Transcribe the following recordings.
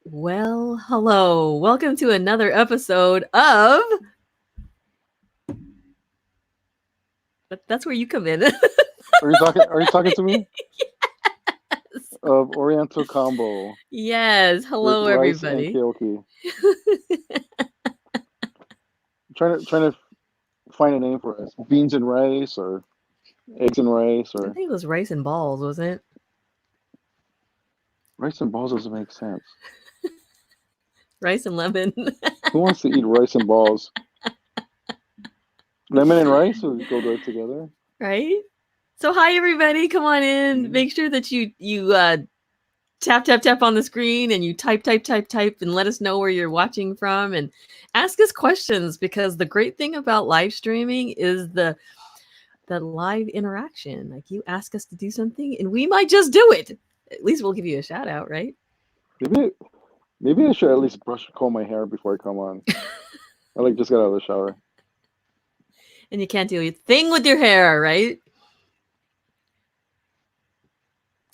Well, hello. Welcome to another episode of. That's where you come in. Are you talking to me? Of Oriental Combo Yes. with Hello, rice and everybody. kyoki. Trying to find a name for us. Beans and rice or eggs and rice I or think it was rice and balls, wasn't it? rice and balls doesn't make sense. Rice and lemon. Who wants to eat rice and balls? Lemon and rice would go right together. Right? So, hi, everybody. Come on in. Mhm. Make sure that you tap, tap, tap on the screen and you type, and let us know where you're watching from and ask us questions because the great thing about live streaming is the live interaction. Like you ask us to do something and we might just do it. At least we'll give you a shout out, right? Maybe maybe I should at least comb my hair before I come on. I just got out of the shower. And you can't do a thing with your hair, right?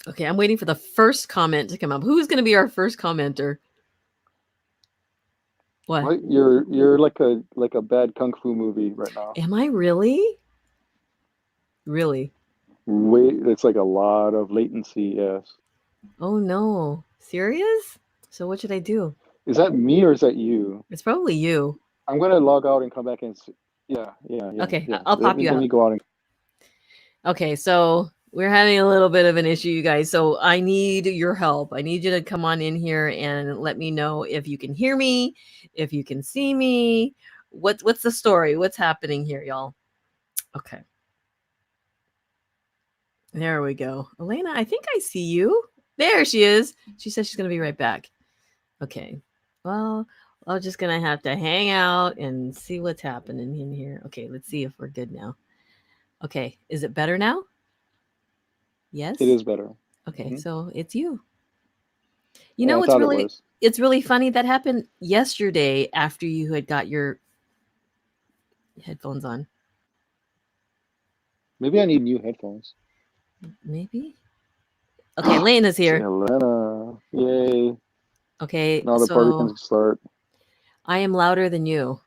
Okay, I'm waiting for the first comment to come up. Who's going to be our first commenter? What? What? You're like a bad kung fu movie right now. Am I really? Really? Wait, it's like a lot of latency. Yes. Oh no. Serious? So what should I do? Is that me or is that you? It's probably you. I'm gonna log out and come back and yeah, yeah, yeah, Okay, yeah. I'll Let pop me you let out. me go out and Okay, so we're having a little bit of an issue, you guys. So I need your help. I need you to come on in here and let me know if you can hear me, if you can see me. What's the story? What's happening here, y'all? Okay, there we go. Elena, I think I see you. There she is. She says she's gonna be right back. Okay. Well, I'm just gonna have to hang out and see what's happening in here. Okay, let's see if we're good now. Okay, is it better now? it Yes. is better. Okay, Hmm. so it's you. You Yeah, know, I it's thought it really was. it's really funny that happened yesterday after you had got your headphones on. Maybe I need new headphones. Maybe. Okay, Lena's It's here. Elena. Yay. Okay, Now the party so can start. I am louder than you.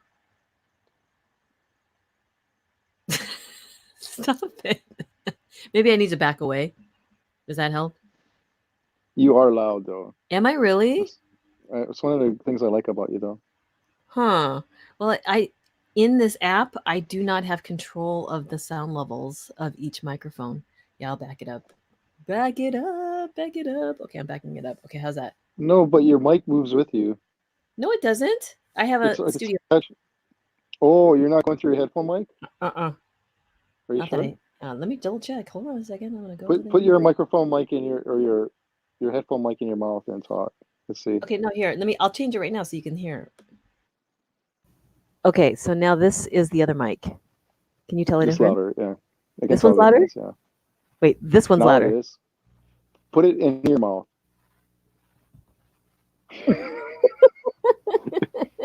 Stop it. Maybe I need to back away. Does that help? You are loud though. Am I really? That's it's one of the things I like about you though. Huh. Well, I in this app, I do not have control of the sound levels of each microphone. Yeah, I'll back it up. Back it up, back it up. Okay, I'm backing it up. Okay, how's that? No, but your mic moves with you. No, it doesn't. I have a It's studio. attached. Oh, you're not going through your headphone mic? Uh-uh. Are you Not that sure? I. Let me double check. Hold on a second. I'm gonna go over Put there. put your microphone mic in your headphone mic in your mouth and talk. Let's see. Okay, no, here. Let me. I'll change it right now so you can hear. Okay, so now this is the other mic. Can you tell the Just difference? louder. Yeah, I can This tell one's the louder. difference. Yeah. Wait, this one's Now it louder. is. Put it in your mouth.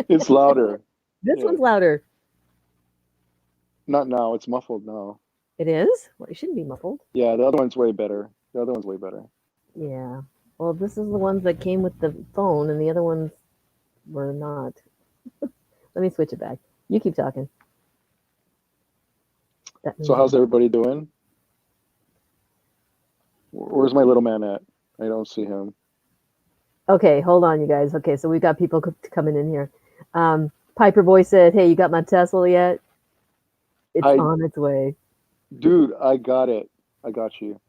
It's louder. This Yeah. one's louder. Not now. It's muffled now. It is. Well, it shouldn't be muffled. Yeah, the other one's way better. The other one's way better. Yeah. Well, this is the ones that came with the phone, and the other ones were not. Let me switch it back. You keep talking. That So means how's everybody doing? Where's my little man at? I don't see him. okay. Hold on, you guys. Okay, so we've got people coming in here. Piper Boy said, "Hey, you got my Tesla yet? It's I, on its way." dude, I got it. I got you.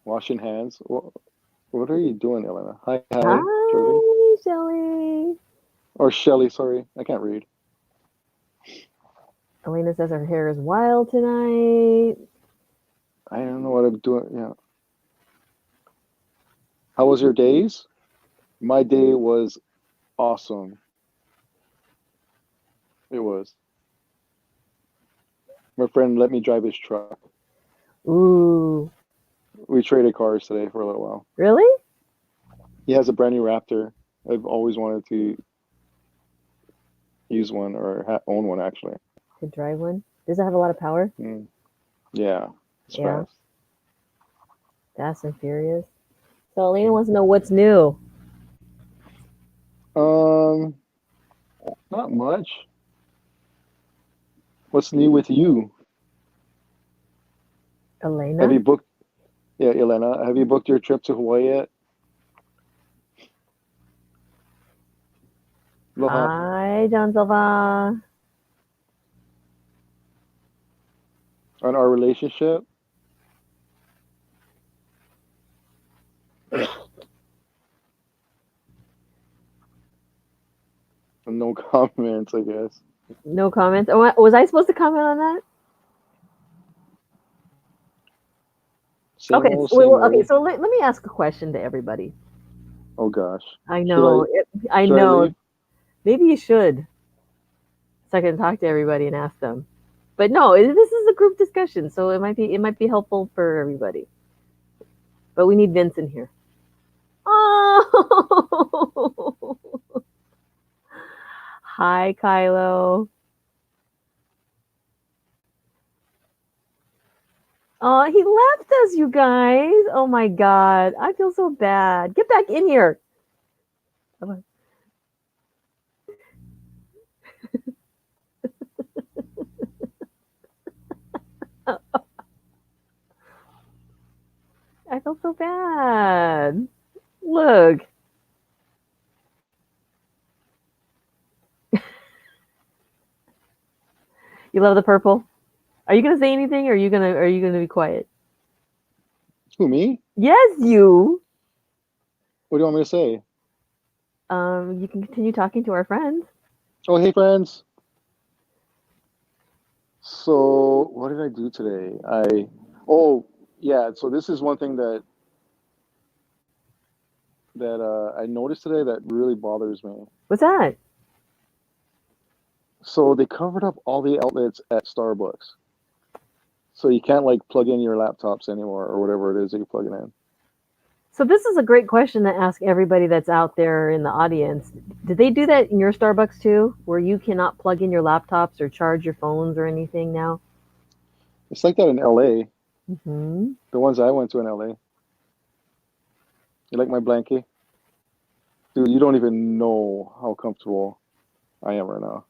Washing hands. What are you doing, Elena? Hi, Jovi. Hi, Shelly. Or Shelly, sorry. I can't read. Elena says her hair is wild tonight. I don't know what I'm doing. Yeah. How was your days? My day was awesome. It was. My friend let me drive his truck. Ooh, We traded cars today for a little while. really? He has a brand new Raptor. I've always wanted to use one or own one, actually. To drive one? Does it have a lot of power? Mm. Yeah, it's Yeah, fast. Fast and Furious. So Elena wants to know what's new. Um, not much. What's new with you? Have Elena? you booked? Yeah, Elena, have you booked your trip to Hawaii yet? Aloha. Hi, John Silva. On our relationship? No comments, I guess. No comments. Oh, was I supposed to comment on that? Same Okay, old, same okay. old. So let me ask a question to everybody. Oh gosh. I Should I know, I should I know. leave? Maybe you should, so I can talk to everybody and ask them. But no, this is a group discussion, so it might be helpful for everybody. But we need Vince in here. Oh, hi, Kylo. Oh, he left us, you guys. Oh my God, I feel so bad. Get back in here. I felt so bad. Look, you love the purple. Are you gonna say anything, or are you gonna be quiet? Who, me? Yes, you. What do you want me to say? You can continue talking to our friends. Oh, hey friends. So what did I do today? Oh yeah, so this is one thing that I noticed today that really bothers me. What's that? So they covered up all the outlets at Starbucks. So you can't like plug in your laptops anymore or whatever it is that you're plugging in. So this is a great question to ask everybody that's out there in the audience. Did they do that in your Starbucks too, where you cannot plug in your laptops or charge your phones or anything now? It's like that in LA. Hmm. The ones I went to in LA. You like my blankie? Dude, you don't even know how comfortable I am right now.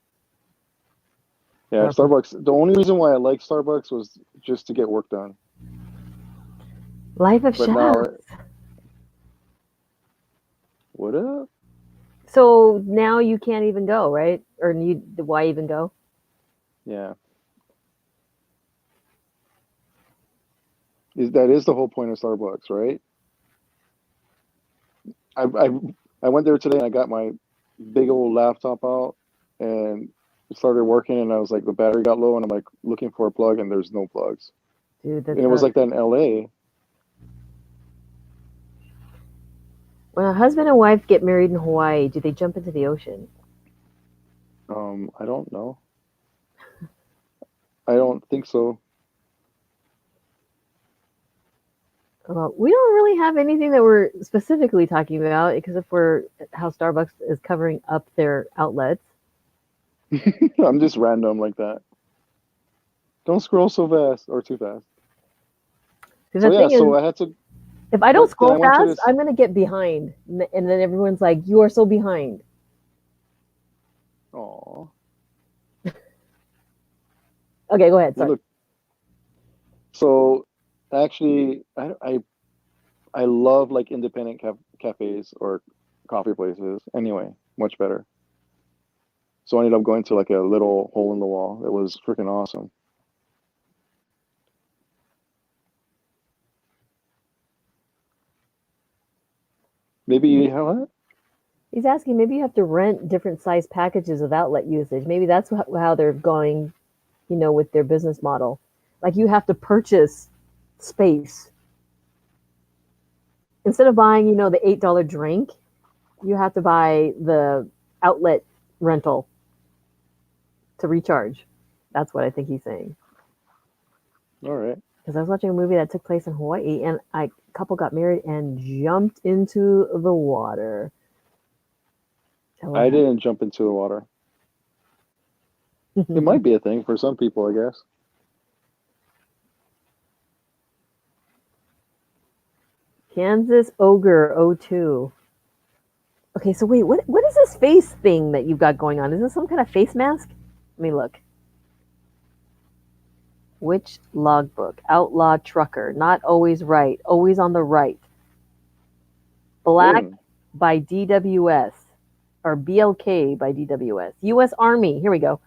Yeah, Starbucks. The only reason why I like Starbucks was just to get work done. Life of But chefs. now, what up? So now you can't even go, right? Or why even go? Yeah, that is the whole point of Starbucks, right? I I I went there today and I got my big old laptop out and it started working and I was like the battery got low and I'm like looking for a plug and there's no plugs. Dude, that And it was sucks. like that in LA. When a husband and wife get married in Hawaii, do they jump into the ocean? I don't know. I don't think so. We don't really have anything that we're specifically talking about, because if we're how Starbucks is covering up their outlets. I'm just random like that. Don't scroll so fast or too fast. Because So the yeah, thing so is, I had to if I don't then scroll I went to fast, this. I'm gonna get behind, and then everyone's like, "You are so behind." Oh, Okay, go ahead. you Sorry. look. So actually, I love like independent cafes or coffee places. Anyway, much better. So I ended up going to like a little hole in the wall. It was freaking awesome. Maybe you have what? He's asking, maybe you have to rent different size packages of outlet usage. Maybe that's how they're going, with their business model. Like you have to purchase space instead of buying, the $8 drink. You have to buy the outlet rental to recharge. That's what I think he's saying. All right. Because I was watching a movie that took place in Hawaii, and a couple got married and jumped into the water. I didn't jump into the water. It might be a thing for some people, I guess. Kansas Ogre 02. Okay, so wait, what is this face thing that you've got going on? Is this some kind of face mask? Let me look. Which logbook? Outlaw trucker. Not always right. Always on the right. Black by DWS. Or BLK by DWS. U.S. Army. Here we go.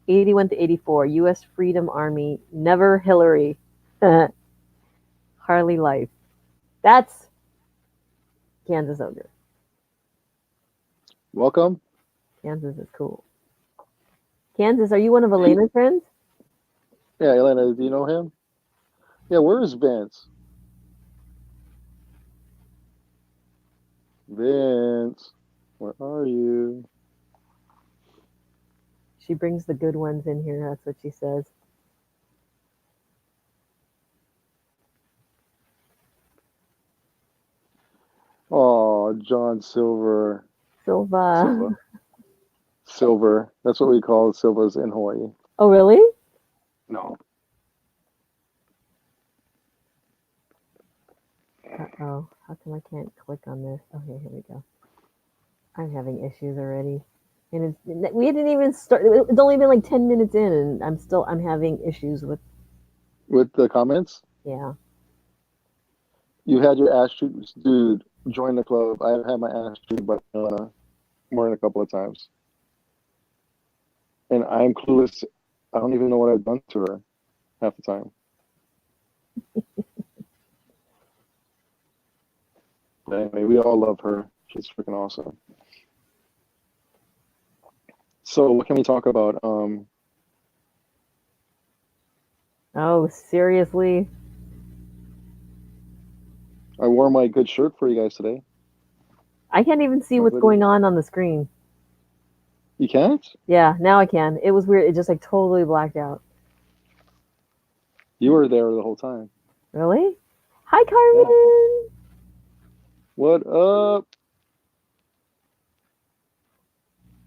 81 to 84. U.S. Freedom Army. Never Hillary. Harley Life. That's Kansas Ogre. Welcome. Kansas is cool. Kansas, are you one of Elena's friends? Yeah, Elena, do you know him? Yeah, where is Vince? Vince, where are you? She brings the good ones in here. That's what she says. Oh, John Silver. Silva. Silver. That's what we call Silvas in Hawaii. Oh, really? No. Uh-oh. How come I can't click on this? Okay, here we go. I'm having issues already. And we didn't even start. It's only been like 10 minutes in, and I'm having issues with. With the comments? Yeah. You had your ass shoot, dude. Join the club. I've had my ass shoot by Elena more than a couple of times, and I'm clueless. I don't even know what I've done to her half the time. But anyway, we all love her. She's freaking awesome. So what can we talk about? Oh, seriously? I wore my good shirt for you guys today. I can't even see what's going on the screen. You can't? Yeah, now I can. It was weird. It just like totally blacked out. You were there the whole time. Really? Hi, Carmen. Yeah. What up?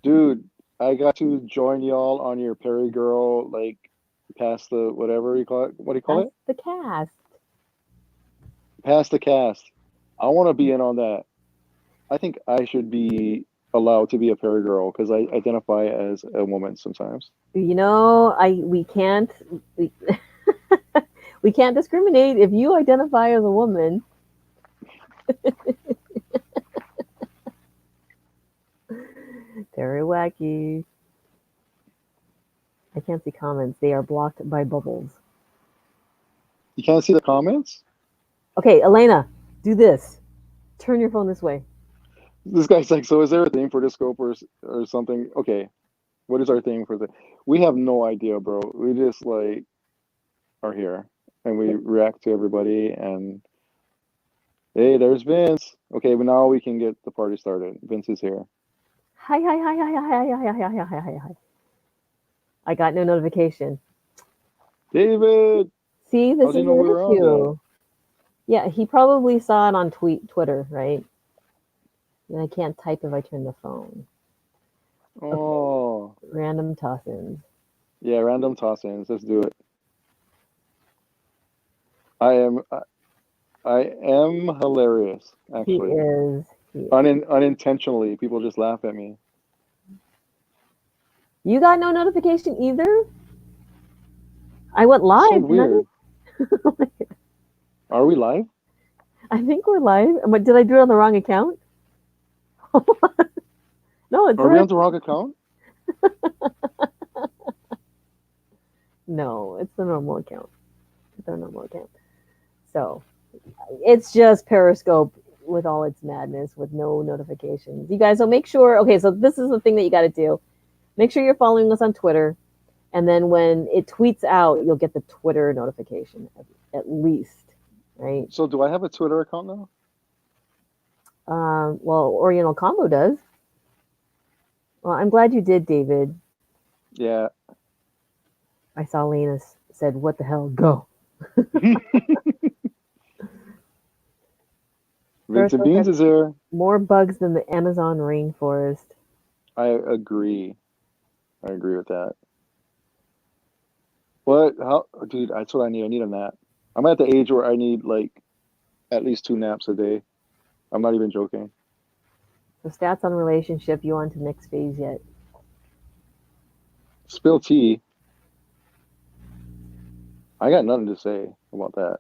Dude, I got to join y'all on your Perry Girl, like, past the whatever you call it. What do you call it? The cast. Past the cast. I want to be in on that. I think I should be allowed to be a Perry Girl because I identify as a woman sometimes. You know, we can't we can't discriminate if you identify as a woman. Very wacky. I can't see comments. They are blocked by bubbles. You can't see the comments? Okay, Elena, do this. Turn your phone this way. This guy's like, so is there a theme for Discope or something? Okay, what is our theme for the? We have no idea, bro. We just like are here and we react to everybody and hey, there's Vince. Okay, but now we can get the party started. Vince is here. Hi, hi, hi, hi, hi, hi, hi, hi, hi, hi, hi, hi. I got no notification. David! See, this is know we were on that? Yeah, he probably saw it on Twitter, right? And I can't type if I turn the phone. Oh. Okay. Random toss-ins. Yeah, random toss-ins. Let's do it. I am hilarious, actually. He is. Unintentionally, people just laugh at me. You got no notification either? I went live. So weird. Are we live? I think we're live. Did I do it on the wrong account? No, it's. Are we on the wrong account? No, it's the normal account. It's our normal account. So it's just Periscope with all its madness with no notifications. You guys, so make sure. Okay, so this is the thing that you got to do. Make sure you're following us on Twitter, and then when it tweets out, you'll get the Twitter notification at least, right? So do I have a Twitter account now? Well, Oriental Combo does. Well, I'm glad you did, David. Yeah. I saw Lena said, "What the hell? Go." Vincent Beans is there. More bugs than the Amazon rainforest. I agree. I agree with that. What? How, dude? That's what I need. I need a nap. I'm at the age where I need like at least 2 naps a day. I'm not even joking. So stats on relationship, you on to next phase yet? Spill tea. I got nothing to say about that.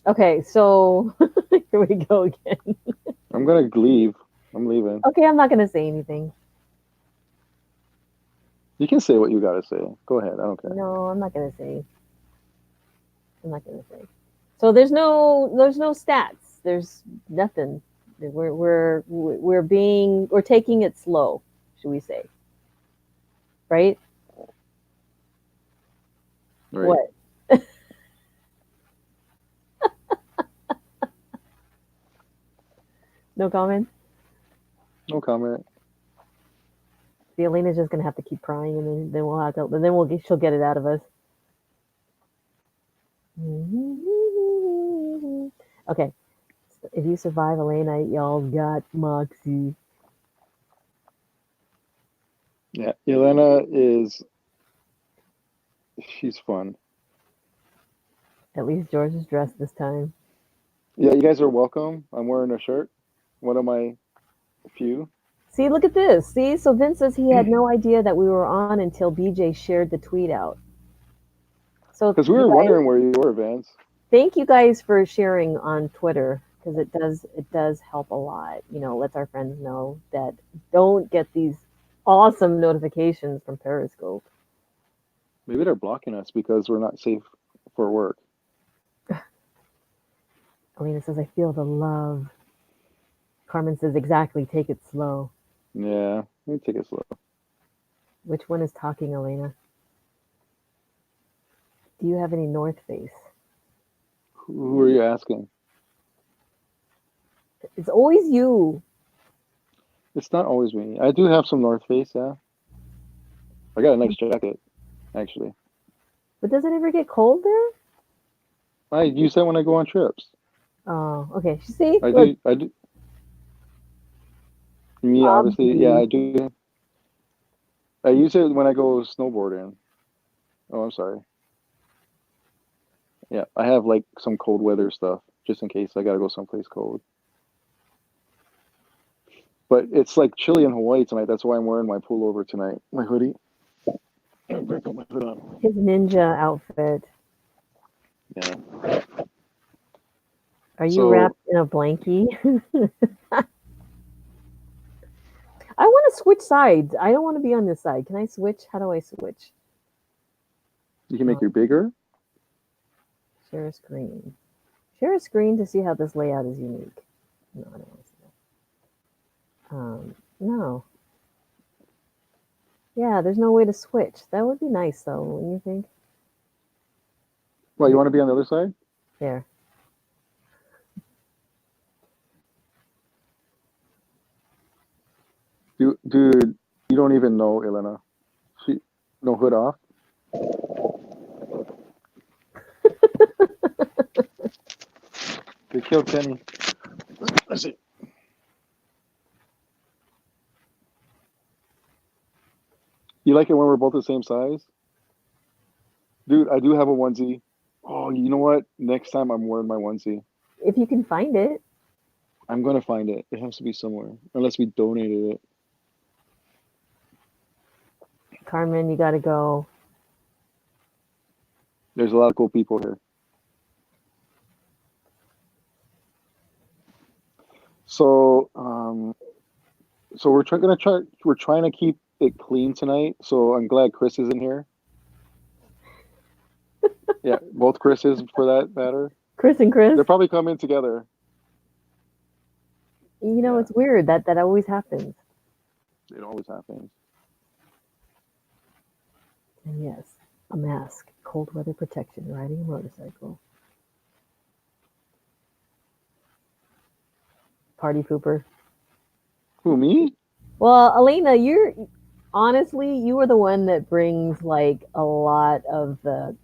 Okay, so here we go again. I'm gonna leave. I'm leaving. Okay, I'm not gonna say anything. You can say what you gotta say. Go ahead. I don't care. No, I'm not gonna say. I'm not gonna say. So there's no stats. There's nothing. We're taking it slow, should we say? Right? Right. What? No comment. No comment. The Elena's just gonna have to keep crying, and then we'll have to. And then she'll get it out of us. Okay. If you survive Elena, y'all got Moxie. Yeah. Elena is. She's fun. At least George is dressed this time. Yeah. You guys are welcome. I'm wearing a shirt. One of my few. See, look at this. See, so Vince says he had no idea that we were on until BJ shared the tweet out. So Because we you were guys, wondering where you were, Vance. thank you guys for sharing on Twitter because it does help a lot. Lets our friends know that don't get these awesome notifications from Periscope. Maybe they're blocking us because we're not safe for work. Alina says, I feel the love. Carmen says, exactly, take it slow. Yeah. Let me take it slow. Which one is talking, Elena? Do you have any North Face? Who are you asking? It's always you. It's not always me. I do have some North Face. Yeah. I got a nice jacket, actually. But does it ever get cold there? I use that when I go on trips. Oh, okay. See, I look, do. I do. Me, obviously. Yeah, Bobby. I do. I use it when I go snowboarding. Oh, I'm sorry. Yeah, I have like some cold weather stuff just in case I gotta go someplace cold. But it's like chilly in Hawaii tonight. That's why I'm wearing my pullover tonight. My hoodie. I'm gonna put my hood on. His ninja outfit. Yeah. Are you So wrapped in a blankie? I want to switch sides. I don't want to be on this side. Can I switch? How do I switch? you can make Oh, you bigger. share a screen. Share a screen to see how this layout is unique. No, I don't want to see that. No. Yeah, there's no way to switch. That would be nice, though, wouldn't you think? Well, you want to be on the other side? There. Dude, you don't even know Elena. She no hood off. They killed Kenny. Let's see. You like it when we're both the same size? Dude, I do have a onesie. Oh, you know what? Next time I'm wearing my onesie. If you can find it. I'm gonna find it. It has to be somewhere. Unless we donated it. Carmen, you got to go. There's a lot of cool people here. So, we're trying to keep it clean tonight. So I'm glad Chris is in here. Yeah, both Chris's for that matter. Chris and Chris. They're probably coming together. Yeah. It's weird. That always happens. It always happens. And yes, a mask, cold weather protection, riding a motorcycle. Party pooper. Who, me? Well, Elena, you are the one that brings like a lot of the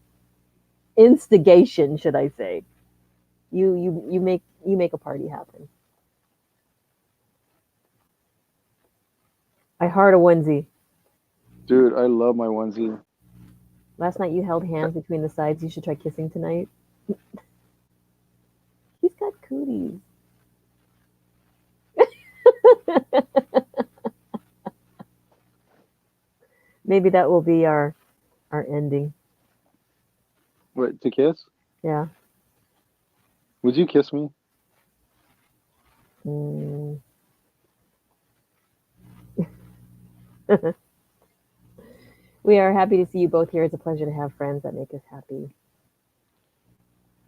instigation, should I say. You make a party happen. I heart a onesie. Dude, I love my onesie. Last night you held hands between the sides. You should try kissing tonight. got cooties? Maybe that will be our ending. What, to kiss? Yeah. Would you kiss me? Mm. We are happy to see you both here. It's a pleasure to have friends that make us happy.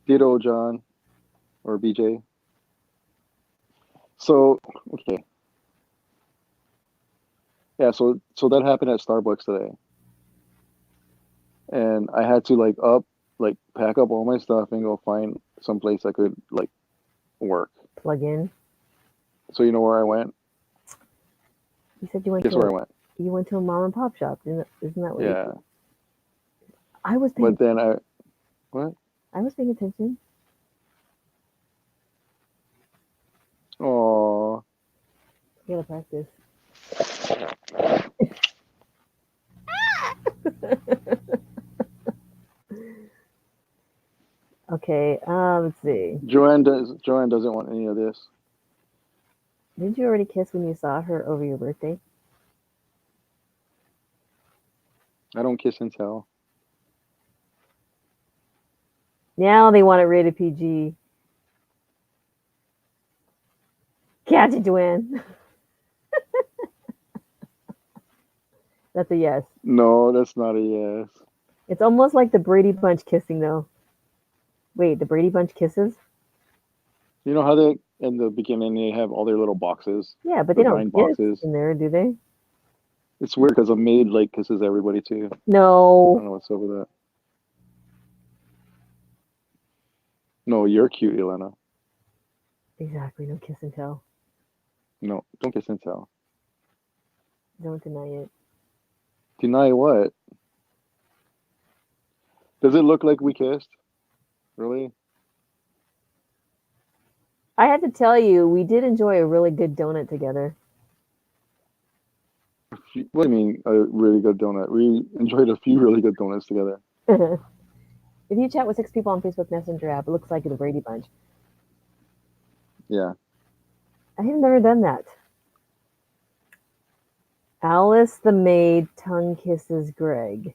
Ditto, John or BJ. So okay, yeah. So that happened at Starbucks today, and I had to like pack up all my stuff and go find some place I could like work. Plug in. So you know where I went? You said you went Guess to where I went? a mom and pop shop. Isn't that what you Yeah. said? I was paying But then I what? I was paying attention. Oh, You gotta practice. Okay, let's see. Joanne doesn't want any of this. Did you already kiss when you saw her over your birthday? I don't kiss and tell. Now they want it rated PG. Catch it, Joanne. That's a yes. No, that's not a yes. It's almost like the Brady Bunch kissing, though. Wait, the Brady Bunch kisses? You know how they in the beginning they have all their little boxes, Yeah, but they the don't blind kiss boxes. in there, do they? It's weird because a maid like kisses everybody too. I No. don't know what's up with that. No, you're cute, Elena. Exactly, no kiss and tell. No, don't kiss and tell. Don't deny it. Deny what? Does it look like we kissed? Really? I had to tell you, we did enjoy a really good donut together. What do you mean a really good donut? We enjoyed a few really good donuts together. If you chat with 6 people on Facebook Messenger app, it looks like the Brady Bunch. Yeah. I have never done that. Alice the maid tongue kisses Greg.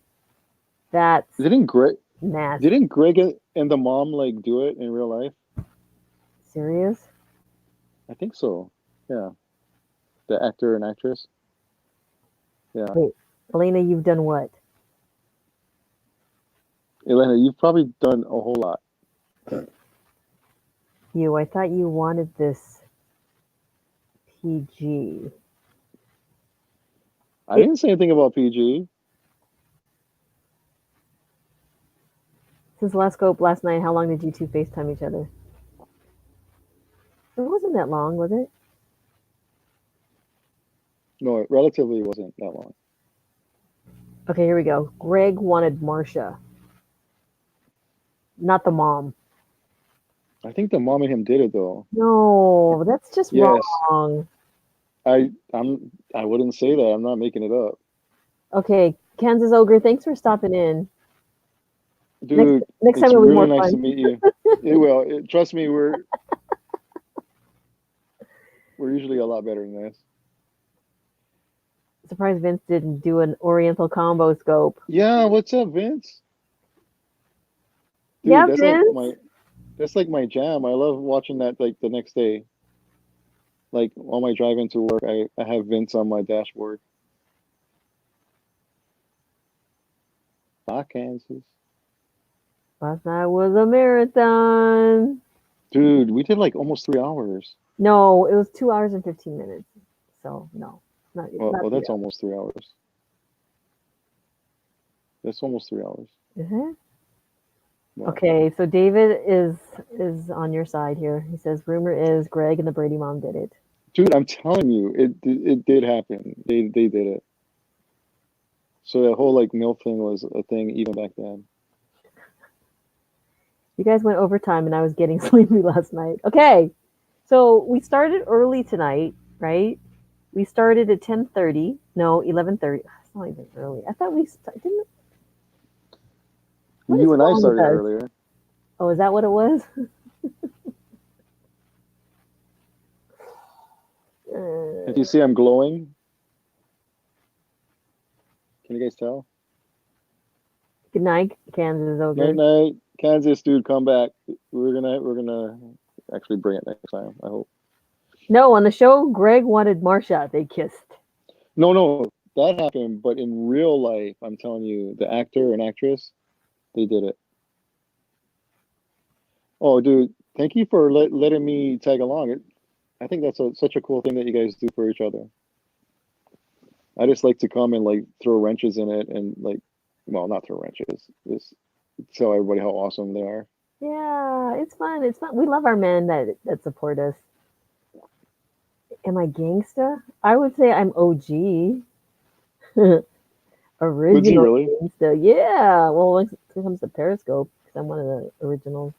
That's Didn't Greg nasty. didn't Greg and the mom like do it in real life? Serious? I think so. Yeah. The actor and actress. Yeah. Wait, Elena, you've done what? Elena, you've probably done a whole lot. I thought you wanted this PG. I didn't say anything about PG. Since the last scope last night, how long did you two FaceTime each other? It wasn't that long, was it? No, it relatively wasn't that long. Okay, here we go. Greg wanted Marcia, not the mom. I think the mom and him did it though. No, that's just Yes. wrong. I wouldn't say that. I'm not making it up. Okay, Kansas Ogre, thanks for stopping in. Next Dude, next time it's it'll be really more nice to fun. meet you. It will. Trust me, we're usually a lot better than this. Surprised Vince didn't do an Oriental Combo scope. Yeah, what's up, Vince? Yeah, Dude, Vince. that's like my jam. I love watching that like the next day. Like on my drive into work, I have Vince on my dashboard. Bye, Kansas. Last night was a marathon. Dude, we did like almost 3 hours. No, it was 2 hours and 15 minutes. So no, not Well, that's 3 hours. almost 3 hours. That's almost 3 hours. Uh-huh. Yeah. Okay, so David is on your side here. He says rumor is Greg and the Brady mom did it. Dude, I'm telling you, it did happen. They did it. So that whole like MILF thing was a thing even back then. You guys went overtime and I was getting sleepy last night. Okay. So we started early tonight, right? We started at 10:30. No, 11:30. It's not even early. I thought didn't. What is You and I wrong with started us? earlier. Oh, is that what it was? If you see I'm glowing, can you guys tell? Good night, Kansas Night Ogre. night, Kansas dude, come back. We're gonna actually bring it next time. I hope. No, on the show, Greg wanted Marsha. They kissed. No, that happened, but in real life, I'm telling you, the actor and actress, they did it. Oh, dude, thank you for letting me tag along. I think that's such a cool thing that you guys do for each other. I just like to come and like throw wrenches in it and like, well, not throw wrenches, just tell everybody how awesome they are. Yeah, it's fun. It's fun. We love our men that support us. Am I gangsta? I would say I'm OG. Was he Original really? gangsta. Yeah. Well, when it comes to Periscope, because I'm one of the originals.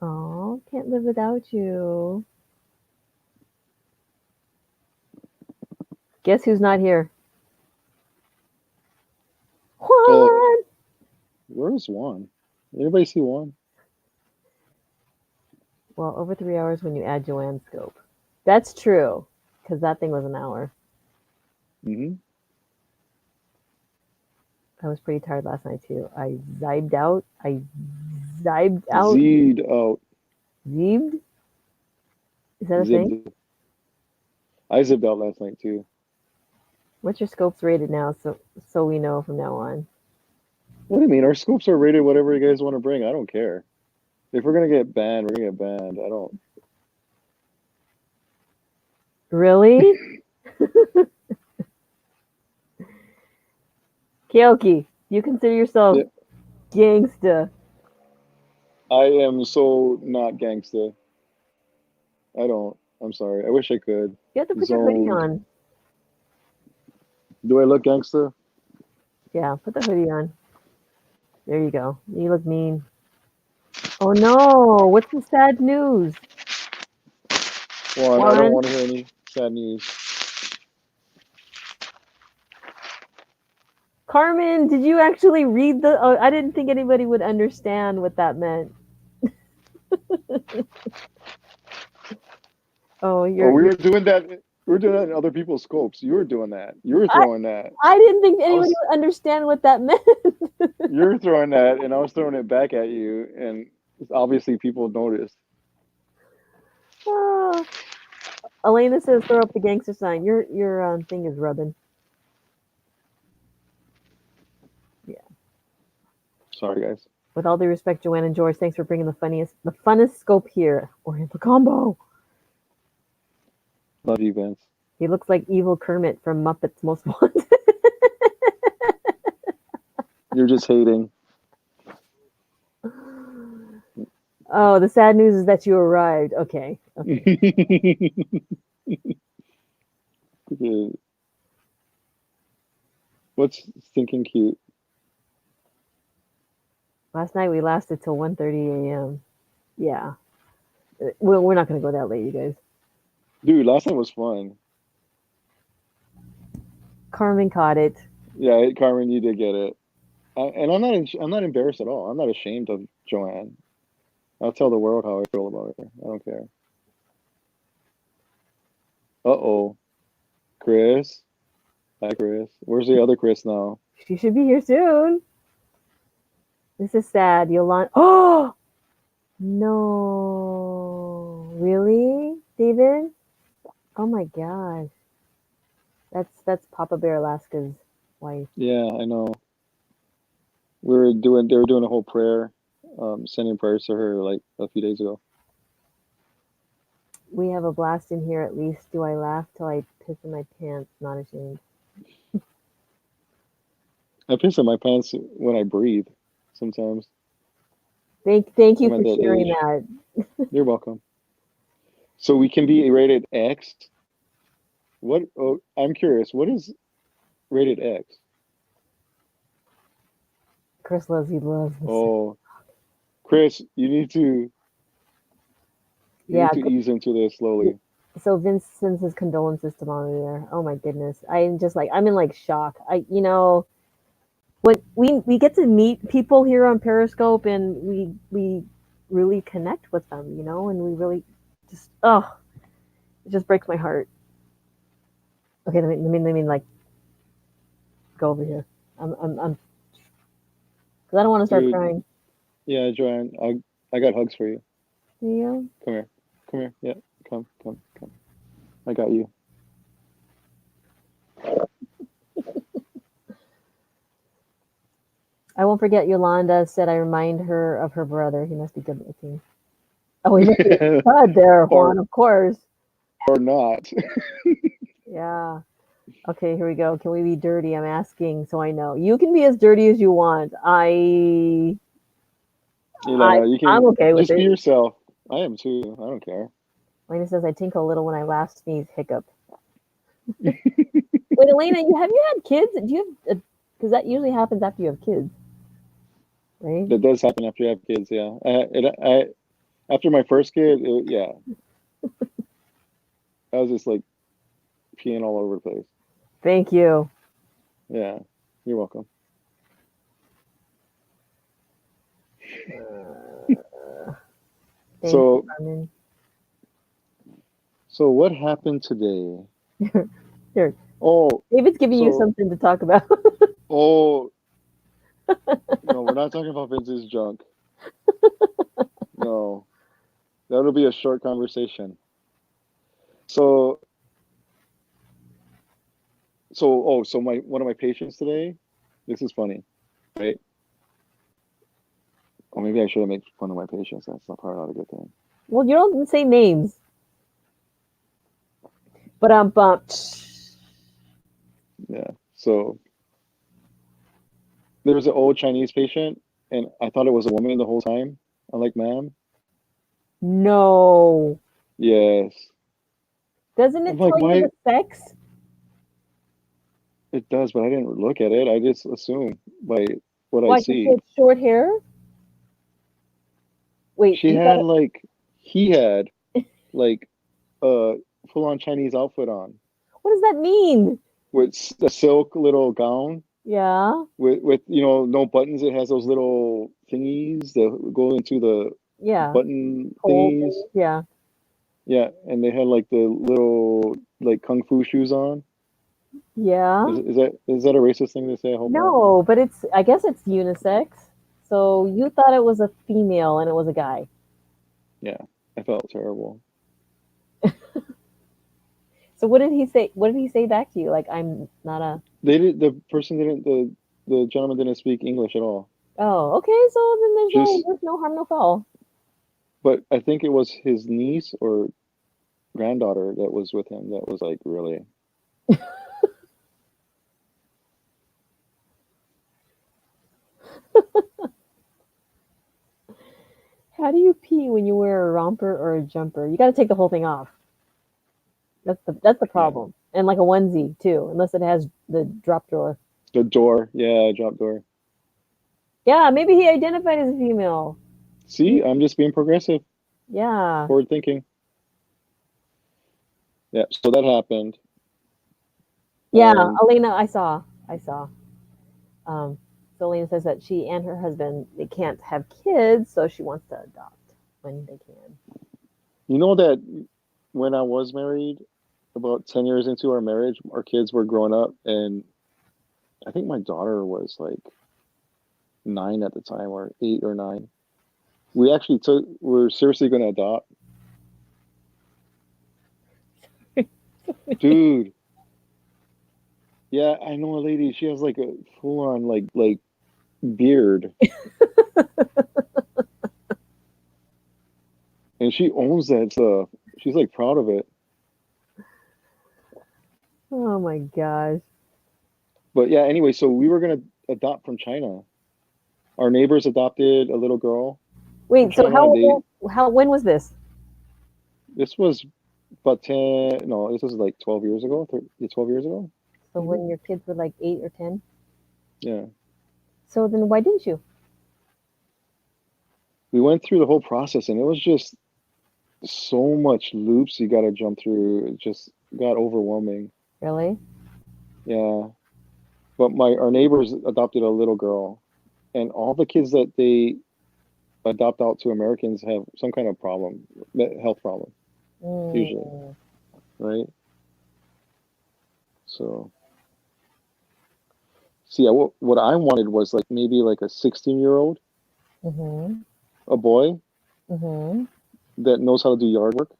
Oh, can't live without you. Guess who's not here? Oh, Juan. where's Juan? Anybody see Juan? Well, over 3 hours when you add Joanne's scope. That's true, because that thing was an hour. Mm-hmm. I was pretty tired last night too. I zibed out. I zibed out. Z'd out. Zibed? Is that a thing? Zipped. I zipped out last night too. What's your scopes rated now, so we know from now on? What do you mean? Our scoops are rated whatever you guys want to bring. I don't care. If we're gonna get banned, we're gonna get banned. I don't. Really? Keoki, you consider yourself Yeah, gangsta. I am so not gangsta. I don't. I'm sorry. I wish I could. You have to put your hoodie Zoned. on. Do I look gangsta? Yeah, put the hoodie on. There you go. You look mean. Oh no, what's the sad news? One, I don't One, want to hear any sad news. Carmen, did you actually read the? Oh, I didn't think anybody would understand what that meant. Oh, Oh, we you're were doing that. We were doing that in other people's scopes. You were doing that. You were I, throwing that. I didn't think I anybody was. would understand what that meant. You were throwing that, and I was throwing it back at you, and obviously people noticed. Oh. Elena says throw up the gangster sign. Your thing is rubbing. Yeah. Sorry, guys. With all due respect, Joanne and George, thanks for bringing the funnest scope here. Oriental Combo. Love you, Vince. He looks like evil Kermit from Muppets Most Wanted. You're just hating. Oh, the sad news is that you arrived. Okay. What's stinking cute? Last night we lasted till 1:30 a.m. Yeah. We're not going to go that late, you guys. Dude, last night was fun. Carmen caught it. Yeah, Carmen, you did get it. And I'm not embarrassed at all. I'm not ashamed of Joanne. I'll tell the world how I feel about her. I don't care. Uh-oh. Chris. Hi, Chris. Where's the other Chris now? She should be here soon. This is sad. Yolanda. Oh! No. Really? David? Oh my gosh. That's Papa Bear Alaska's wife. Yeah, I know. They were doing a whole prayer, sending prayers to her like a few days ago. We have a blast in here at least. Do I laugh till I piss in my pants? Not ashamed. I piss in my pants when I breathe sometimes. Thank you I'm at for that sharing age. that. You're welcome. So we can be rated X. What? Oh, I'm curious. What is rated X? Chris Leslie loves this. Oh, Chris, Yeah. you need to ease into this slowly. So Vince sends his condolences to Mama Bear. Oh my goodness. I'm just like I'm in like shock. When we get to meet people here on Periscope and we really connect with them, and we really just It just breaks my heart. Okay, let me like go over here. I'm, because I don't want to start Dude, crying. yeah, Joanne, I got hugs for you. Yeah. Come here. Come here. Yeah, come. I got you. I won't forget. Yolanda said I remind her of her brother. He must be good looking. Oh, he must be a stud there, or Juan. Of course. or not. Yeah. Okay, here we go. Can we be dirty? I'm asking, so I know. You can be as dirty as you want. You I'm can okay with just be it. yourself. I am too. I don't care. Elena says I tinkle a little when I laugh, sneeze, hiccup. Wait, Elena, have you had kids? Do you have? Because that usually happens after you have kids, right? That does happen after you have kids. Yeah. After my first kid, yeah, I was just like peeing all over the place. Thank you. Yeah. You're welcome. Thank you, So Carmen. so what happened today? Here, Oh, David's giving you so something to talk about. oh no, we're not talking about Vince's junk. No, that'll be a short conversation. So so my one of my patients today. This is funny, right? Or maybe I shouldn't make fun of my patients. That's not probably not a good thing. Well, you don't say names, but Yeah. So there was an old Chinese patient, and I thought it was a woman the whole time. I'm like, ma'am, no. yes. Doesn't I'm it like, tell you why? the sex? It does, but I didn't look at it. I just assume by what I Why? Because she see. had short hair. Wait, She you thought had it? like he had like a full on Chinese outfit on What does that mean? with a silk little gown Yeah, with no buttons. It has those little thingies that go into the yeah. button Whole thingies. thing. Yeah, Yeah, and they had like the little like kung fu shoes on. yeah. Is that a racist thing to say? I hope not. No, but it's. I guess it's unisex. So you thought it was a female and it was a guy. Yeah, I felt terrible. So what did he say? What did he say back to you? Like I'm not a. They did. The person didn't. The gentleman didn't speak English at all. Oh, okay. So then Just, there's no harm, no foul. but I think it was his niece or granddaughter that was with him that was like really. How do you pee when you wear a romper or a jumper? You got to take the whole thing off. That's the Yeah, problem. And like a onesie too, unless it has the drop drawer. the door. Yeah, drop door. Yeah, maybe he identified as a female. See, I'm just being progressive, Yeah. forward thinking. Yeah, so that happened, Yeah, and Elena, I saw. I saw. Um, so Elena says that she and her husband they can't have kids, so she wants to adopt when they can. you know that when I was married, about 10 years into our marriage, our kids were growing up, and I think my daughter was like 9 at the time, or 8 or 9. We actually we're seriously going to adopt. Dude, yeah, I know a lady. She has like a full on like beard, and she owns that stuff. She's like proud of it. Oh my gosh. But yeah, anyway, so we were gonna adopt from China. Our neighbors adopted a little girl from Wait, so China, and they how when was this? this was about 10. No, this was like 12 years ago. 12 years ago, So maybe. when your kids were like 8 or 10? Yeah, So then why didn't you? we went through the whole process, and it was just so much loops you got to jump through. It just got overwhelming. Really? Yeah, but my our neighbors adopted a little girl, and all the kids that they adopt out to Americans have some kind of problem, health problem, usually. Mm. right? So, see, what I wanted was like maybe like a 16-year-old, Mm-hmm. a boy Mm-hmm. that knows how to do yard work.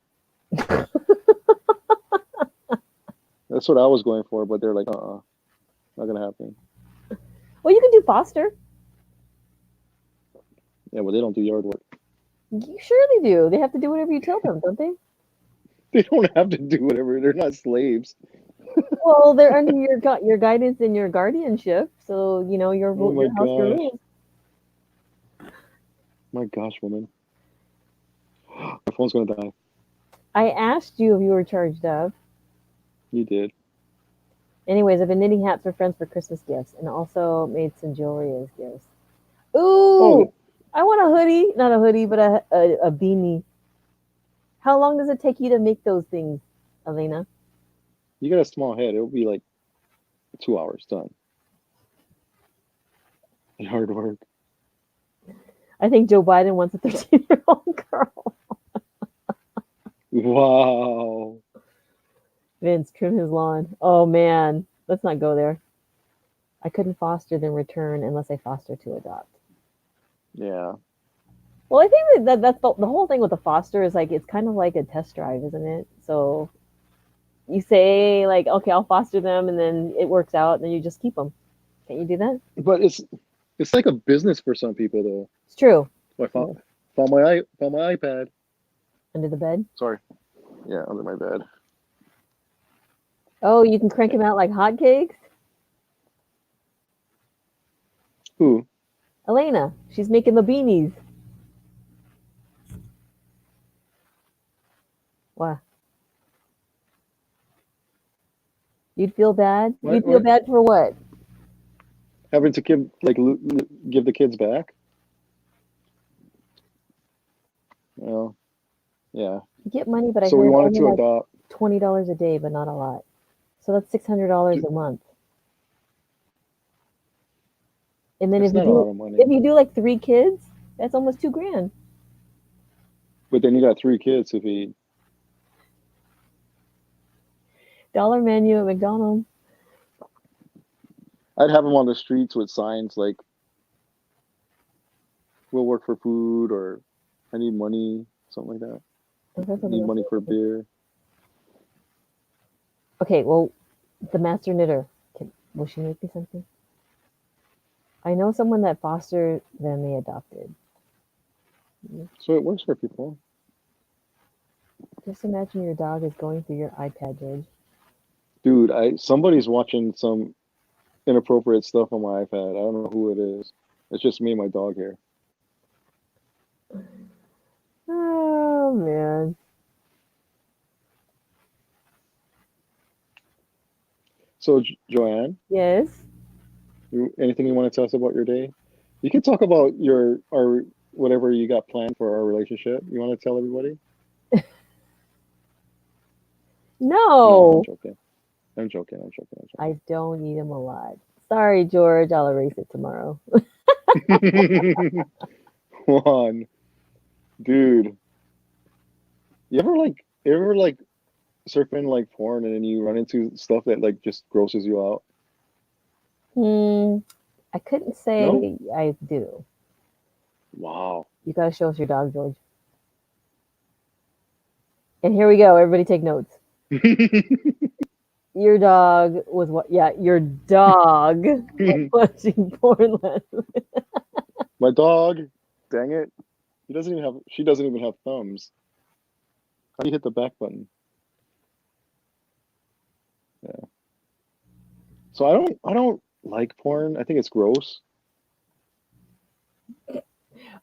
That's what I was going for, but they're like, not gonna happen. Well, you can do foster. Yeah, well, they don't do yard work. You surely do. They have to do whatever you tell them, don't they? They don't have to do whatever. They're not slaves. Well, they're under your guidance and your guardianship, so you know Oh my your house, your gosh. rules. My gosh, woman. My phone's gonna die. I asked you if you were charged up. You did. Anyways, I've been knitting hats for friends for Christmas gifts, and also made some jewelry as gifts. Oh, Ooh, I want a hoodie, not a hoodie, but a beanie. How long does it take you to make those things, Elena? you got a small head. It'll be like 2 hours done. Hard work. I think Joe Biden wants a 13-year-old girl. Wow. Vince, trim his lawn. Oh man, let's not go there. I couldn't foster then return unless I foster to adopt. Yeah. Well, I think that's the whole thing with the foster is like it's kind of like a test drive, isn't it? So you say like, okay, I'll foster them, and then it works out, and then you just keep them. Can't you do that? But it's like a business for some people though. It's true. Oh, I Yeah. found my iPad. Under the bed. Sorry. Yeah, under my bed. Oh, you can crank them out like hotcakes. Who? Elena, she's making the beanies. Wow. You'd feel bad? What? You'd feel What? bad for what? Having to give give the kids back? Well, yeah. You get money, but I So we heard wanted only to like adopt. $20 a day, but not a lot. So that's $600 a month. And then It's not a lot of money. if you do like 3 kids, that's almost $2,000. But then you got 3 kids to feed. Dollar menu at McDonald's. I'd have them on the streets with signs like "We'll work for food" or "I need money," something like that. Need money for beer. Okay, well, the master knitter. Will she make me something? I know someone that fostered, then they adopted. So it works for people. Just imagine your dog is going through your iPad, George. Dude, somebody's watching some inappropriate stuff on my iPad. I don't know who it is. It's just me and my dog here. Oh man. So Joanne, Yes. anything you want to tell us about your day? You can talk about or whatever you got planned for our relationship. You want to tell everybody? No, I'm No. joking. I'm joking. I'm joking. I'm I don't eat them a lot. Sorry, George. I'll erase it tomorrow. joking. One, dude. You ever surfing like porn and then you run into stuff that like just grosses you out? I couldn't No? say I do. Wow. You gotta show us your dog, George. And here we go. Everybody take notes. Your dog was what? Yeah, your dog was watching porn last. My dog, dang it. She doesn't even have thumbs. How do you hit the back button? Yeah. So I don't like porn. I think it's gross.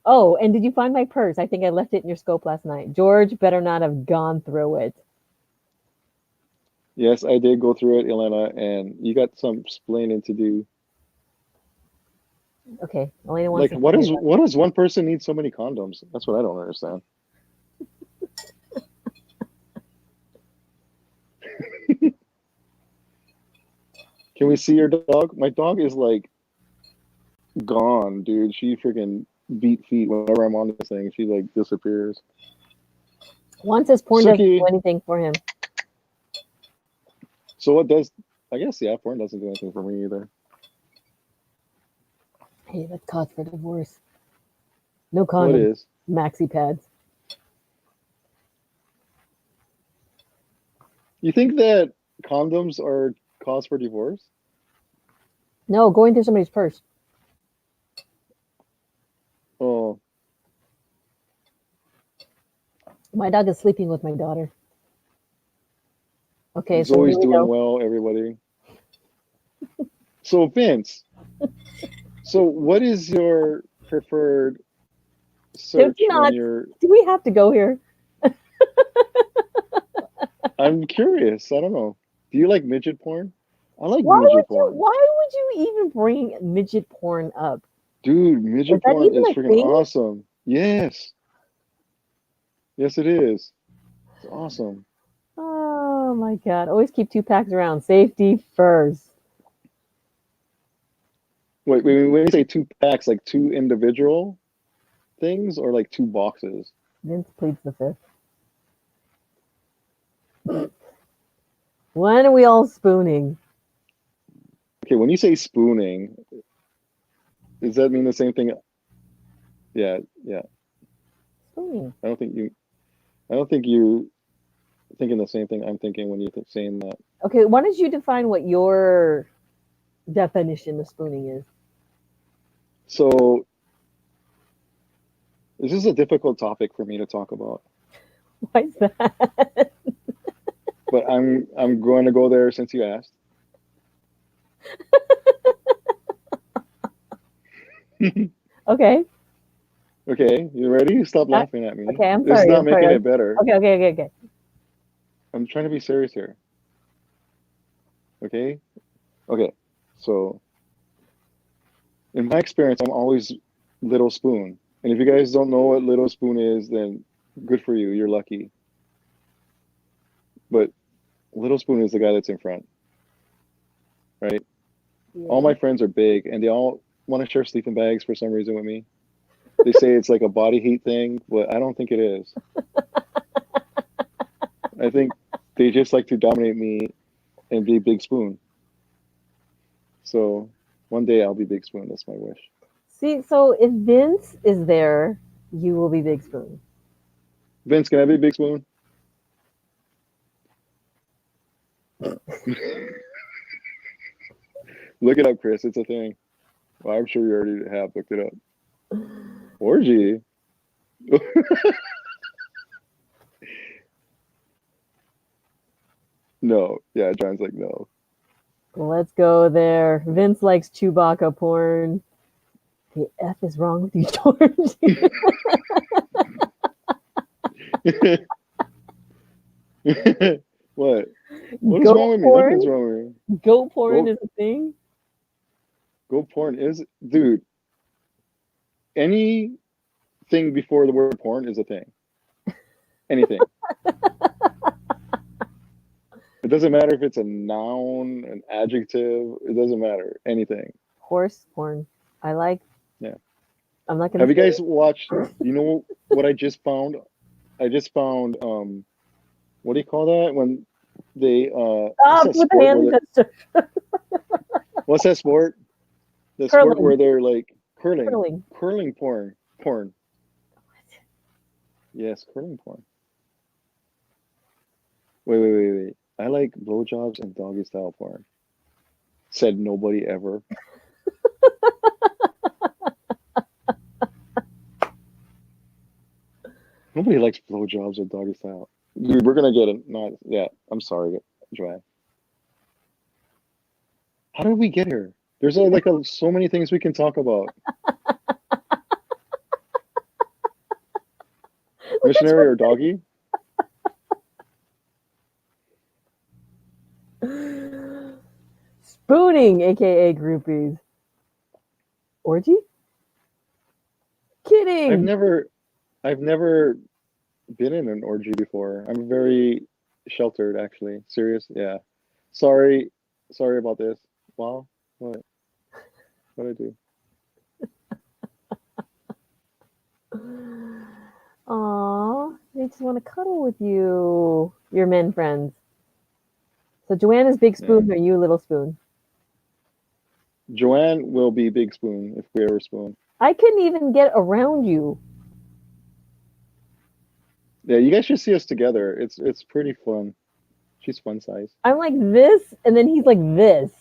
Oh, and did you find my purse? I think I left it in your scope last night. George better not have gone through it. Yes, I did go through it, Elena, and you got some explaining to do. Okay, Elena wants Like, to what does one person need so many condoms? That's what I don't understand. Can we see your dog? My dog is like gone, dude. She freaking beat feet whenever I'm on this thing. She like disappears. Juan says porn doesn't Suki, do anything for him. So what does? I guess yeah, porn doesn't do anything for me either. Hey, that's cause for divorce. No What condoms, is? maxi pads. You think that condoms are cause for divorce? No, going through somebody's purse. Oh, My dog is sleeping with my daughter. Okay, so here Zoe's we doing go. well, everybody. So Vince, so what is your preferred Don't search you when not? you're? Do we have to go here? I'm curious. I don't know. Do you like midget porn? I like Why would midget you? porn. Why would you even bring midget porn up? Dude, Is midget that porn even is a freaking thing? awesome. Yes. Yes, it is. It's awesome. Oh my god! Always keep 2 packs around. Safety first. Wait, when you say 2 packs, like two individual things or like two boxes? Vince pleads the fifth. When are we all spooning? Okay, when you say spooning, does that mean the same thing? Yeah, yeah. Spooning. I don't think you I don't think you thinking the same thing I'm thinking when you're saying that. Okay, why don't you define what your definition of spooning is? So this is a difficult topic for me to talk about, Why is that? but I'm going to go there since you asked. Okay. Okay, you ready? Stop Uh, laughing at me. okay, I'm This is sorry. not I'm sorry. making it better. Okay. I'm trying to be serious here. Okay? Okay. So, in my experience, I'm always little spoon. And if you guys don't know what little spoon is, then good for you. You're lucky. But little spoon is the guy that's in front, right? All Yeah. my friends are big and they all want to share sleeping bags for some reason with me. They say it's like a body heat thing, but I don't think it is. I think they just like to dominate me and be big spoon. So one day I'll be big spoon. That's my wish. See, so if Vince is there, you will be Big Spoon. Vince, can I be big spoon? Look it up, Chris. It's a thing. Well, I'm sure you already have looked it up. Orgy. No. Yeah, John's like, no. Let's go there. Vince likes Chewbacca porn. The F is wrong with you, George. What? What is wrong Goat with me? Nothing's porn? wrong with me. Goat porn Go is a thing? go porn is dude, anything before the word porn is a thing. Anything. It doesn't matter if it's a noun, an adjective, it doesn't matter. Anything. Horse porn. I like. Yeah. I'm not gonna Have you say. guys watched you know what I just found? I just found what do you call that when they what's Stop that with the sport hand where gesture. what's that sport? The sport Curling. where they're like curling. Curling. Curling porn. Porn. Yes, curling porn. Wait. I like blowjobs and doggy style porn. Said nobody ever. Nobody likes blowjobs or doggy style. Dude, we're gonna get it. Not yeah. I'm sorry, Joanne. How did we get here? There's so many things we can talk about. Missionary or doggy? Spooning, aka groupies. Orgy? I've Kidding. never I've never been in an orgy before. I'm very sheltered actually. Serious? Yeah. Sorry. Sorry about this. Wow. What? What I do? Aw, they just want to cuddle with you. Your men friends. So Joanne is Big Yeah. Spoon or you Little Spoon? Joanne will be Big Spoon if we ever spoon. I couldn't even get around you. Yeah, you guys should see us together. It's pretty fun. She's fun size. I'm like this, and then he's like this.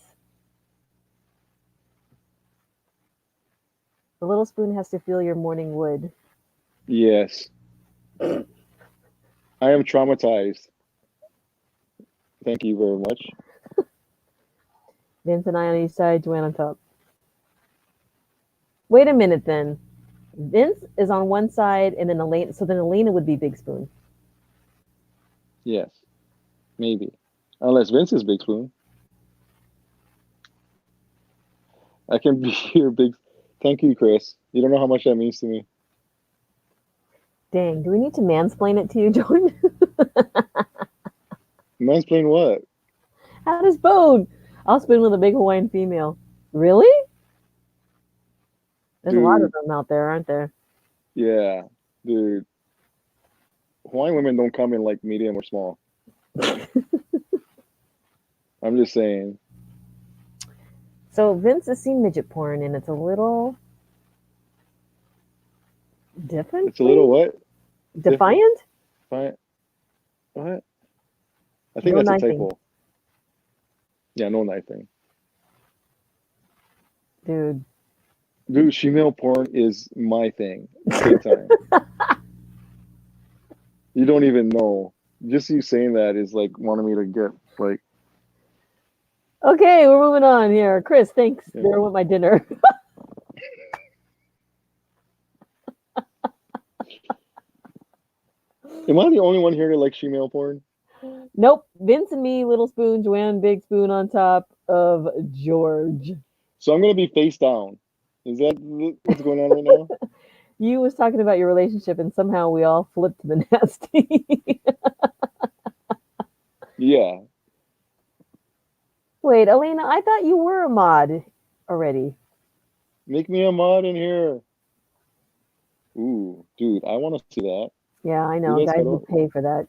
The Little Spoon has to feel your morning wood. Yes. I am traumatized. Thank you very much. Vince and I on each side, Joanne on top. Wait a minute then. Vince is on one side, and then Elena. So then Elena would be Big Spoon. Yes. Maybe. Unless Vince is Big Spoon. I can be your big. Thank you, Chris. You don't know how much that means to me. Dang, do we need to mansplain it to you, Joan? Mansplain what? How to spoon? I'll spoon with a big Hawaiian female. Really? There's a lot of Dude, them out there, aren't there? yeah. Dude. Hawaiian women don't come in like medium or small. I'm just saying. So Vince has seen midget porn, and it's a little different. It's a little what? Different? Defiant? Fine. What? I think No that's a knifing, typo. Yeah, no knifing. dude. Dude, female porn is my thing. Big time. You don't even know. Just you saying that is like wanting me to get like, Okay, we're moving on here. Chris, thanks. you There know. went my dinner. Am I the only one here that likes female porn? Nope. Vince and me, little spoon, Joanne, big spoon on top of George. So I'm gonna be face down. Is that what's going on right now? You was talking about your relationship, and somehow we all flipped to the nasty. Yeah. Wait, Elena, I thought you were a mod already. Make me a mod in here. Ooh, dude, I want to see that. Yeah, I You know. guys Guys cuddle? would pay for that.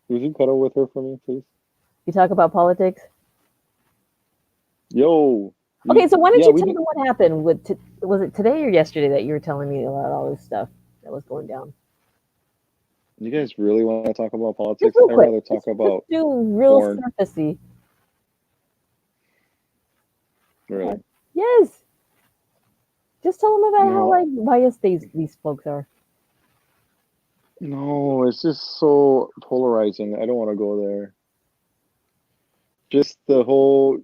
Would you cuddle with her for me, please? You talk about politics. Yo. Okay, so why don't Yeah, you we tell do. me what happened with? Was it today or yesterday that you were telling me about all this stuff that was going down? You guys really want to talk about Just politics? real I'd quick. rather talk Just about do real porn. surfacey. Really. Yes. Just tell them about how No, like biased these folks are. no, it's just so polarizing. I don't want to go there. Just the whole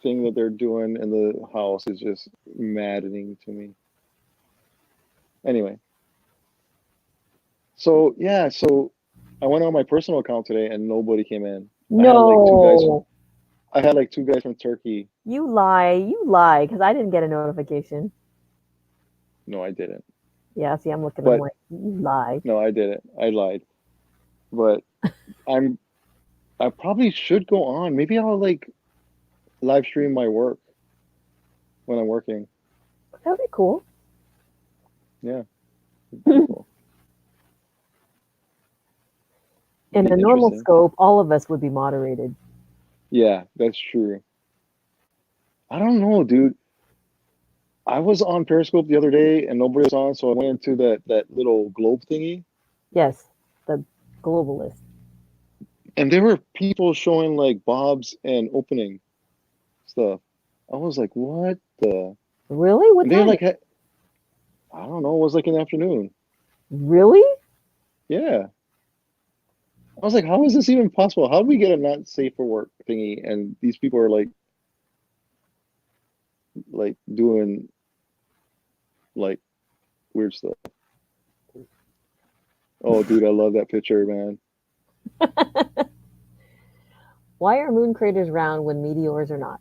thing that they're doing in the house is just maddening to me. Anyway, so yeah, so I went on my personal account today and nobody came in. I had like two guys. No, I had like two guys from Turkey. you lie, because I didn't get a notification. No, I didn't. Yeah, see, I'm looking. I'm But like, you lie. no, I didn't. I lied. But I'm. I probably should go on. Maybe I'll like live stream my work when I'm working. That'd be cool. Yeah, pretty cool. In Be a normal interesting. scope, all of us would be moderated. Yeah, that's true. I don't know, dude. I was on Periscope the other day and nobody was on, so I went into that little globe thingy, Yes, the globalist. and there were people showing like bobs and opening stuff. I was like, what the? Really? What And they time? like had, I don't know, it was like in the afternoon. Really? Yeah. I was like, how is this even possible? How do we get a not safe for work thingy and these people are like doing like weird stuff. Oh, dude, I love that picture, man. Why are moon craters round when meteors are not?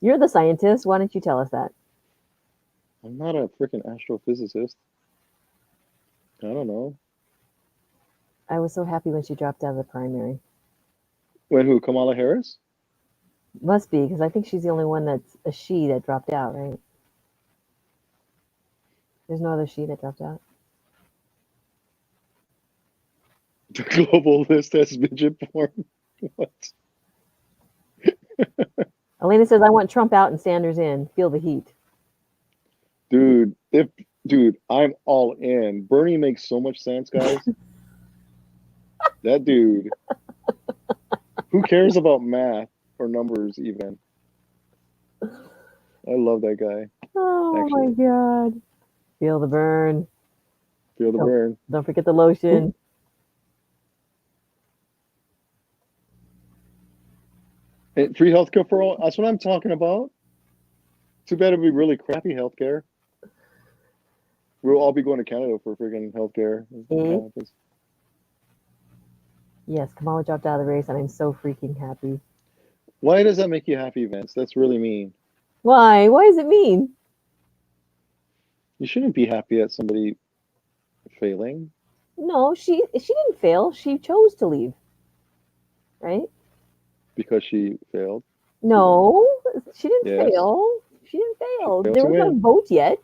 You're the scientist. Why don't you tell us that? I'm not a freaking astrophysicist. I don't know. I was so happy when she dropped out of the primary. When who? Kamala Harris? Must be, because I think she's the only one that's a she that dropped out, right? There's no other she that dropped out. The global list has midget porn. What? Elena says, I want Trump out and Sanders in. Feel the heat. Dude, I'm all in. Bernie makes so much sense, guys. That dude. Who cares about math or numbers even? I love that guy. Oh Actually, my God. Feel the burn. feel the burn. Don't forget the lotion. And free healthcare for all. That's what I'm talking about. Too bad it'd be really crappy healthcare. We'll all be going to Canada for freaking healthcare. Yes, Kamala dropped out of the race, and I'm so freaking happy. Why does that make you happy, Vince? That's really mean. Why? Why does it mean? You shouldn't be happy at somebody failing. No, she didn't fail. She chose to leave. Right? Because she failed. No, she didn't Yes. fail. She didn't fail. She failed There to was not a win. vote yet.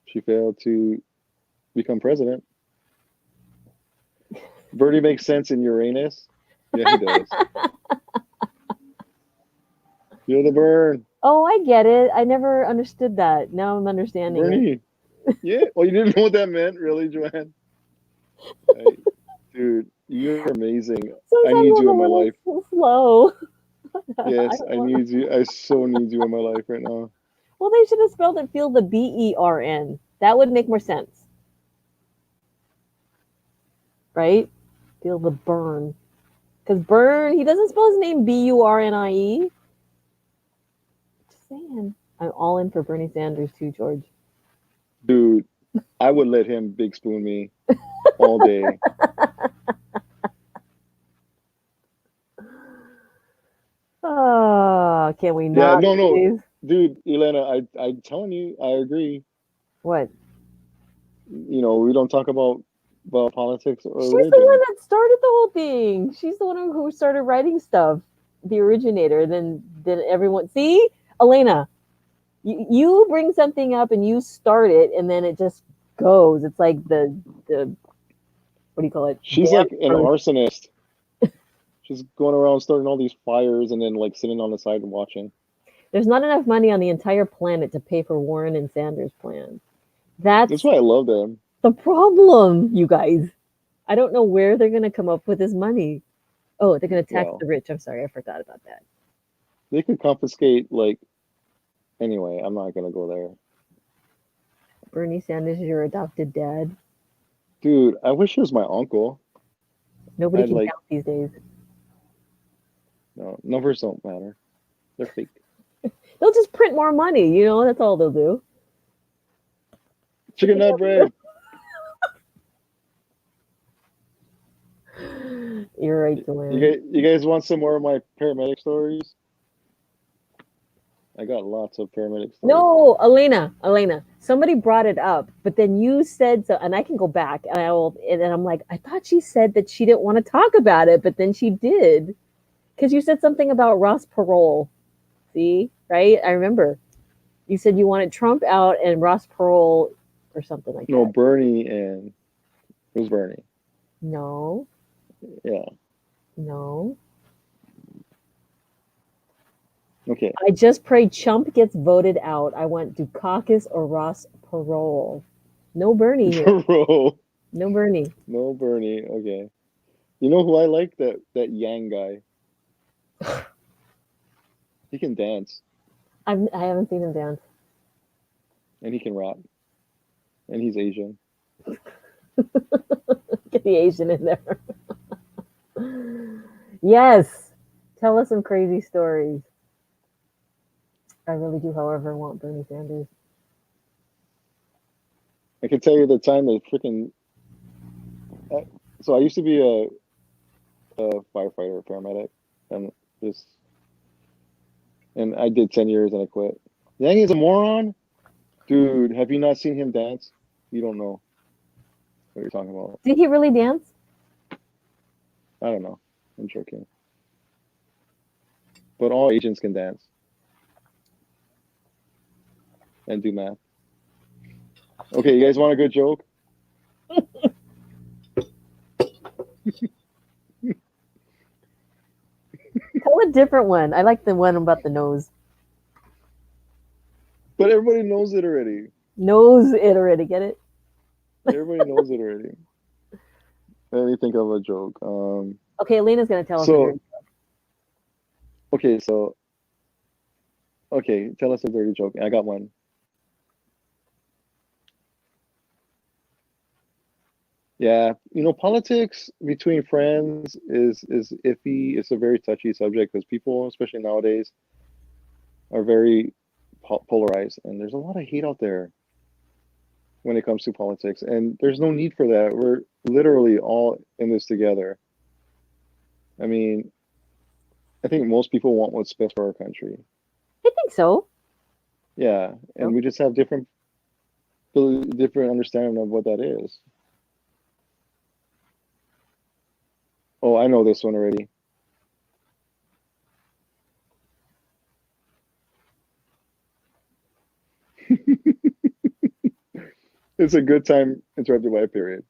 She failed to become president. Bernie makes sense in Uranus. Yeah, he does. Feel the burn. Oh, I get it. I never understood that. Now I'm understanding it. Bernie. Yeah. Well, you didn't know what that meant, really, Joanne? Dude, you're amazing. I Sometimes need I'm you a in my little life. slow. Yes, I need you. I so need you in my life right now. Well, they should have spelled it feel the BERN. That would make more sense. Right? Feel the burn. Because burn, he doesn't spell his name BURNIE. Just saying. I'm all in for Bernie Sanders too, George. Dude, I would let him big spoon me all day. Oh, can we Yeah, not, no. please? Dude, Elena, I'm telling you, I agree. What? We don't talk about politics or She's the one religion. that started the whole thing. She's the one who started writing stuff, the originator. Then everyone see, Elena, you bring something up and you start it, and then it just goes. It's like the what do you call it? She's like an arsonist. She's going around starting all these fires and then like sitting on the side and watching. There's not enough money on the entire planet to pay for Warren and Sanders' plan. That's That's why I love them. the problem, you guys. I don't know where they're going to come up with this money. Oh, they're going to tax the rich. I'm sorry, I forgot about that. They could confiscate anyway, I'm not gonna go there. Bernie Sanders is your adopted dad. Dude, I wish he was my uncle. Nobody can count these days. No, numbers don't matter. They're fake. They'll just print more money, that's all they'll do. Chicken nut bread. You're right, Joanne. You guys want some more of my paramedic stories? I got lots of paramedic stories. No, Elena, somebody brought it up, but then you said so, and I can go back and I'm like, I thought she said that she didn't want to talk about it, but then she did. Because you said something about Ross Perot. See, right? I remember. You said you wanted Trump out and Ross Perot or something like that. No, Bernie and it was Bernie. No. Yeah. No. Okay. I just pray Chump gets voted out. I want Dukakis or Ross Perot. No Bernie here. Perot. No Bernie. No Bernie. Okay. You know who I like? That Yang guy. He can dance. I haven't seen him dance. And he can rap. And he's Asian. Get the Asian in there. Yes. Tell us some crazy stories. I really do, however, want Bernie Sanders. I can tell you the time that freaking. So I used to be a firefighter, paramedic, and I did 10 years and I quit. Yang is a moron, dude. Have you not seen him dance? You don't know what you're talking about. Did he really dance? I don't know. I'm joking. But all Asians can dance and do math. Okay, you guys want a good joke? different one. I like the one about the nose. But everybody knows it already. Nose it already. Get it? Everybody knows it already. Let me think of a joke. Okay, Elena's gonna tell us a So dirty. okay, so okay, tell us a dirty joke. I got one. Yeah, politics between friends is iffy. It's a very touchy subject because people, especially nowadays, are very polarized, and there's a lot of hate out there when it comes to politics, and there's no need for that. We're literally all in this together. I mean, I think most people want what's best for our country. I think so. Yeah, and No? we just have different understanding of what that is. Oh, I know this one already. It's a good time interrupted by a period.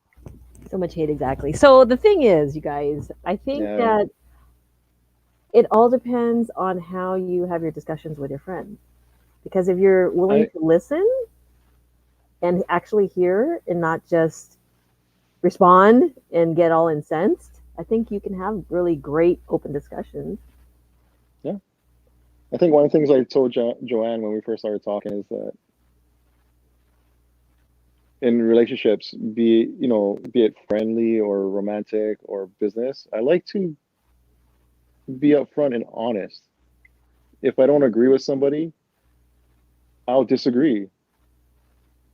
So much hate, exactly. So the thing is, you guys, I think Yeah, that it all depends on how you have your discussions with your friends. Because if you're willing I to listen and actually hear and not just respond and get all incensed, I think you can have really great open discussions. yeah. I think one of the things I told Joanne when we first started talking is that in relationships, be it friendly or romantic or business, I like to be upfront and honest. If I don't agree with somebody, I'll disagree,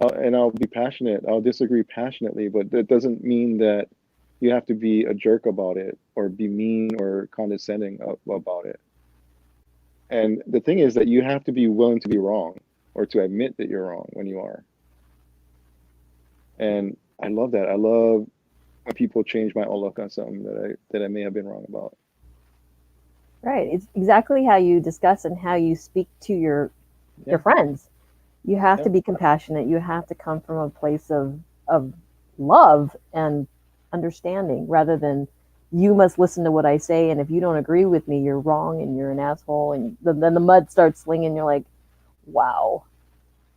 and I'll be passionate. I'll disagree passionately, but that doesn't mean that you have to be a jerk about it or be mean or condescending about it. And the thing is that you have to be willing to be wrong or to admit that you're wrong when you are. And I love that. I love when people change my outlook on something that I may have been wrong about. Right. It's exactly how you discuss and how you speak to your Yeah, friends. You have yeah. to be compassionate. You have to come from a place of love and understanding rather than you must listen to what I say and if you don't agree with me you're wrong and you're an asshole and then the mud starts slinging. You're like, wow,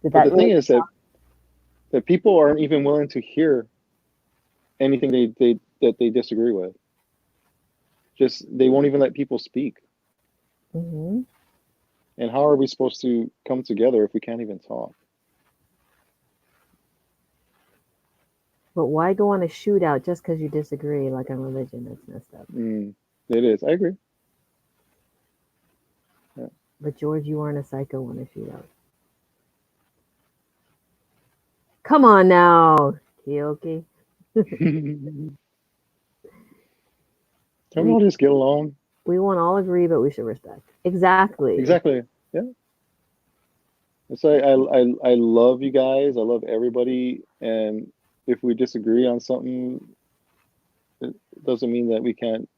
did But that the thing really? is that people aren't even willing to hear anything they disagree with. Just they won't even let people speak. Mm-hmm. And how are we supposed to come together if we can't even talk? But why go on a shootout just because you disagree like on religion? That's messed up. Mm, it is. I agree. Yeah. But George, you aren't a psycho on a shootout. Come on now, Kyoki. Can we we all just get along? we won't all agree, but we should respect. Exactly. Exactly. Yeah. It's like I love you guys. I love everybody. And if we disagree on something, it doesn't mean that we can't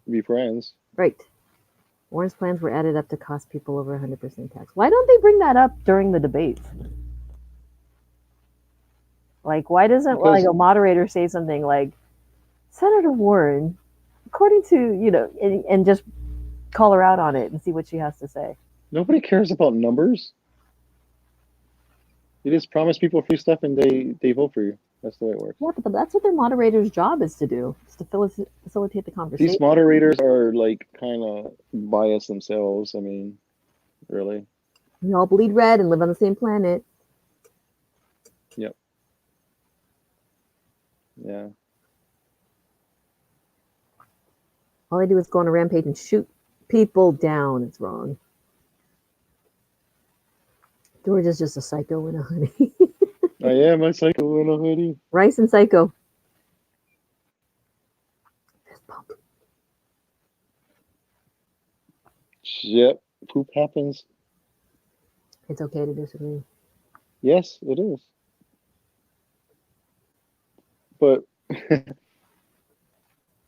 be friends. Right. Warren's plans were added up to cost people over 100% tax. Why don't they bring that up during the debates? Like, why doesn't like Because a moderator say something like, Senator Warren, according to, and just call her out on it and see what she has to say? nobody cares about numbers. You just promise people free stuff and they vote for you. That's the way it works. Yeah, but that's what their moderator's job is to do, is to facilitate the These conversation. moderators are like kind of biased themselves. I mean, really. We all bleed red and live on the same planet. Yep. Yeah. All they do is go on a rampage and shoot people down. It's wrong. George is just a psycho in a hoodie. I am a psycho in a hoodie. Rice and psycho. Fist bump. Yep. Poop happens. It's okay to disagree. Yes, it is. But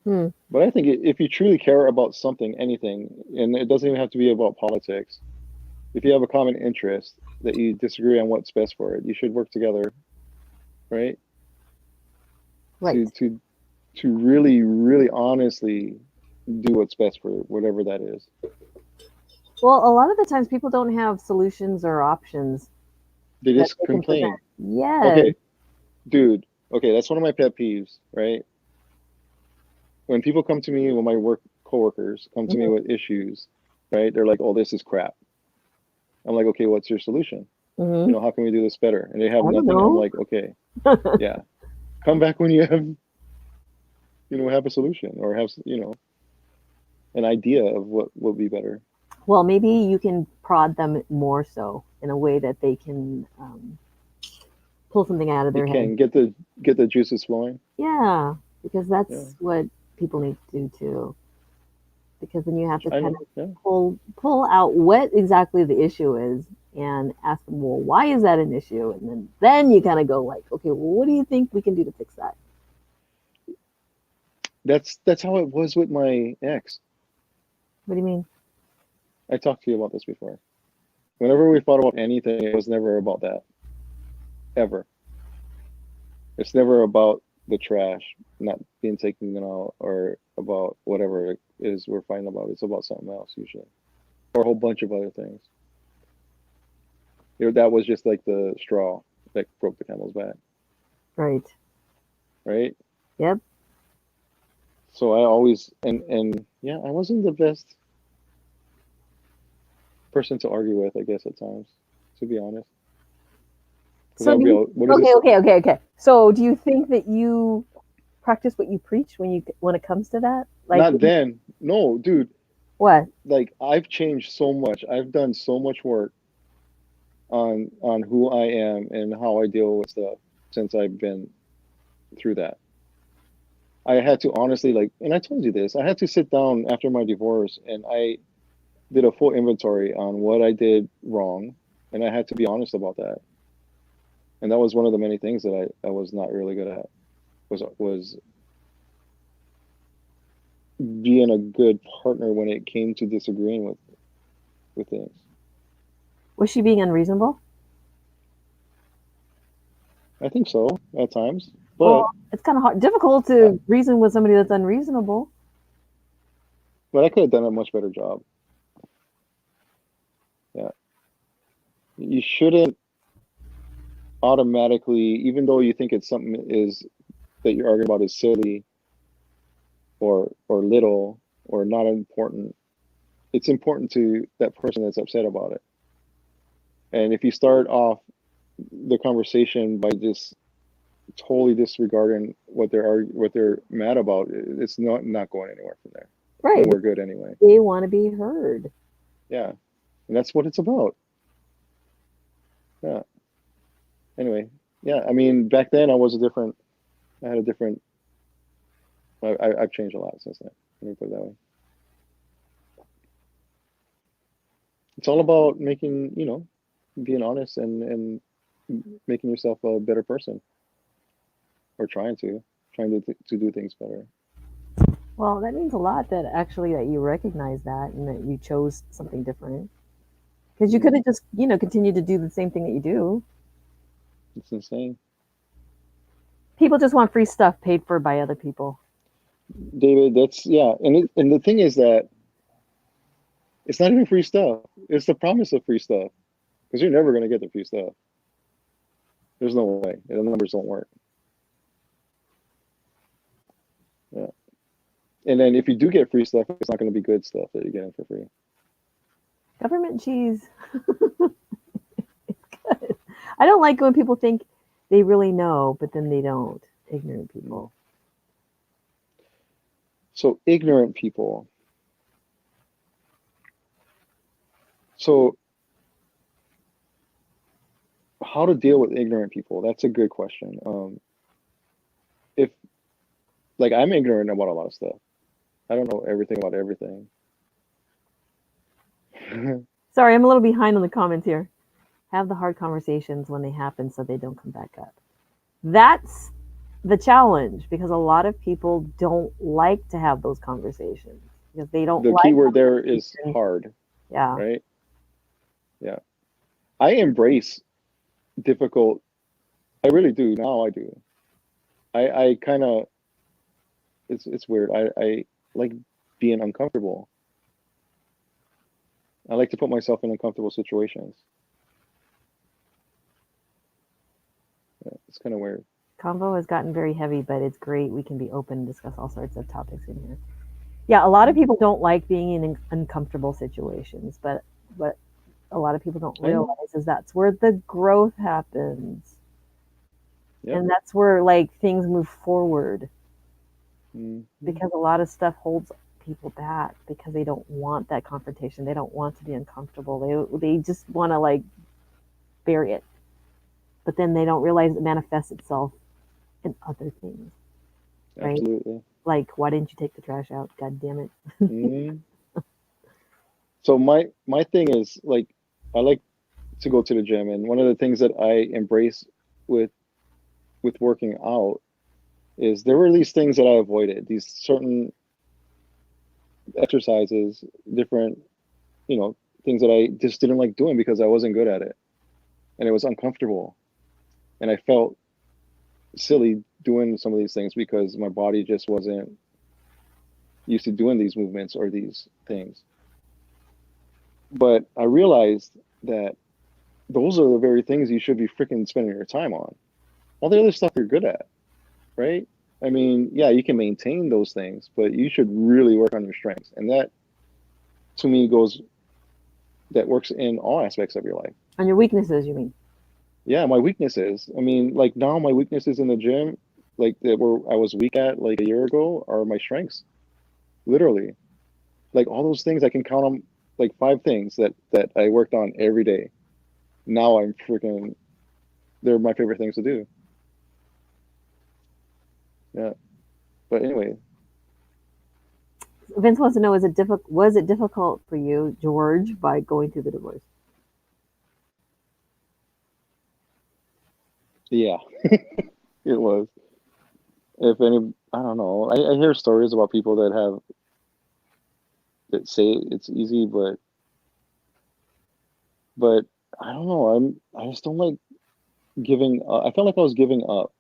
Hmm. but I think if you truly care about something, anything, and it doesn't even have to be about politics, if you have a common interest that you disagree on what's best for it, you should work together, right? Right. To really, really honestly do what's best for whatever that is. Well, a lot of the times people don't have solutions or options They that just they can present. complain. Yes. Okay, dude. Okay, that's one of my pet peeves, right? When people come to me, when my work coworkers come to me Hmm. with issues, right? They're like, "Oh, this is crap." I'm like, "Okay, what's your solution? Hmm. How can we do this better?" And they I have don't nothing. I'm know. like, "Okay, yeah, come back when you have, have a solution or have, an idea of what would be better." Well, maybe you can prod them more so in a way that they can pull something out of You their head. can get the juices flowing. Yeah, because Yeah, that's what people need to do too. Because then you have to I kind know. of Yeah, pull out what exactly the issue is and ask them, well, why is that an issue? And then you kind of go like, okay, well, what do you think we can do to fix that? that's how it was with my ex. What do you mean? I talked to you about this before. Whenever we fought about anything, it was never about that ever. It's never about the trash not being taken out or about whatever it is we're fighting about. It's about something else usually, or a whole bunch of other things. That was just like the straw that broke the camel's back, Right. right? Yep. So I always and yeah, I wasn't the best person to argue with, I guess at times, to be honest, because So I'll do be you, all, what is okay, this? okay, okay, okay. So do you think that you practice what you preach when it comes to that? Like Not then. No, dude. what? Like I've changed so much. I've done so much work on who I am and how I deal with stuff since I've been through that. I had to honestly and I told you this. I had to sit down after my divorce and I did a full inventory on what I did wrong, and I had to be honest about that. And that was one of the many things that I was not really good at was being a good partner when it came to disagreeing with things. Was she being unreasonable? I think so at times, Well, but it's kind of hard, difficult uh, to reason with somebody that's unreasonable. I could have done a much better job. Yeah, you shouldn't automatically, even though you think it's something is that you're arguing about is silly or little or not important. It's important to that person that's upset about it. And if you start off the conversation by just totally disregarding what they're mad about, it's not going anywhere from there. Right. Nowhere good anyway. They want to be heard. Yeah, and that's what it's about. Yeah. Anyway, yeah. I mean, back then I was a different. I had a different. I've changed a lot since then. Let me put it that way. It's all about making, being honest and making yourself a better person, or trying to do things better. Well, that means a lot that actually that you recognize that and that you chose something different. Because you could Mm, have just, continued to do the same thing that you do. it's insane, People just want free stuff paid for by other people. David. That's yeah, and the thing is that it's not even free stuff. It's the promise of free stuff because you're never going to get the free stuff. There's no way. The numbers don't work. Yeah. And then if you do get free stuff, it's not going to be good stuff that you're getting for free. Government cheese. I don't like when people think they really know, but then they don't. Ignorant Mm. people. So ignorant people. So how to deal with ignorant people? That's a good question. If like I'm ignorant about a lot of stuff. I don't know everything about everything. Sorry, I'm a little behind on the comments here. Have the hard conversations when they happen so they don't come back up. That's the challenge because a lot of people don't like to have those conversations because they don't The like key word there is conversations. hard, Yeah. right? Yeah. I embrace difficult. I really do. Now I do. I kind of it's weird. I like being uncomfortable. I like to put myself in uncomfortable situations. Yeah, it's kind of weird. Convo has gotten very heavy, but it's great. We can be open and discuss all sorts of topics in here. Yeah, a lot of people don't like being in uncomfortable situations, but what a lot of people don't I know. realize is that's where the growth happens, Yep. and that's where like things move forward. Hmm. Because a lot of stuff holds people back because they don't want that confrontation. They don't want to be uncomfortable. They just want to like bury it, but then they don't realize it manifests itself in other things, right? Absolutely. Like, why didn't you take the trash out? God damn it. Hmm. So my thing is like I like to go to the gym, and one of the things that I embrace with working out is there were these things that I avoided, these certain exercises, different, things that I just didn't like doing because I wasn't good at it and it was uncomfortable. And I felt silly doing some of these things because my body just wasn't used to doing these movements or these things. But I realized that those are the very things you should be freaking spending your time on. All the other stuff you're good at, right? I mean, yeah, you can maintain those things, but you should really work on your strengths. And that to me that works in all aspects of your life. On your weaknesses, you mean? Yeah, my weaknesses. I mean, like now my weaknesses in the gym, like that were I was weak at like a year ago, are my strengths. Literally, like all those things I can count on, like five things that I worked on every day. Now I'm freaking. They're my favorite things to do. Yeah, but anyway, Vince wants to know: was it difficult for you, George, by going through the divorce? yeah, it was. If any, I don't know. I hear stories about people that say it's easy, but I don't know. I just don't like giving. I felt like I was giving up,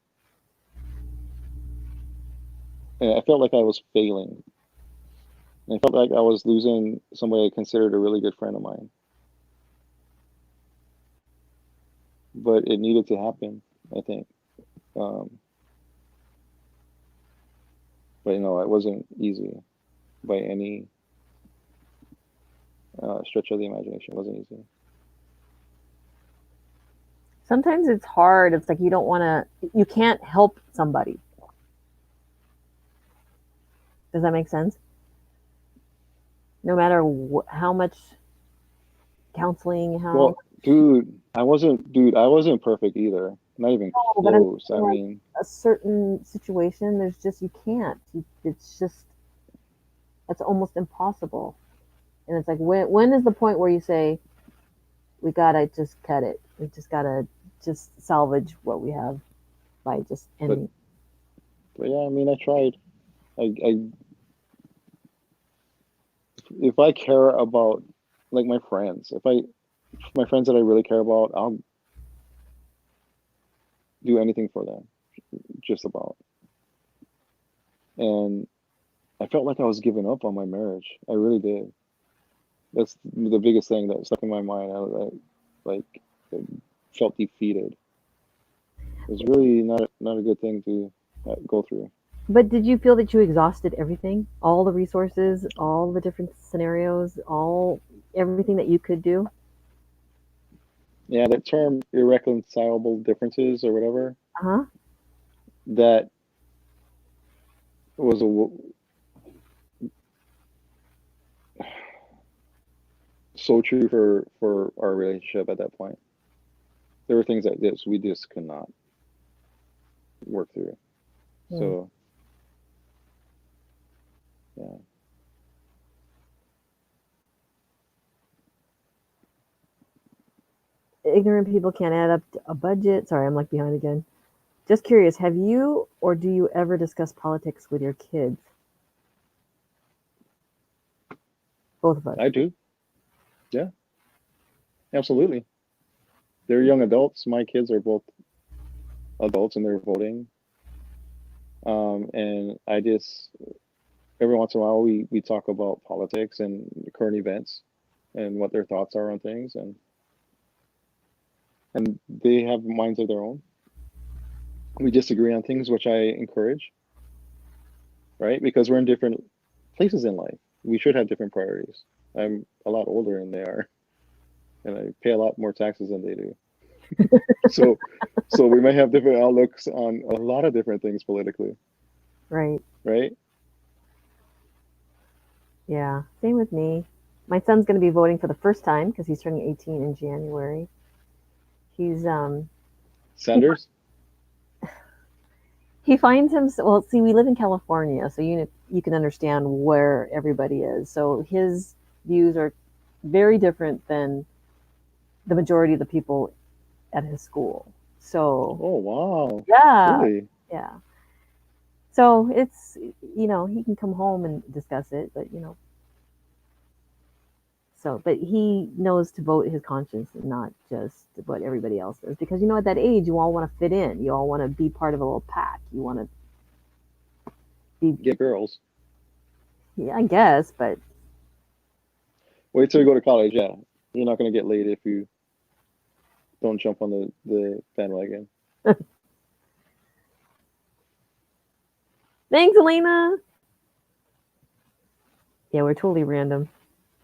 and I felt like I was failing. And I felt like I was losing somebody I considered a really good friend of mine. But it needed to happen, I think. Um, but it wasn't easy by any stretch of the imagination. It wasn't easy. Sometimes it's hard. It's like you don't want to. You can't help somebody. Does that make sense? No matter how much counseling, how Well, dude, I wasn't perfect either. Not even no, but I'm close. I saying like mean, a certain situation, there's just you can't. It's just that's almost impossible. And it's like when is the point where you say we gotta just cut it? We just gotta just salvage what we have by just but ending. but yeah, I mean, I tried. I if I care about like my friends, if I my friends that I really care about, I'll do anything for them, just about. And I felt like I was giving up on my marriage. I really did. That's the biggest thing that stuck in my mind. Like felt defeated. It was really not a good thing to go through. But did you feel that you exhausted everything, all the resources, all the different scenarios, all everything that you could do? Yeah, that term irreconcilable differences or whatever, Uh huh. that was so true for our relationship at that point. There were things that we just could not work through. Hmm. So yeah, Ignorant people can't add up a budget. Sorry, I'm like behind again. Just curious, have you or do you ever discuss politics with your kids? Both of us. I do. Yeah, absolutely. They're young adults. My kids are both adults and they're voting. And I just every once in a while we talk about politics and current events. and what their thoughts are on things, and they have minds of their own. We disagree on things, which I encourage, right? Because we're in different places in life. We should have different priorities. I'm a lot older than they are, and I pay a lot more taxes than they do. So, so we might have different outlooks on a lot of different things politically, Right. right? Yeah. Same with me. My son's going to be voting for the first time because he's turning 18 in January. He's he Sanders? he finds him. Well, see, we live in California, so you can understand where everybody is. So his views are very different than the majority of the people at his school. So Oh, wow. yeah, Really? yeah. So it's, he can come home and discuss it, but but he knows to vote his conscience and not just what everybody else does, because at that age you all want to fit in, you all want to be part of a little pack, you want to be, Get girls. yeah, I guess, but Wait till you go to college. Yeah, you're not gonna get laid if you don't jump on the bandwagon. thanks, Elena. Yeah, we're totally random.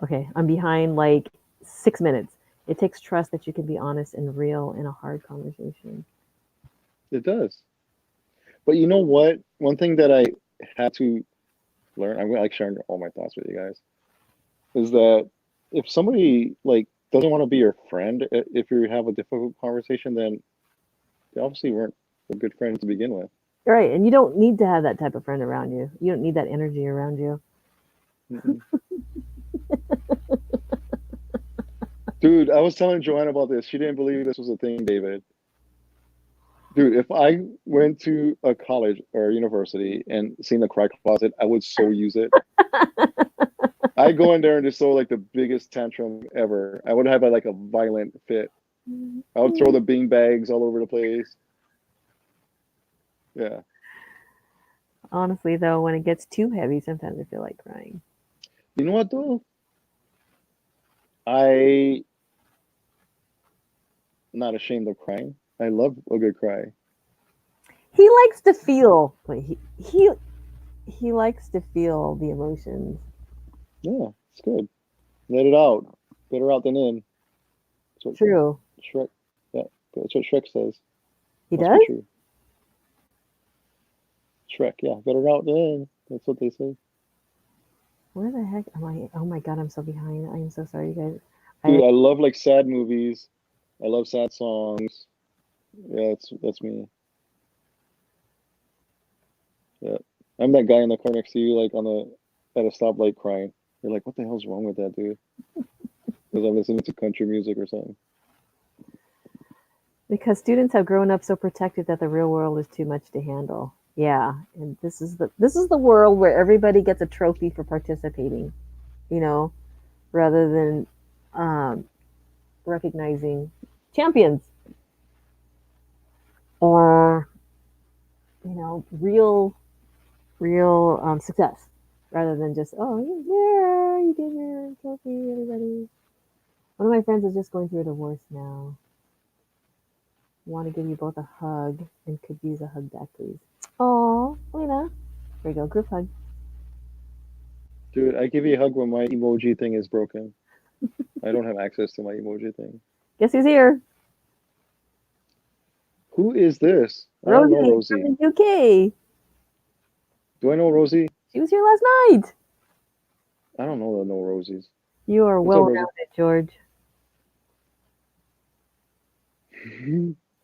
Okay, I'm behind like 6 minutes. It takes trust that you can be honest and real in a hard conversation. It does. But you know what? One thing that I had to learn, I'm like sharing all my thoughts with you guys, is that if somebody like doesn't want to be your friend, if you have a difficult conversation, then they obviously weren't a good friend to begin with. Right, and you don't need to have that type of friend around you. You don't need that energy around you. Mm-mm. Dude, I was telling Joanne about this. She didn't believe this was a thing, David. Dude, if I went to a college or a university and seen the cry closet, I would so use it. I go in there and just throw like the biggest tantrum ever. I would have like a violent fit. I would throw the bean bags all over the place. Yeah. Honestly, though, when it gets too heavy, sometimes I feel like crying. You know what though? I not ashamed of crying. I love a good cry. He likes to feel. He likes to feel the emotions. Yeah, it's good. Let it out. Better out than in. That's what True. Shrek. Yeah, that's what Shrek says. He Must does? be true. Shrek. Yeah, better out than in. That's what they say. Where the heck am I? Oh my god, I'm so behind. I am so sorry, you guys. Dude, I love like sad movies. I love sad songs. Yeah, that's me. Yeah, I'm that guy in the car next to you, like on the at a stoplight crying. You're like, what the hell's wrong with that dude? Because I'm listening to country music or something. Because students have grown up so protected that the real world is too much to handle. Yeah, and this is the world where everybody gets a trophy for participating, you know, rather than um, recognizing champions or real success, rather than just, oh, yeah, you get your trophy, everybody. One of my friends is just going through a divorce now. Want to give you both a hug and could use a hug back, please. Oh, Lena. There you go, group hug. Dude, I give you a hug when my emoji thing is broken. I don't have access to my emoji thing. Guess who's here? Who is this? I don't know Rosie Rosie. from the UK. Do I know Rosie? She was here last night. I don't know Rosies. You are What's up, well Rosie? rounded, George.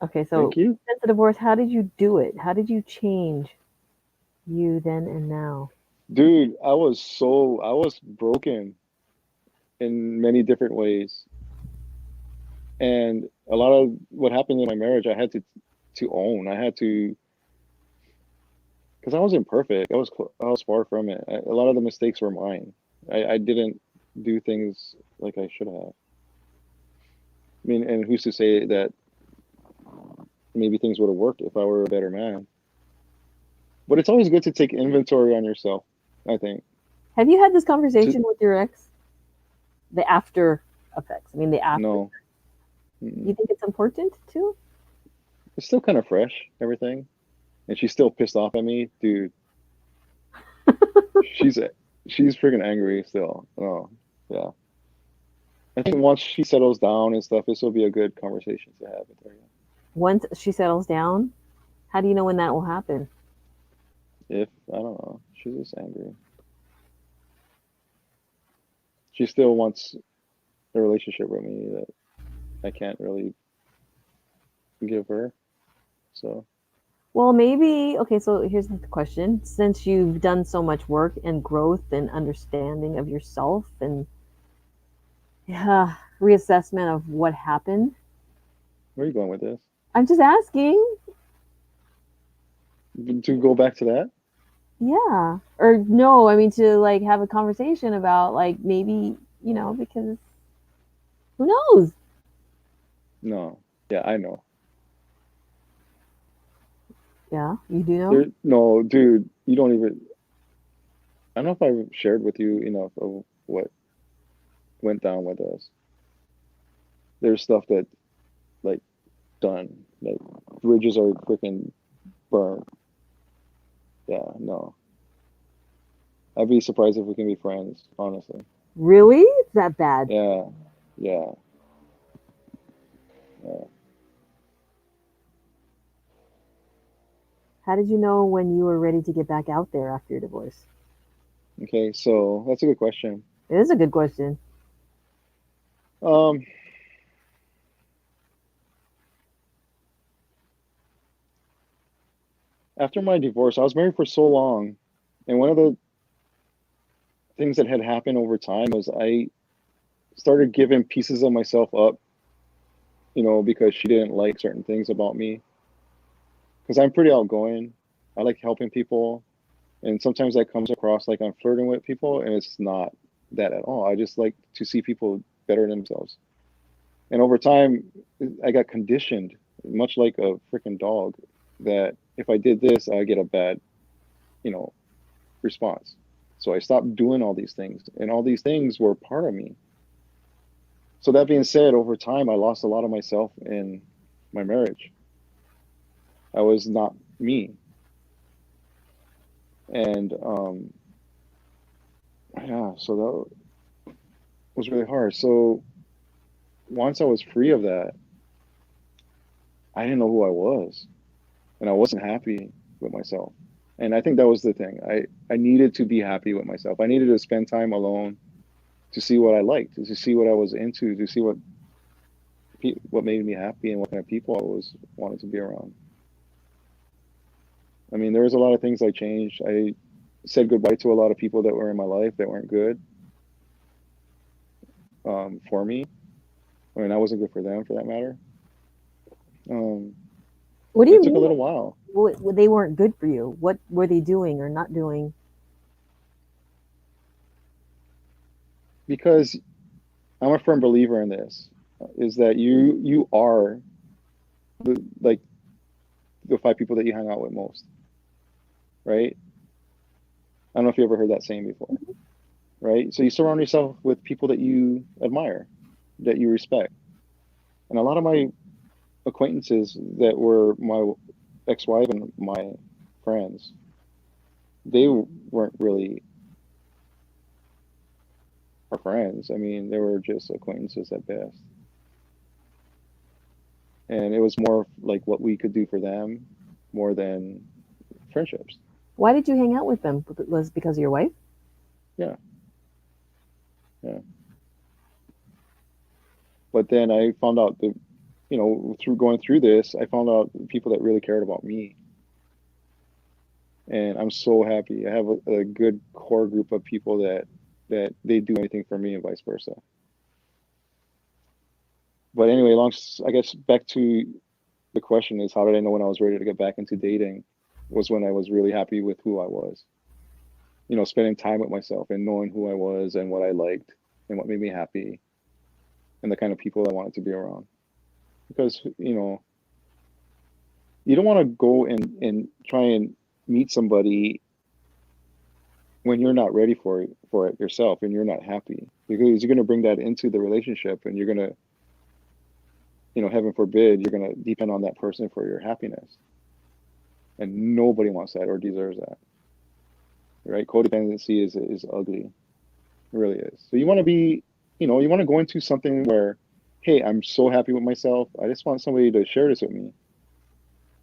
Okay, so Thank you. since the divorce, how did you do it? How did you change you then and now? Dude, I was broken in many different ways. And a lot of what happened in my marriage, I had to own. I had to, because I wasn't perfect. I was far from it. A lot of the mistakes were mine. I didn't do things like I should have. I mean, and who's to say that maybe things would have worked if I were a better man? But it's always good to take inventory on yourself, I think. Have you had this conversation with your ex? the after effects. I mean, the after. No. You think it's important too? It's still kind of fresh, everything. And she's still pissed off at me. Dude, she's she's freaking angry still. Oh, yeah. I think once she settles down and stuff, this will be a good conversation to have with her. Once she settles down, how do you know when that will happen? If, I don't know, she's just angry. She still wants a relationship with me that I can't really give her. So, Well, maybe, okay, so here's the question. Since you've done so much work and growth and understanding of yourself and reassessment of what happened, where are you going with this? I'm just asking. To go back to that? Yeah. Or no, I mean to like have a conversation about like maybe, because who knows? No. Yeah, I know. Yeah, you do know? There, no, dude, you don't even. I don't know if I've shared with you enough of what went down with us. There's stuff that, like, done. Like, bridges are freaking burned. Yeah, no. I'd be surprised if we can be friends, honestly. Really? It's that bad? Yeah, yeah, yeah. How did you know when you were ready to get back out there after your divorce? Okay, so that's a good question. It is a good question. Um, After my divorce, I was married for so long, and one of the things that had happened over time was I started giving pieces of myself up, because she didn't like certain things about me. Because I'm pretty outgoing. I like helping people, and sometimes that comes across like I'm flirting with people, and it's not that at all. I just like to see people better themselves. And over time, I got conditioned, much like a freaking dog, that if I did this, I get a bad, you know, response. So I stopped doing all these things, and all these things were part of me. So that being said, over time, I lost a lot of myself in my marriage. I was not me, and yeah, so that was really hard. So once I was free of that, I didn't know who I was, and I wasn't happy with myself. And I think that was the thing. I needed to be happy with myself. I needed to spend time alone to see what I liked, to see what I was into, to see what made me happy and what kind of people I was wanted to be around. I mean, there was a lot of things I changed. I said goodbye to a lot of people that were in my life that weren't good for me. I mean, I wasn't good for them, for that matter. Um, What do but you it took a mean? little while They weren't good for you? What were they doing or not doing? because I'm a firm believer in this. Is that you are like the five people that you hang out with most, right? I don't know if you ever heard that saying before, right? So you surround yourself with people that you admire, that you respect. And a lot of my acquaintances that were my ex-wife and my friends, they weren't really our friends. I mean, they were just acquaintances at best. And it was more like what we could do for them more than friendships. Why did you hang out with them? Was it because of your wife? Yeah, yeah. But then I found out that, through going through this, I found out people that really cared about me. And I'm so happy. I have a good core group of people that they do anything for me and vice versa. But anyway, I guess back to the question is how did I know when I was ready to get back into dating was when I was really happy with who I was. Spending time with myself and knowing who I was and what I liked and what made me happy and the kind of people I wanted to be around. Because, you don't want to go and try and meet somebody when you're not ready for it yourself and you're not happy, because you're going to bring that into the relationship, and you're going to, heaven forbid, you're going to depend on that person for your happiness, and nobody wants that or deserves that, right? Codependency is ugly. It really is. So you want to be, you want to go into something where, hey, I'm so happy with myself, I just want somebody to share this with me,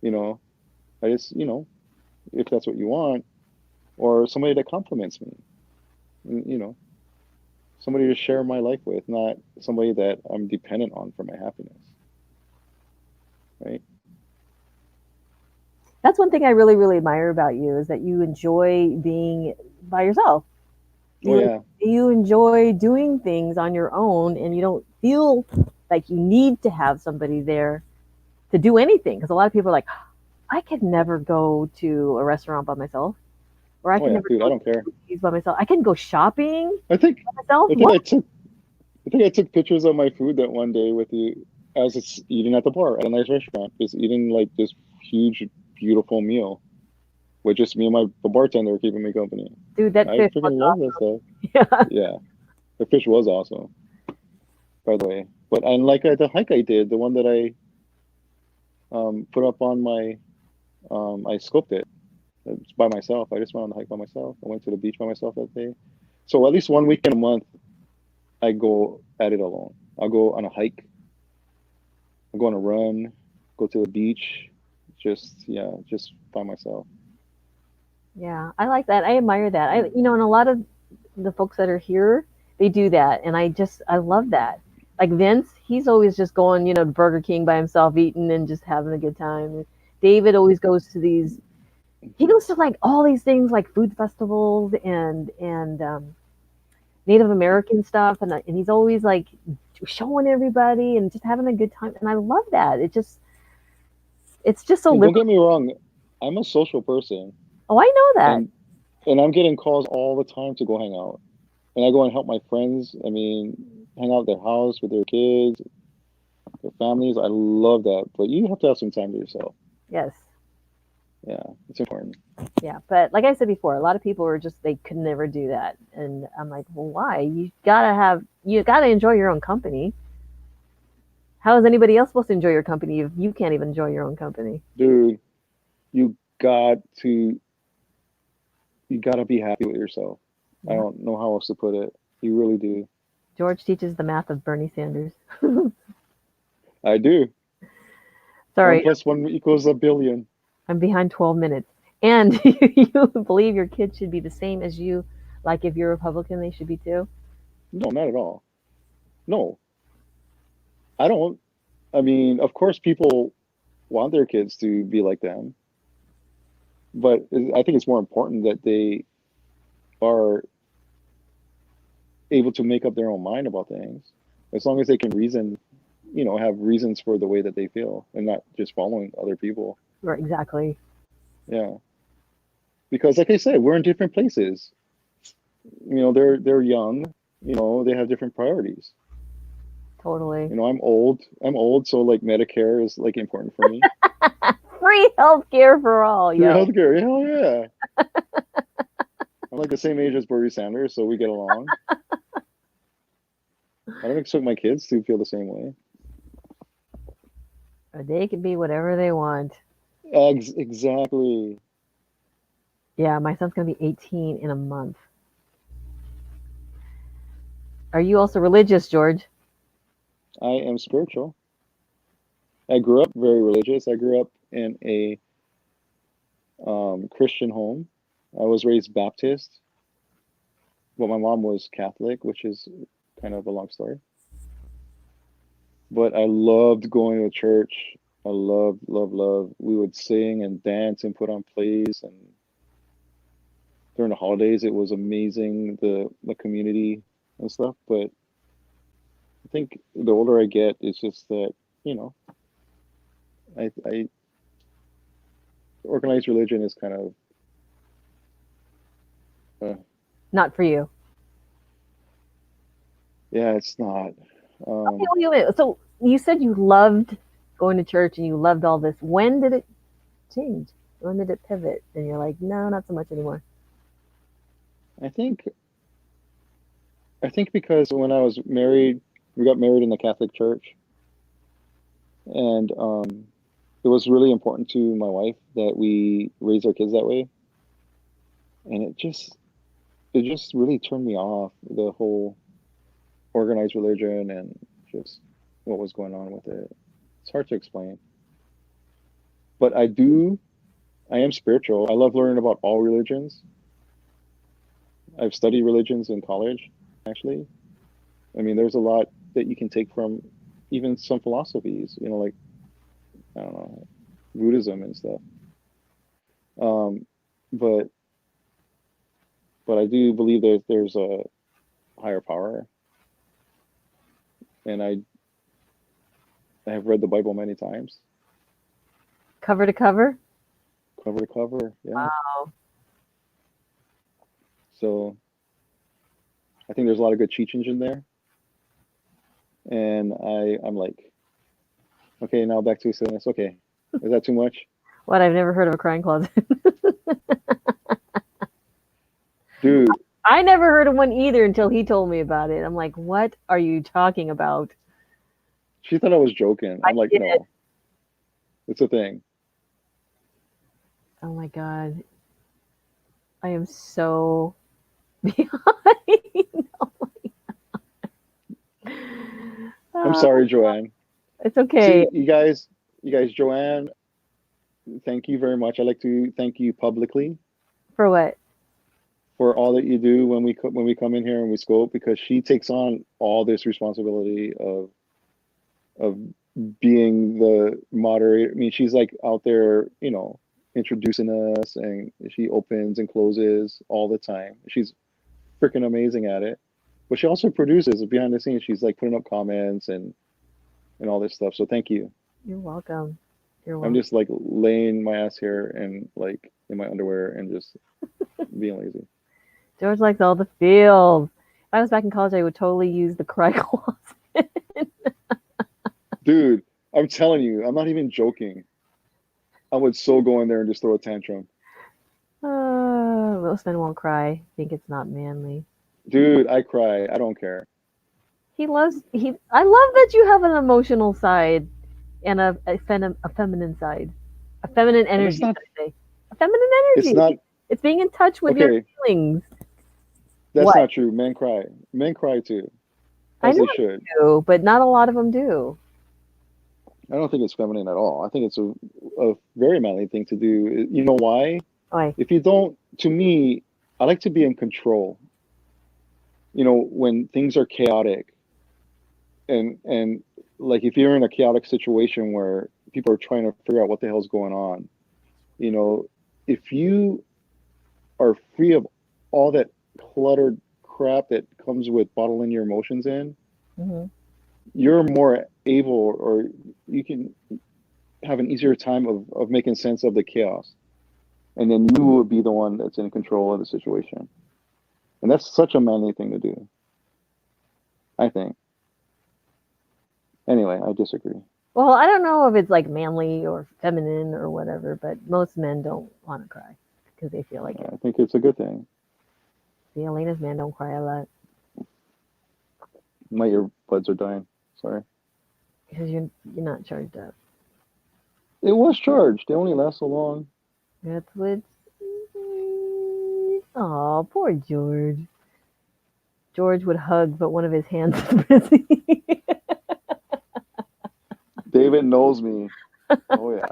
you know I just, if that's what you want, or somebody that compliments me, you know somebody to share my life with, not somebody that I'm dependent on for my happiness, right? That's one thing I really, really admire about you is that you enjoy being by yourself. Oh You yeah. you enjoy doing things on your own, and you don't feel like you need to have somebody there to do anything. Because a lot of people are like, I could never go to a restaurant by myself, or I Oh can yeah, never dude, I go to don't care. the movies by myself. I can go shopping I think by myself. I think What? I took pictures of my food that one day with you as it's eating at the bar at a nice restaurant, just eating like this huge, beautiful meal with just me and the bartender keeping me company. Dude, that I fish was freaking love that stuff. awesome. Yeah, the fish was awesome, by the way. But and like the hike I did, the one that I put up on my I scoped it. It's by myself. I just went on the hike by myself. I went to the beach by myself that day. So at least one weekend a month, I go at it alone. I'll go on a hike. I'll go on a run. Go to the beach. Just by myself. Yeah, I like that. I admire that. And a lot of the folks that are here, they do that, and I love that. Like Vince, he's always just going, to Burger King by himself, eating and just having a good time. David always goes to these. He goes to like all these things, like food festivals and Native American stuff, and he's always like showing everybody and just having a good time. And I love that. It's just so And don't liberating. get me wrong, I'm a social person, Oh, I know that. and I'm getting calls all the time to go hang out, and I go and help my friends. I mean, hang out at their house with their kids, their families. I love that, but you have to have some time to yourself. Yes. Yeah, it's important. Yeah, but like I said before, a lot of people are just they could never do that, and I'm like, well, why? You gotta enjoy your own company. How is anybody else supposed to enjoy your company if you can't even enjoy your own company? Dude, you got to you got to be happy with yourself. I Yeah. don't know how else to put it. You really do. George teaches the math of Bernie Sanders. I do. One Sorry, plus one equals a billion. I'm behind 12 minutes. And you believe your kids should be the same as you, like if you're Republican, they should be too? No, not at all. No, I don't. I mean, of course, people want their kids to be like them, but I think it's more important that they are able to make up their own mind about things, as long as they can reason, have reasons for the way that they feel, and not just following other people. Right, exactly. Yeah, because like I said, we're in different places. They're young. They have different priorities. Totally. I'm old. So like Medicare is like important for me. Free healthcare for all, Free yo. healthcare, hell yeah. I'm like the same age as Bernie Sanders, so we get along. I don't expect my kids to feel the same way. Or they can be whatever they want. Exactly. Yeah, my son's going to be 18 in a month. Are you also religious, George? I am spiritual. I grew up very religious. I grew up in a Christian home. I was raised Baptist, but my mom was Catholic, which is kind of a long story. But I loved going to church. I loved, love, love. We would sing and dance and put on plays, and during the holidays, it was amazing, the community and stuff. But I think the older I get, it's just that you know, I organized religion is kind of Not for you. yeah, it's not. Okay, wait. So you said you loved going to church and you loved all this. When did it change? When did it pivot? And you're like, no, not so much anymore. I think because when I was married, we got married in the Catholic Church, and it was really important to my wife that we raise our kids that way, and it just really turned me off the whole organized religion and just what was going on with it. It's hard to explain, but I am spiritual. I love learning about all religions. I've studied religions in college, actually. I mean, there's a lot that you can take from even some philosophies, like, I don't know, Buddhism and stuff. Um, but I do believe that there's a higher power, and I have read the Bible many times, Cover to cover? cover to cover. Yeah. Wow. So I think there's a lot of good teachings in there, and I'm like, okay, now back to silliness. Okay, is that too much? What? I've never heard of a crying closet. Dude, I never heard of one either until he told me about it. I'm like, what are you talking about? she thought I was joking. I I'm like, did. no, it's a thing. Oh my God. I am so behind. Oh I'm sorry, Joanne. It's okay. See, you guys, Joanne, thank you very much. I'd like to thank you publicly For what? for all that you do when we come in here and we scope, because she takes on all this responsibility of being the moderator. I mean, she's like out there, introducing us, and she opens and closes all the time. She's freaking amazing at it. But she also produces behind the scenes. She's like putting up comments and all this stuff. So thank you. You're welcome. You're I'm welcome. just like laying my ass here and like in my underwear and just being lazy. George likes all the feels. If I was back in college, I would totally use the cry closet. Dude, I'm telling you, I'm not even joking. I would so go in there and just throw a tantrum. Most men won't cry. Think it's not manly. Dude, I cry. I don't care. I love that you have an emotional side and a feminine side. A feminine And energy, should I say. A feminine it's energy. not It's being in touch with your okay. feelings. That's What? not true. Men cry. Men cry too, I as know they should. they do, but not a lot of them do. I don't think it's feminine at all. I think it's a very manly thing to do. You know why? Why? If you don't, to me, I like to be in control. When things are chaotic, and like if you're in a chaotic situation where people are trying to figure out what the hell's going on, if you are free of all that cluttered crap that comes with bottling your emotions in, Mm-hmm. you're more able, or you can have an easier time of making sense of the chaos. And then you will be the one that's in control of the situation. And that's such a manly thing to do, I think. Anyway, I disagree. Well, I don't know if it's like manly or feminine or whatever, but most men don't want to cry because they feel like it. I think it's a good thing. See, Elena's men don't cry a lot My earbuds are dying. Sorry. because you're not charged up. It was charged. They only last so long. That's what. Oh, poor George. George would hug, but one of his hands is busy. David knows me. Oh yeah.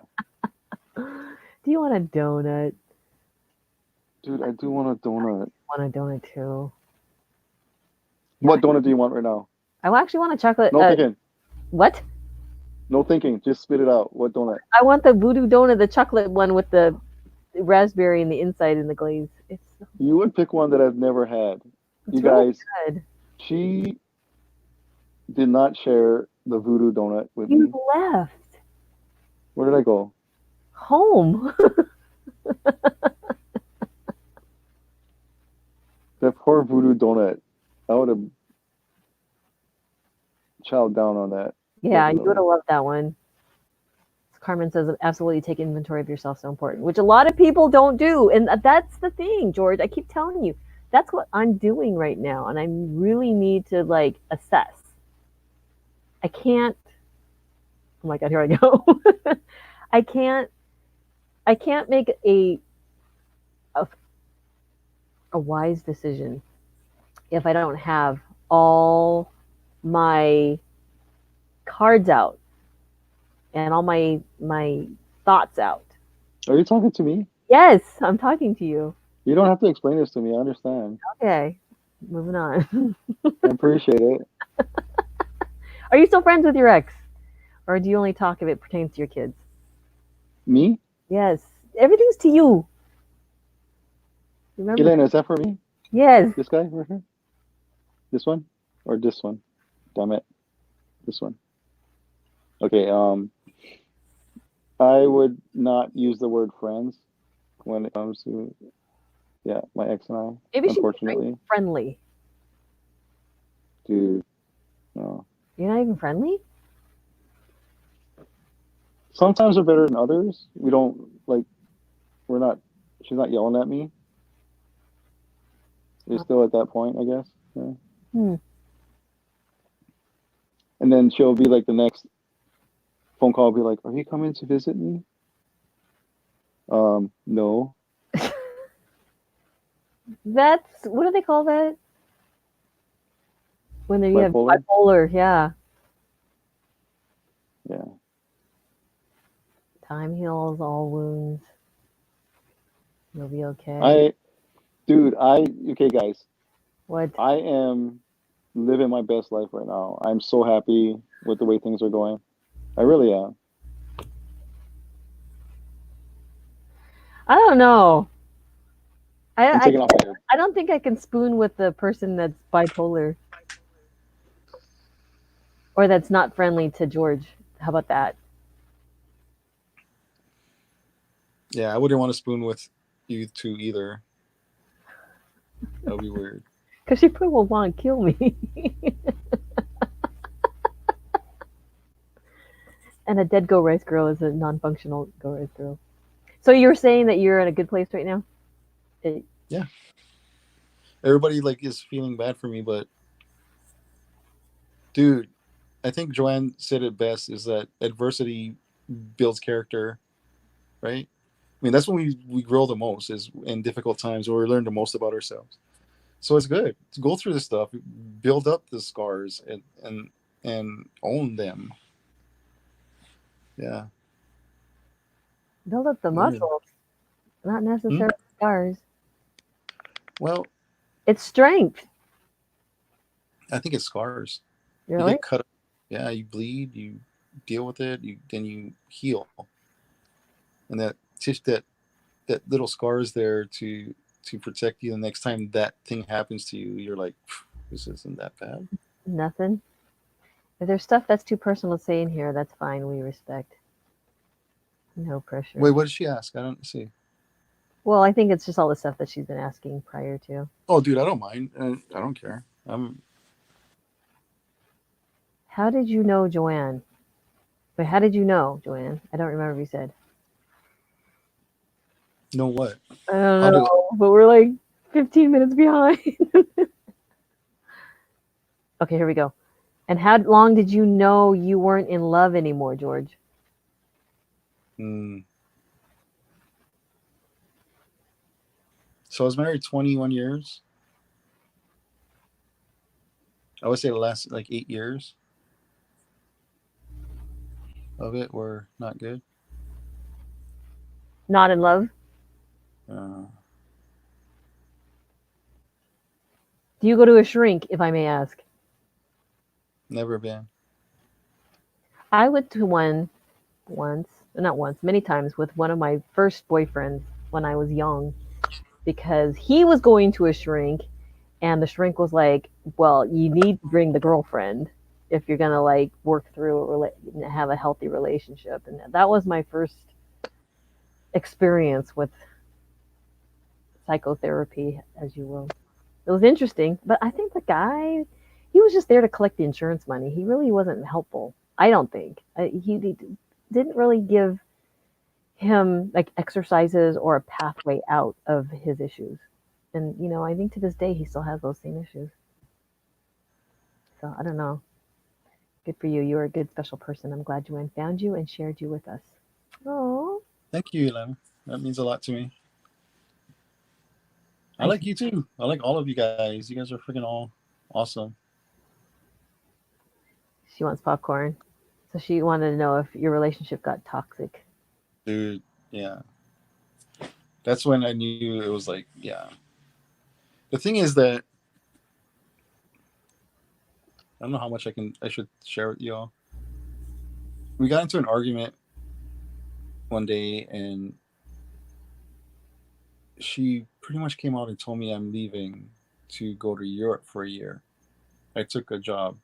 Do you want a donut? Dude, I do want a donut. I want a donut too. What donut do you want right now? I actually want a chocolate. No thinking. What? No thinking. Just spit it out. What donut? I want the voodoo donut, the chocolate one with the raspberry in the inside and the glaze. It's so You would pick one that I've never had. You really guys, good. she did not share the voodoo donut with me. You left Where did I go? home. That poor voodoo donut. I would have chowed down on that. Yeah, you would have loved that one. Carmen says, absolutely take inventory of yourself, so important, which a lot of people don't do. And that's the thing, George. I keep telling you, That's what I'm doing right now, and I really need to like assess. I can't. Oh my god, here I go. I can't. I can't make a a wise decision if I don't have all my cards out and all my thoughts out. Are you talking to me? Yes, I'm talking to you. You don't have to explain this to me. I understand. Okay, moving on. I appreciate it. Are you still friends with your ex, or do you only talk if it pertains to your kids? Me? Yes, everything's to you. Remember? Elena, is that for me? Yes. This guy right here? This one? Or this one? Damn it. This one. Okay, I would not use the word friends when it comes to, yeah, my ex and I, Maybe she's unfortunately. friendly. Dude, no. You're not even friendly? Sometimes they're better than others. We don't, like, we're not, she's not yelling at me. We're still at that point, I guess. Yeah. Hmm. And then she'll be like, the next phone call will be like, are you coming to visit me? No. That's what do they call that? When you have Bipolar? bipolar, yeah. Yeah. Time heals all wounds. You'll be okay. Okay, guys, What? I am living my best life right now. I'm so happy with the way things are going. I really am. I don't know. I'm I taking off my I don't think I can spoon with the person that's bipolar or that's not friendly to George. How about that? Yeah, I wouldn't want to spoon with you two either. That would be weird. Because she probably will want to kill me. And a dead go rice girl is a non-functional go rice girl. So you're saying that you're in a good place right now? Yeah. Everybody like is feeling bad for me, but dude, I think Joanne said it best is that adversity builds character, right? I mean, that's when we grow the most is in difficult times where we learn the most about ourselves. So it's good to go through this stuff, build up the scars and own them. Yeah. Build up the Learn. muscles, not necessarily scars. Well, It's strength. I think it's scars. You Really? get cut. Yeah, you bleed. You deal with it. You heal, and that little scar is there to protect you. The next time that thing happens to you, you're like, this isn't that bad. Nothing. If there's stuff that's too personal to say in here, that's fine. We respect. No pressure. Wait, what did she ask? I don't see. Well, I think it's just all the stuff that she's been asking prior to. Oh, dude, I don't mind. I don't care. How did you know Joanne? Wait, how did you know Joanne? I don't remember if you said. Know what? I don't How know, do but we're like 15 minutes behind. Okay, here we go. And how long did you know you weren't in love anymore, George? mm, so I was married 21 years. I would say the last like 8 years of it were not good. Not in love? Uh, Do you go to a shrink, if I may ask? Never been. I went to one once, not once, many times with one of my first boyfriends when I was young because he was going to a shrink and the shrink was like, well, you need to bring the girlfriend if you're going to like work through have a healthy relationship. And that was my first experience with psychotherapy, as you will. It was interesting, but I think the guy, he was just there to collect the insurance money. He really wasn't helpful. I don't think he didn't really give him like exercises or a pathway out of his issues. And I think to this day he still has those same issues. So I don't know. Good for you. You're a good special person. I'm glad Joanne found you and shared you with us. Oh, Thank you, Elena. That means a lot to me. I I like you too. I like all of you guys. You guys are freaking all awesome. She wants popcorn. So she wanted to know if your relationship got toxic. Dude, yeah. That's when I knew it was like, yeah. The thing is that I don't know how much I should share with you all. We got into an argument one day and she pretty much came out and told me I'm leaving to go to Europe for a year. I took a job.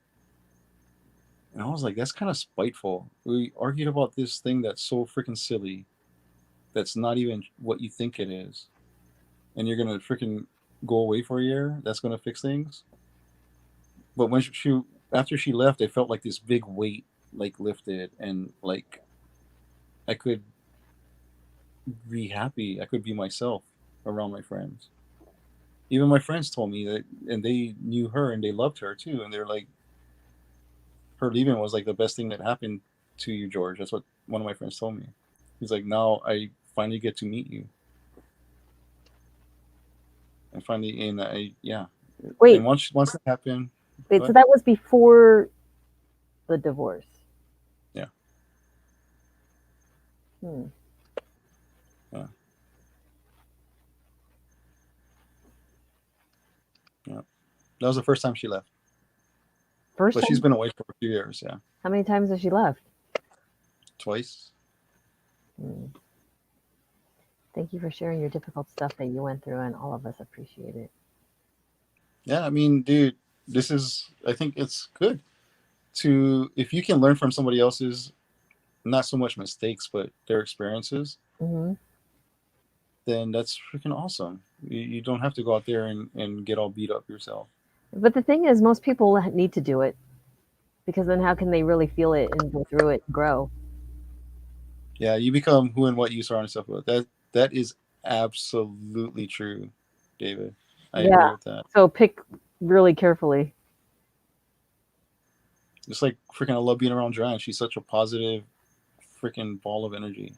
And I was like, that's kind of spiteful. We argued about this thing that's so freaking silly, that's not even what you think it is. And you're going to freaking go away for a year? That's going to fix things? But when after she left, I felt like this big weight like lifted, and like I could be happy. I could be myself around my friends. Even my friends told me that, and they knew her and they loved her too. And they're like, her leaving was like the best thing that happened to you, George. That's what one of my friends told me. He's like, now I finally get to meet you. And finally, and yeah. Wait, And once that happened. wait. So that was before the divorce. Yeah. Hmm. Yeah. Yeah. That was the first time she left. First But time? she's been away for a few years, yeah. How many times has she left? Twice. Hmm. Thank you for sharing your difficult stuff that you went through, and all of us appreciate it. Yeah, I mean, dude, I think it's good if you can learn from somebody else's, not so much mistakes, but their experiences, Mm-hmm. then that's freaking awesome. You don't have to go out there and get all beat up yourself. But the thing is, most people need to do it, because then how can they really feel it and go through it and grow? Yeah, you become who and what you surround yourself with. That is absolutely true, David. I agree with that. So pick really carefully. It's like freaking I love being around Joanne. She's such a positive freaking ball of energy.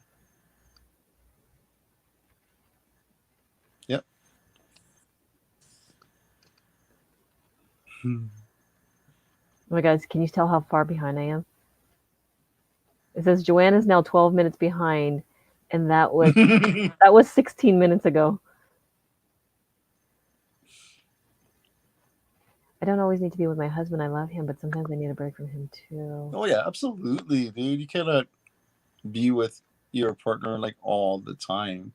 Yep. Oh my guys, can you tell how far behind I am? It says Joanne is now 12 minutes behind, and that was 16 minutes ago. I don't always need to be with my husband. I love him, but sometimes I need a break from him too. Oh yeah, absolutely, dude. You cannot be with your partner like all the time.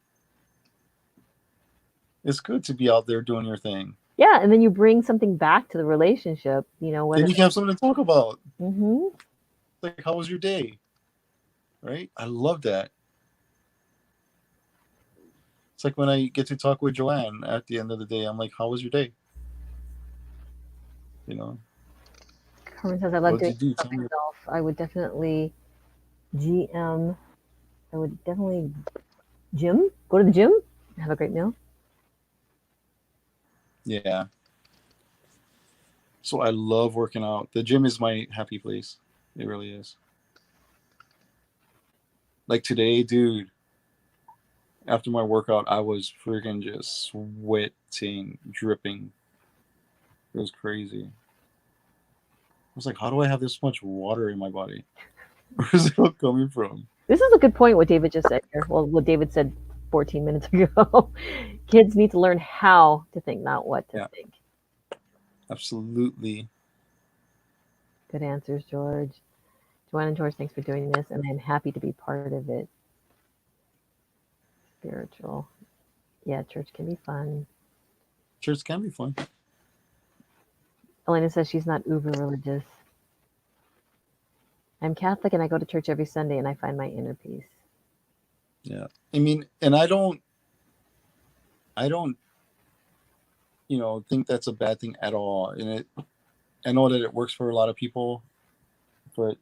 It's good to be out there doing your thing. Yeah, and then you bring something back to the relationship, whether Then you can have something to talk about. Mm-hmm. Like, how was your day? Right? I love that. It's like when I get to talk with Joanne at the end of the day, I'm like, how was your day? Carmen says, I love What doing did you do? it for myself. I would definitely GM. I would definitely go to the gym, have a great meal. Yeah. So I love working out. The gym is my happy place. It really is. Like today, dude, after my workout, I was freaking just sweating, dripping. It was crazy. I was like, how do I have this much water in my body? Where's it all coming from? This is a good point, what David just said here. Well, what David said 14 minutes ago. Kids need to learn how to think, not what to think. Absolutely. Good answers, George. Joanne and George, thanks for doing this, and I'm happy to be part of it. Spiritual. Yeah, church can be fun. Church can be fun. Elena says she's not uber religious. I'm Catholic and I go to church every Sunday and I find my inner peace. Yeah. I mean, and I don't, think that's a bad thing at all. And I know that it works for a lot of people, but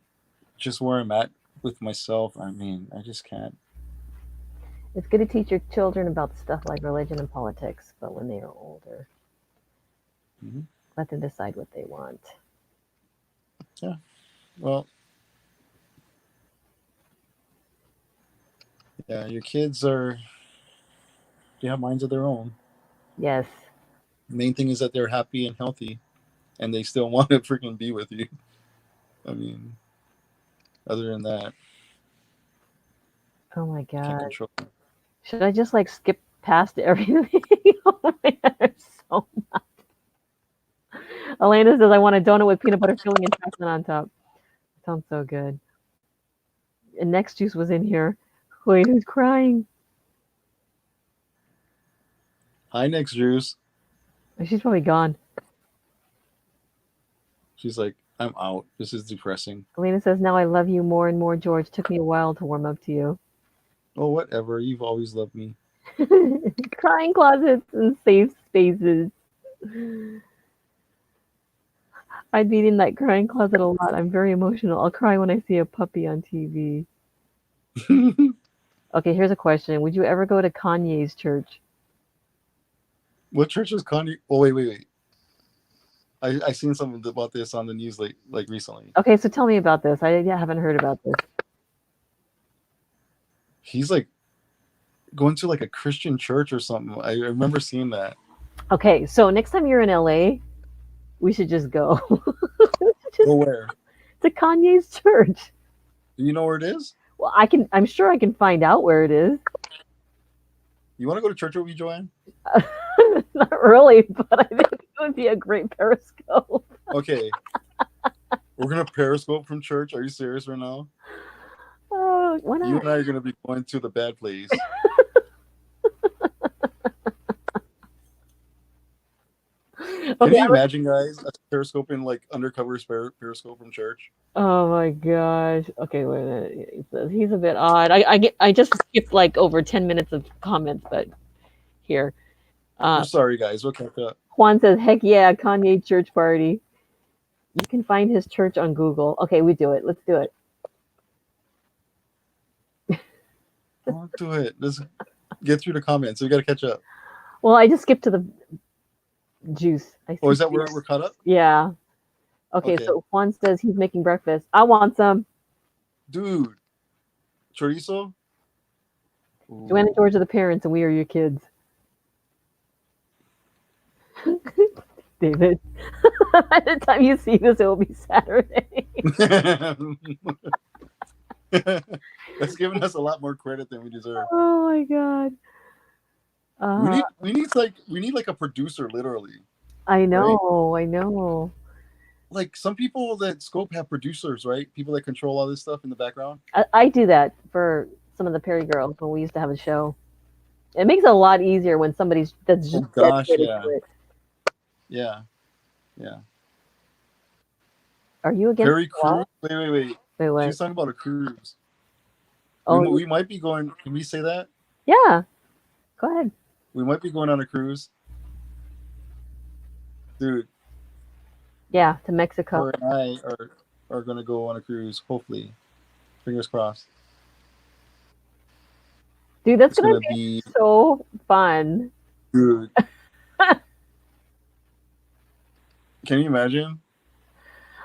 just where I'm at with myself, I mean, I just can't. It's good to teach your children about stuff like religion and politics, but when they are older, Mhm. let them decide what they want. Well, yeah, your kids they have minds of their own. Yes. Main thing is that they're happy and healthy, and they still want to freaking be with you. I mean, other than that, Oh my can't God. control. Should I just like skip past everything? Oh my God, there's so much. Elena says, I want a donut with peanut butter filling and chocolate on top. Sounds so good. And Next Juice was in here. Wait, who's crying? Hi, next Juice. She's probably gone. She's like, I'm out. This is depressing. Elena says, now I love you more and more, George. Took me a while to warm up to you. Oh, whatever. You've always loved me. Crying closets and safe spaces. I'd be in that crying closet a lot. I'm very emotional. I'll cry when I see a puppy on TV. Okay, here's a question. Would you ever go to Kanye's church? What church is Kanye? Oh, wait. I seen something about this on the news like recently. Okay, so tell me about this. I haven't heard about this. He's like going to like a Christian church or something. I remember seeing that. Okay, so next time you're in LA, we should just go. Go where? To Kanye's church. Do you know where it is? Well, I'm sure I can find out where it is. You want to go to church with me, Joanne? Not really, but I think it would be a great Periscope. Okay. We're gonna Periscope from church. Are you serious right now? Oh, why not? You and I are gonna be going to the bad place. Can you imagine, guys, us Periscoping like undercover Periscope from church? Oh my gosh. Okay, wait a minute. He says he's a bit odd. I just skipped like over 10 minutes of comments, but here. I'm sorry, guys. We'll catch up. Juan says, heck yeah, Kanye church party. You can find his church on Google. Okay, we do it. Let's do it. Don't do it. Let's get through the comments. We got to catch up. Well, I just skipped to the juice. Oh, is that where we're caught up? Yeah. Okay, so Juan says he's making breakfast. I want some. Dude. Chorizo? Ooh. Joanne and George are the parents, and we are your kids. David, by the time you see this, it will be Saturday. That's giving us a lot more credit than we deserve. Oh my God. We need like a producer, literally. I know, right? I know. Like some people that scope have producers, right? People that control all this stuff in the background. I do that for some of the Perry girls when we used to have a show. It makes it a lot easier when somebody's that's just dedicated to it. Yeah. Are you against Perry cruise? Wait. What? She's talking about a cruise. Oh, we might be going. Can we say that? Yeah. Go ahead. We might be going on a cruise, dude. Yeah, to Mexico. Her and I are going to go on a cruise. Hopefully, fingers crossed. Dude, that's gonna be so fun. Dude. Can you imagine?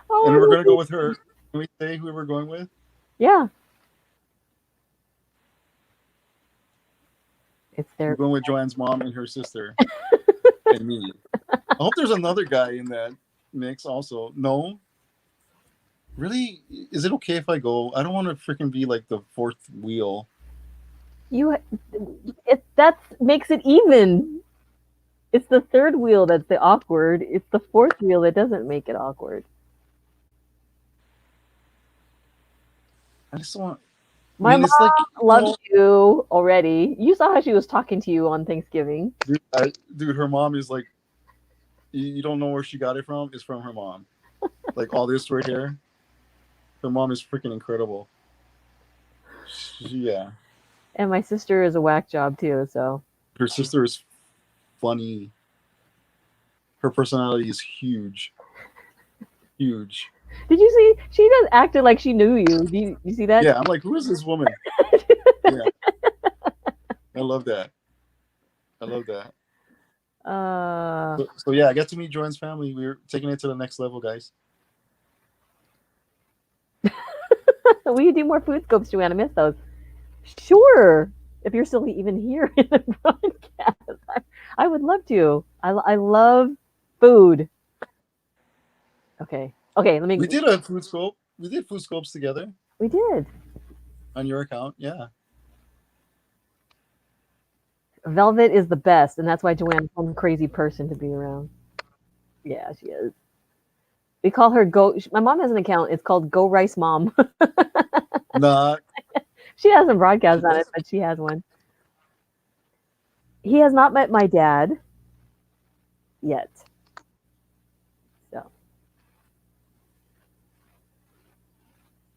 Oh, and we're going to go with her. Can we say who we're going with? Yeah. It's there. We're going with Joanne's mom and her sister and me. I hope there's another guy in that mix also. No? Really? Is it okay if I go? I don't want to freaking be like the fourth wheel. That makes it even. It's the third wheel that's the awkward. It's the fourth wheel that doesn't make it awkward. I just want. My mom loves you already. You saw how she was talking to you on Thanksgiving. Dude, her mom is like, you don't know where she got it from? It's from her mom. Like all this right here. Her mom is freaking incredible. Yeah. And my sister is a whack job too, so. Her sister is funny. Her personality is huge. Huge. Did you see? She just acted like she knew you. You see that? Yeah, I'm like, who is this woman? Yeah. I love that. I love that. Uh, So yeah, I got to meet Joanne's family. We're taking it to the next level, guys. will you do more food scopes, Joanna? Miss those. Sure. If you're still even here in the broadcast, I would love to. I love food. Okay. Okay. Let me. We did a food scope. We did food scopes together We did. on your account. Yeah. Velvet is the best, and that's why Joanne's one crazy person to be around. Yeah, she is. We call her Go. My mom has an account. It's called Go Rice Mom. Nah. She hasn't broadcast She on it, does. but she has one. He has not met my dad yet. So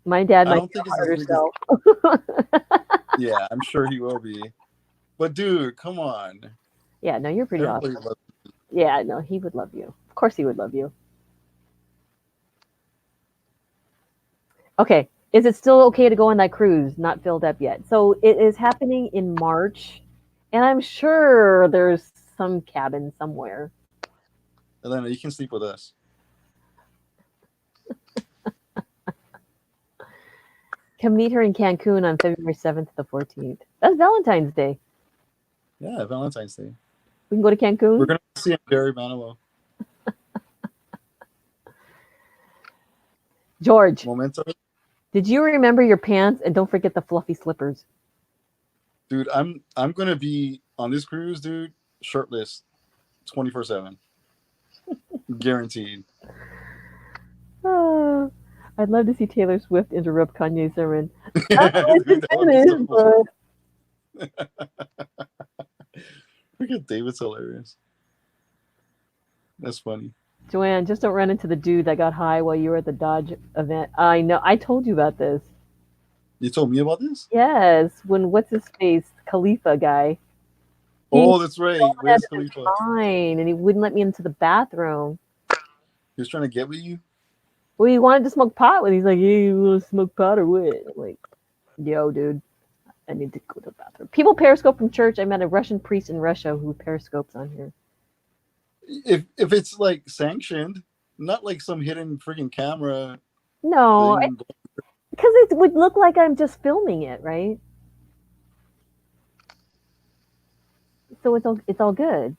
my dad I might don't be think a it's as harder big as. sell. Yeah, I'm sure he will be. But dude, come on. Yeah, no, you're pretty Everybody awesome. loves. Yeah, no, he would love you. Of course, he would love you. Okay, is it still okay to go on that cruise? Not filled up yet. So it is happening in March, and I'm sure there's some cabin somewhere. Elena, you can sleep with us. Come meet her in Cancun on February 7th to the 14th. That's Valentine's Day. Yeah, Valentine's Day. We can go to Cancun. We're gonna see him Barry Manilow. George, Memento. did you remember your pants? And don't forget the fluffy slippers. Dude, I'm gonna be on this cruise, dude, shirtless 24/7. Guaranteed. Oh, I'd love to see Taylor Swift interrupt Kanye's sermon. Dude, that would be so cool. Look at David's hilarious. That's funny. Joanne, just don't run into the dude that got high while you were at the Dodge event. I know. I told you about this. You told me about this? Yes, when what's his face, Khalifa guy. Oh, that's right. He had Where's to be Khalifa? fine, and he wouldn't let me into the bathroom. He was trying to get with you? Well, he wanted to smoke pot with. He's like, "Hey, you want to smoke pot or what?" I'm like, "Yo, dude, I need to go to the bathroom." People periscope from church. I met a Russian priest in Russia who periscopes on here. If it's like sanctioned, not like some hidden freaking camera No, thing. because it would look like I'm just filming it, right? So it's all good.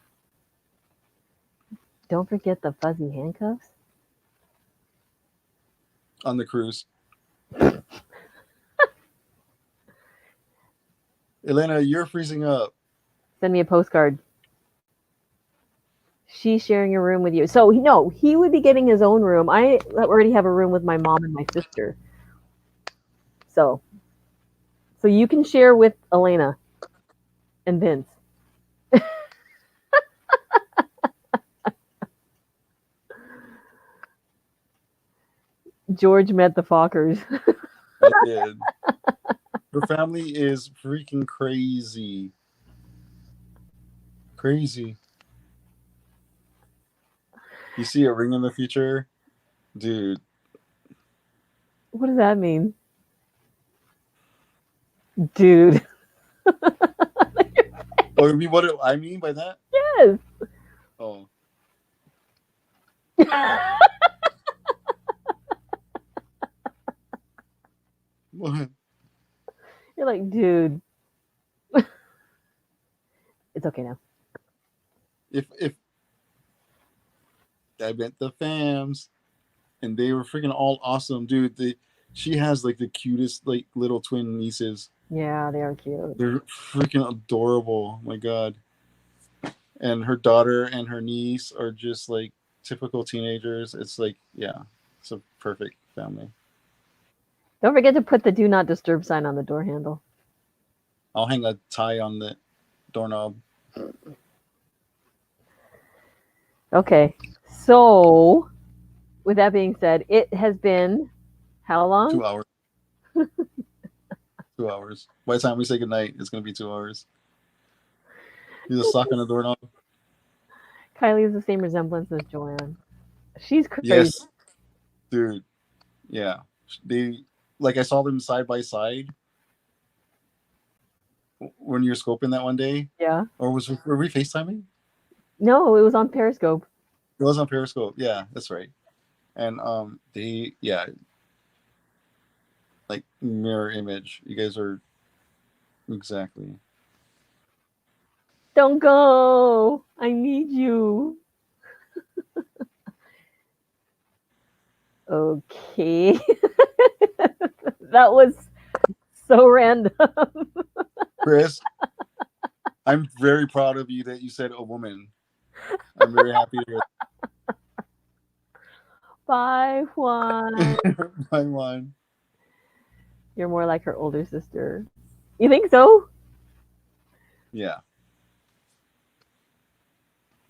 Don't forget the fuzzy handcuffs. On the cruise. Elena, you're freezing up. Send me a postcard. She's sharing a room with you. So no, he would be getting his own room. I already have a room with my mom and my sister. So you can share with Elena and Vince. George met the Fockers. I did. Her family is freaking crazy. Crazy. You see a ring in the future? Dude. What does that mean? Dude. Oh, you mean what do I mean by that? Yes. Oh. What? You're like, dude. It's okay now. If I met the fams and they were freaking all awesome, dude. She has like the cutest like little twin nieces. Yeah, they are cute. They're freaking adorable. My God. And her daughter and her niece are just like typical teenagers. It's like, yeah, it's a perfect family. Don't forget to put the do not disturb sign on the door handle. I'll hang a tie on the doorknob. Okay. So, with that being said, it has been how long? 2 hours. 2 hours. By the time we say goodnight, it's going to be 2 hours. Use a sock on the doorknob. Kylie has the same resemblance as Joanne. She's crazy. Yes. Dude. Yeah. I saw them side by side. when you were scoping that one day, Yeah. or were we FaceTiming? No, it was on Periscope. It was on Periscope. Yeah, that's right. And like mirror image. You guys are exactly. Don't go. I need you. Okay. That was so random. Chris, I'm very proud of you that you said a woman. I'm very happy to hear Bye, Juan. that. My one. You're more like her older sister. You think so? Yeah.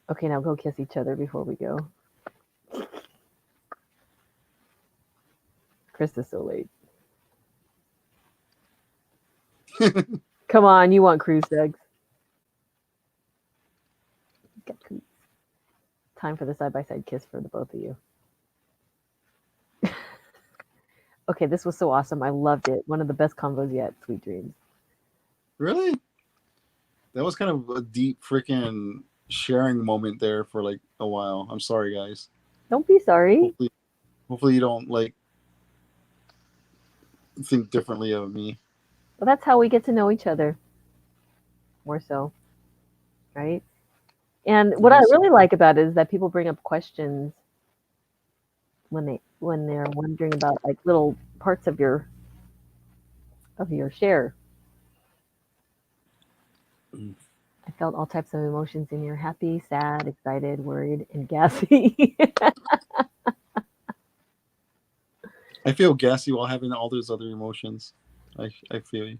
Okay, now go kiss each other before we go. Chris is so late. Come on, you want cruise sex. Time for the side-by-side kiss for the both of you. Okay, this was so awesome. I loved it. One of the best combos yet. Sweet dreams. Really? That was kind of a deep freaking sharing moment there for like a while. I'm sorry, guys. Don't be sorry. Hopefully you don't like think differently of me. Well, that's how we get to know each other. More so. Right? And what I really like about it is that people bring up questions when they're wondering about like little parts of your share. I felt all types of emotions in here: happy, sad, excited, worried, and gassy. I feel gassy while having all those other emotions. I feel you.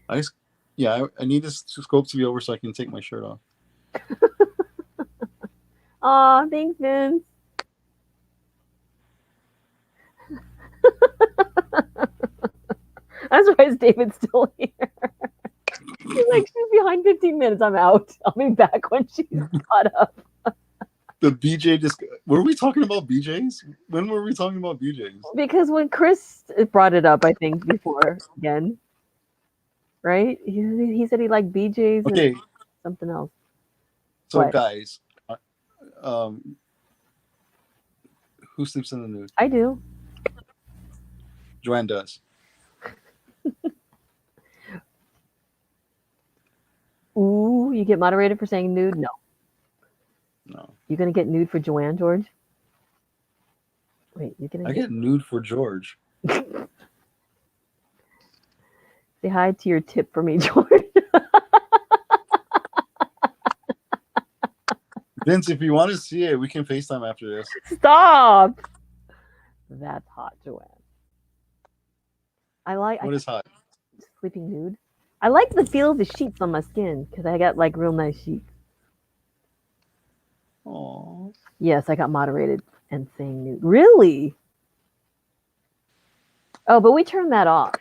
I need this scope to be over so I can take my shirt off. Aw, thanks, Vince. I'm surprised David's still here. He's like, she's behind 15 minutes. I'm out. I'll be back when she's caught up. The BJ were we talking about BJs? When were we talking about BJs? Because when Chris brought it up, I think before again, right? He said he liked BJ's Okay. and something else. So What? guys, who sleeps in the nude? I do. Joanne does. Ooh, you get moderated for saying nude? No. No. You gonna get nude for Joanne, George? Wait, you gonna I get nude for George. say hi to your tip for me, George? Vince, if you want to see it, we can FaceTime after this. Stop. That's hot, Joanne. What is hot? Sleeping nude. I like the feel of the sheets on my skin because I got like real nice sheets. Aww. Yes, I got moderated and saying nude. Really? Oh, but we turned that off.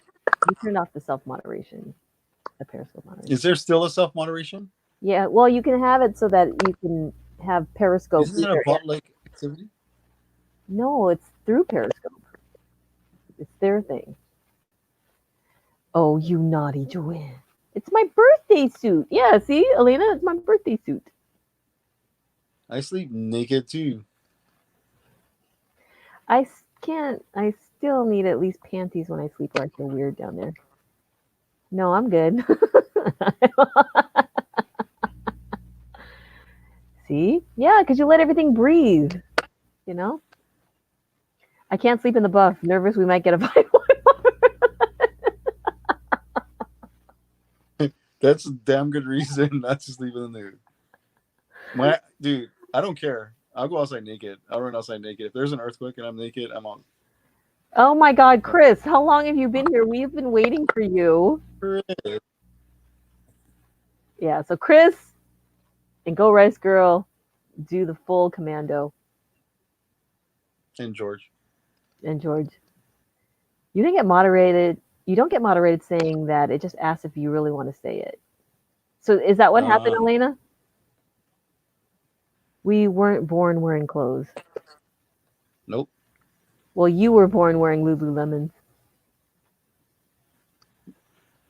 We turned off the self-moderation, the Periscope moderation. Is there still a self-moderation? Yeah, well, you can have it so that you can have Periscope. Isn't it a bot-like activity? No, it's through Periscope. It's their thing. Oh, you naughty Joanne. It's my birthday suit. Yeah, see, Elena, it's my birthday suit. I sleep naked too. I still need at least panties when I sleep or I feel weird down there. No, I'm good. See? Yeah, because you let everything breathe. You know? I can't sleep in the buff. Nervous we might get a vibe. That's a damn good reason not to sleep in the nude. Dude, I don't care. I'll go outside naked. I'll run outside naked. If there's an earthquake and I'm naked, I'm on. Oh my God, Chris, how long have you been here? We've been waiting for you. Yeah, so Chris and Go Rice Girl do the full commando. And George. And George. You didn't get moderated. You don't get moderated saying that. It just asks if you really want to say it. So is that what happened, Elena? We weren't born wearing clothes. Nope. Well, you were born wearing Lululemons.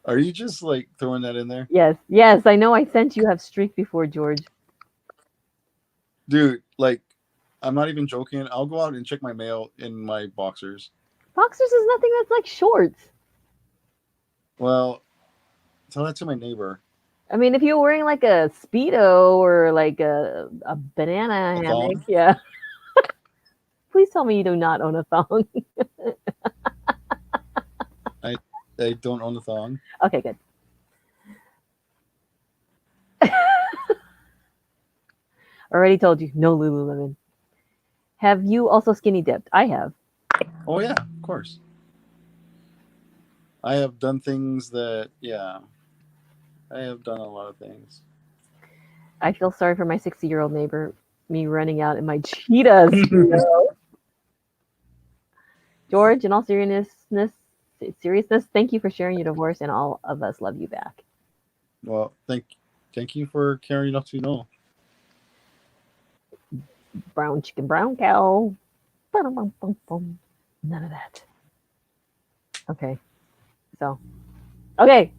Are you just like throwing that in there? Yes, yes, I know I sent you have streak before, George. Dude, like, I'm not even joking. I'll go out and check my mail in my boxers. Boxers is nothing that's like shorts. Well, tell that to my neighbor. I mean, if you're wearing like a Speedo or like a banana A hammock, thong? yeah. Please tell me you do not own a thong. I I don't own a thong. Okay, good. Already told you, no Lululemon. Have you also skinny dipped? I have. Oh yeah, of course. I have done things that I have done a lot of things. I feel sorry for my 60-year-old neighbor, me running out in my cheetahs. George, in all seriousness, thank you for sharing your divorce, and all of us love you back. Well, thank you for caring enough to know. Brown chicken, brown cow. Ba-dum-bum-bum-bum. None of that. Okay. So, okay.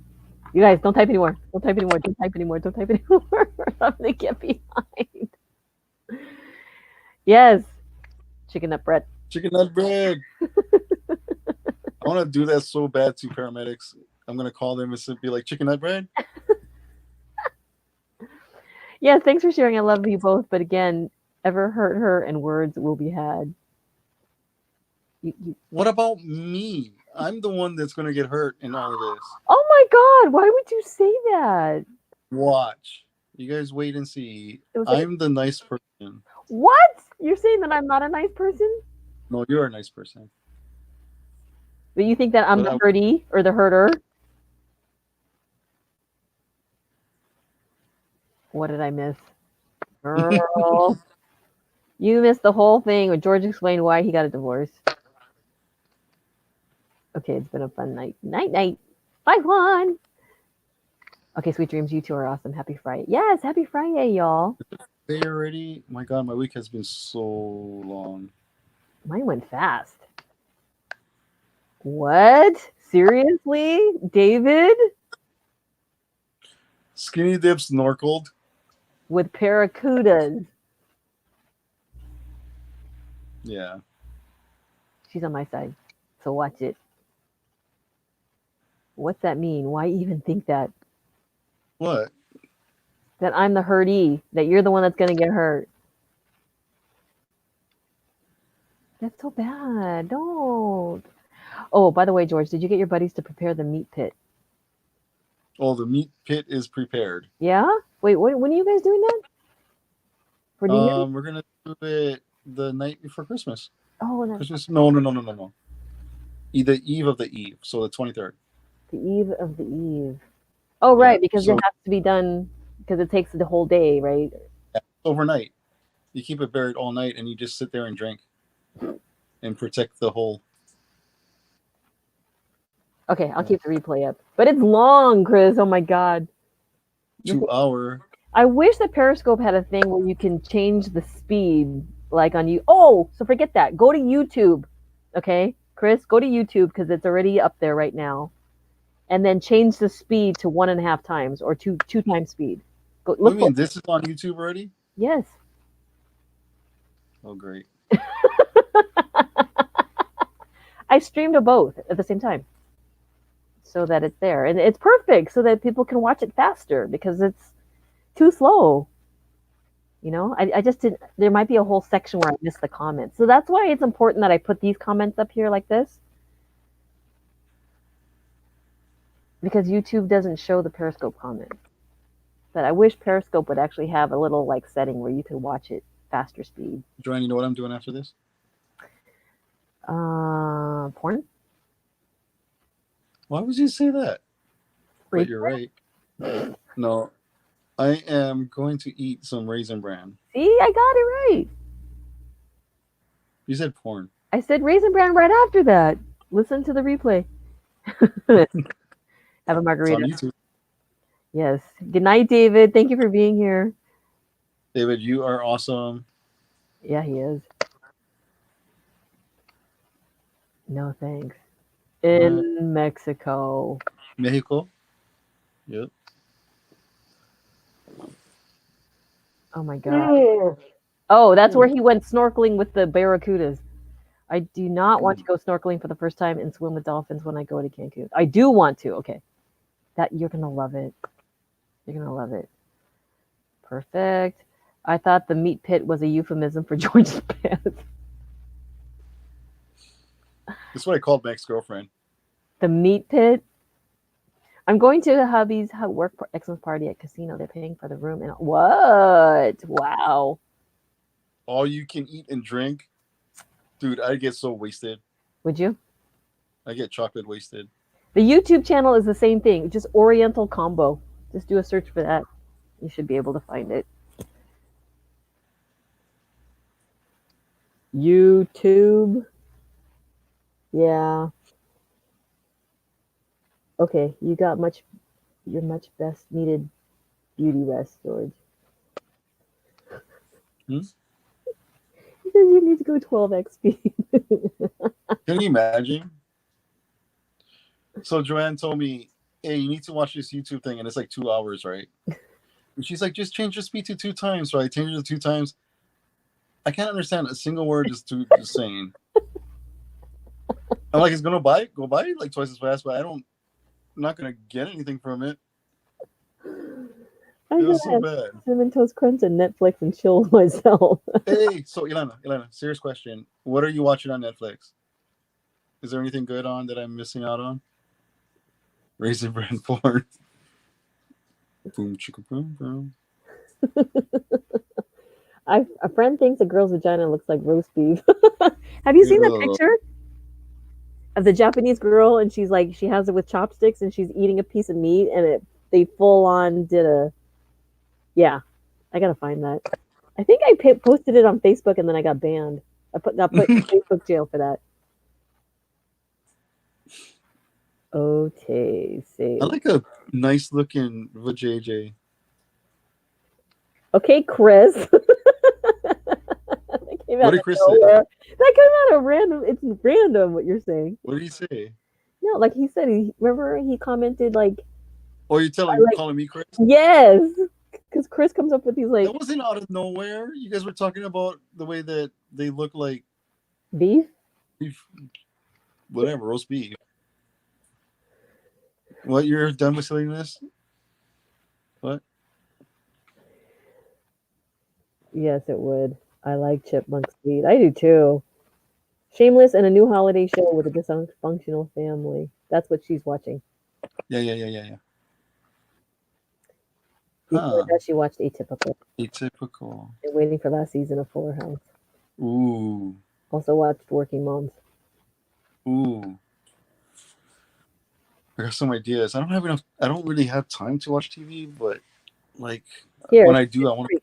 You guys, don't type anymore. Don't type anymore. Don't type anymore. Don't type anymore. I'm going to get behind. Yes. Chicken nut bread. Chicken nut bread. I want to do that so bad to paramedics. I'm gonna call them and be like, chicken nut bread. Yes, thanks for sharing. I love you both. But again, ever hurt her and words will be had. What about me? I'm the one that's gonna get hurt in all of this. Oh my God! Why would you say that? Watch. You guys wait and see. It was like, I'm the nice person. what? You're saying that I'm not a nice person? No, you're a nice person. But you think that I'm But the hurty or the herder? What did I miss? Girl. You missed the whole thing when George explained why he got a divorce. Okay, it's been a fun night. Night, night. Bye, Juan. Okay, sweet dreams. You two are awesome. Happy Friday. Yes, happy Friday, y'all. They already. My God, my week has been so long. Mine went fast. What? Seriously? David? Skinny dip snorkeled. With paracudas. Yeah. She's on my side. So watch it. What's that mean? Why even think that? What? That I'm the hurtee, that you're the one that's going to get hurt. That's so bad. Don't. Oh, by the way, George, did you get your buddies to prepare the meat pit? Oh, the meat pit is prepared. Yeah? Wait, when are you guys doing that? For dinner? We're gonna do it the night before Christmas. Oh, no. Christmas? No. The eve of the eve, so the 23rd. The eve of the eve. Oh, right, Yeah, because so- it has to be done, because it takes the whole day, right? Overnight. You keep it buried all night, and you just sit there and drink, and protect the whole. Okay, I'll keep the replay up. But it's long, Chris. Oh my God. 2 hour. I wish that Periscope had a thing where you can change the speed, like on you. Oh, so forget that. Go to YouTube. Okay, Chris, go to YouTube because it's already up there right now. And then change the speed to 1.5 times or two times speed. Go What do you mean this is on YouTube already? Yes. Oh, great. I streamed to both at the same time so that it's there. And it's perfect so that people can watch it faster because it's too slow. You know, I just didn't, there might be a whole section where I missed the comments. So that's why it's important that I put these comments up here like this. Because YouTube doesn't show the Periscope comments. But I wish Periscope would actually have a little like setting where you could watch it faster speed. Joanne, you know what I'm doing after this? Porn? Why would you say that? But you're right. No, I am going to eat some Raisin Bran. See, I got it right. You said porn. I said Raisin Bran right after that. Listen to the replay. Have a margarita. It's on YouTube. Yes. Good night, David. Thank you for being here. David, you are awesome. Yeah, he is. No thanks. In Mexico. Mexico. Yep. Oh my god. Oh, that's where he went snorkeling with the barracudas. I do not want to go snorkeling for the first time and swim with dolphins when I go to Cancun. I do want to. Okay. That you're gonna love it. You're gonna love it. Perfect. I thought the meat pit was a euphemism for George's pants. That's what I called my ex-girlfriend. The meat pit. I'm going to hubby's work Xmas party at casino. They're paying for the room and what? Wow. All you can eat and drink. Dude, I get so wasted. Would you? I get chocolate wasted. The YouTube channel is the same thing, just Oriental Combo. Just do a search for that. You should be able to find it. YouTube. Yeah. Okay, you're much best needed beauty rest, George. Hmm? He says you need to go 12x speed. Can you imagine? So Joanne told me, hey, you need to watch this YouTube thing, and it's like 2 hours, right? And she's like, just change the speed to 2 times, right? Change it to 2 times. I can't understand a single word just saying. I'm like, it's gonna go by like twice as fast, but I'm not gonna get anything from it. I It was gotta so have bad. Cinnamon Toast Crunch and Netflix and chill myself. Hey, so Ilana, serious question. What are you watching on Netflix? Is there anything good on that I'm missing out on? Raisin Bran porn. Boom chicka boom boom. A friend thinks a girl's vagina looks like roast beef. Have you seen that Ew. picture of the Japanese girl and she's like she has it with chopsticks and she's eating a piece of meat and they full on did a yeah. I gotta find that. I think I posted it on Facebook and then I got banned. Got put in Facebook jail for that. Okay, I see. like a nice looking vajayjay. Okay, Chris. That came What out did of Chris say? nowhere. That came out of random. It's random what you're saying. What did he say? No, like he said, remember he commented like, Oh, you're calling me Chris? yes, because Chris comes up with these like That wasn't out of nowhere. You guys were talking about the way that they look like beef. beef, whatever, roast beef. What, you're done with silliness? What? Yes, it would. I like chipmunk speed. I do too. Shameless and a new holiday show with a dysfunctional family. That's what she's watching. Yeah. Before Huh. that, she watched Atypical Atypical. and waiting for last season of Fuller House. Ooh. Also watched Working Moms. Ooh. I got some ideas. I don't really have time to watch TV, but like Here, when I do, I want to.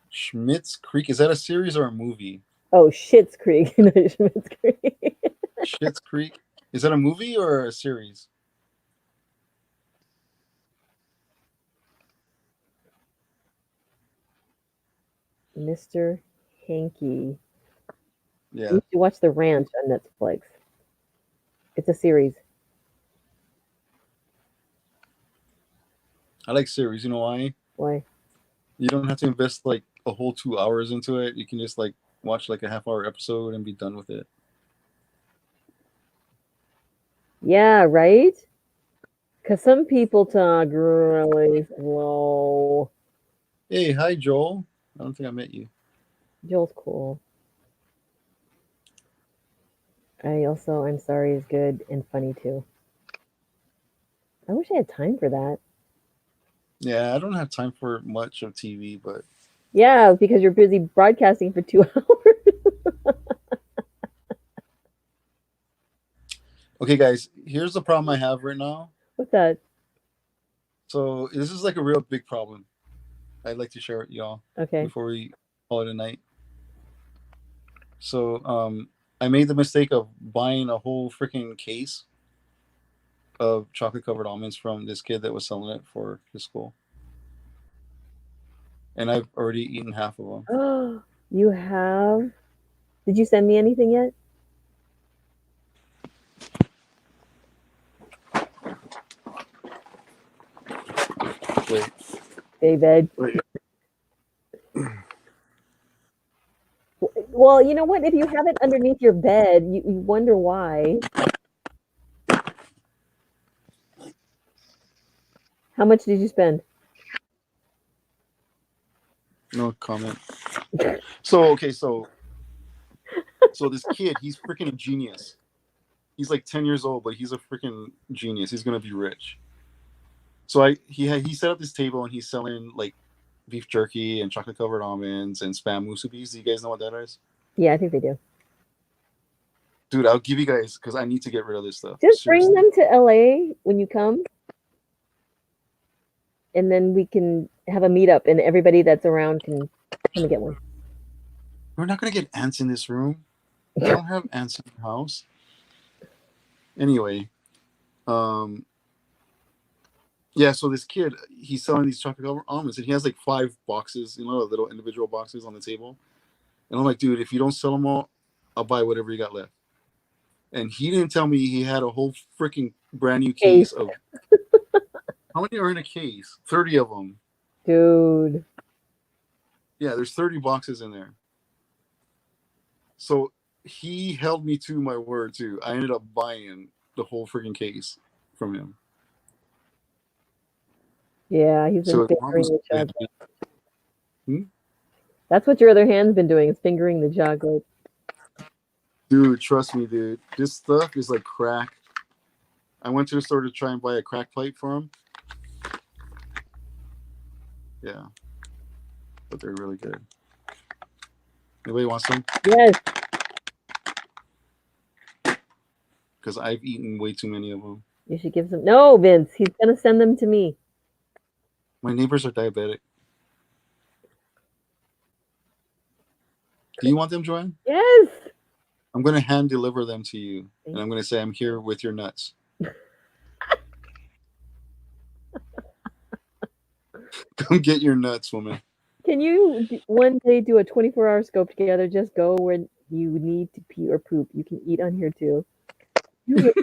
Schmidt's Creek. Is that a series or a movie? Oh, Schitt's Creek. No, Schmitt's Creek. Schitt's Creek. Is that a movie or a series? Mr. Hanky. Yeah. You should watch The Ranch on Netflix. It's a series. I like series. You know why? Why? You don't have to invest like a whole 2 hours into it. You can just like watch like a half-hour episode and be done with it. Yeah, right? Because some people talk really slow. Hey, hi Joel. I don't think I met you. Joel's cool. I'm Sorry is good and funny too. I wish I had time for that. Yeah, I don't have time for much of TV, but Yeah, because you're busy broadcasting for 2 hours. okay, guys. Here's the problem I have right now. What's that? So this is like a real big problem. I'd like to share with y'all Okay. before we call it a night. So I made the mistake of buying a whole freaking case of chocolate covered almonds from this kid that was selling it for his school. And I've already eaten half of them. You have? Did you send me anything yet? David. Wait. Well, you know what? If you have it underneath your bed, you wonder why. How much did you spend? No comment. So this kid, he's freaking a genius. He's like 10 years old, but he's a freaking genius. He's gonna be rich. So he set up this table and he's selling like beef jerky and chocolate covered almonds and spam musubis. Do you guys know what that is? Yeah, I think they do. Dude, I'll give you guys because I need to get rid of this stuff. Just Seriously. bring them to LA when you come, and then we can have a meetup, and everybody that's around can come and get one. We're not gonna get ants in this room. I don't have ants in the house. Anyway, yeah. So this kid, he's selling these chocolate covered almonds, and he has like 5 boxes, little individual boxes on the table. And I'm like, dude, if you don't sell them all, I'll buy whatever you got left. And he didn't tell me he had a whole freaking brand new case of. How many are in a case? 30 of them. Dude. Yeah, there's 30 boxes in there. So he held me to my word too. I ended up buying the whole freaking case from him. Yeah, he's been So fingering the chocolate. Hmm? That's what your other hand's been doing, is fingering the chocolate. Dude, trust me, dude. This stuff is like crack. I went to the store to try and buy a crack pipe for him. Yeah. But they're really good. Anybody want some? Yes. Because I've eaten way too many of them. You should give some. No, Vince. He's going to send them to me. My neighbors are diabetic. Do you want them, Joanne? Yes. I'm going to hand deliver them to you. And I'm going to say, I'm here with your nuts. Come get your nuts, woman. Can you one day do a 24-hour scope together? Just go where you need to pee or poop. You can eat on here too. You really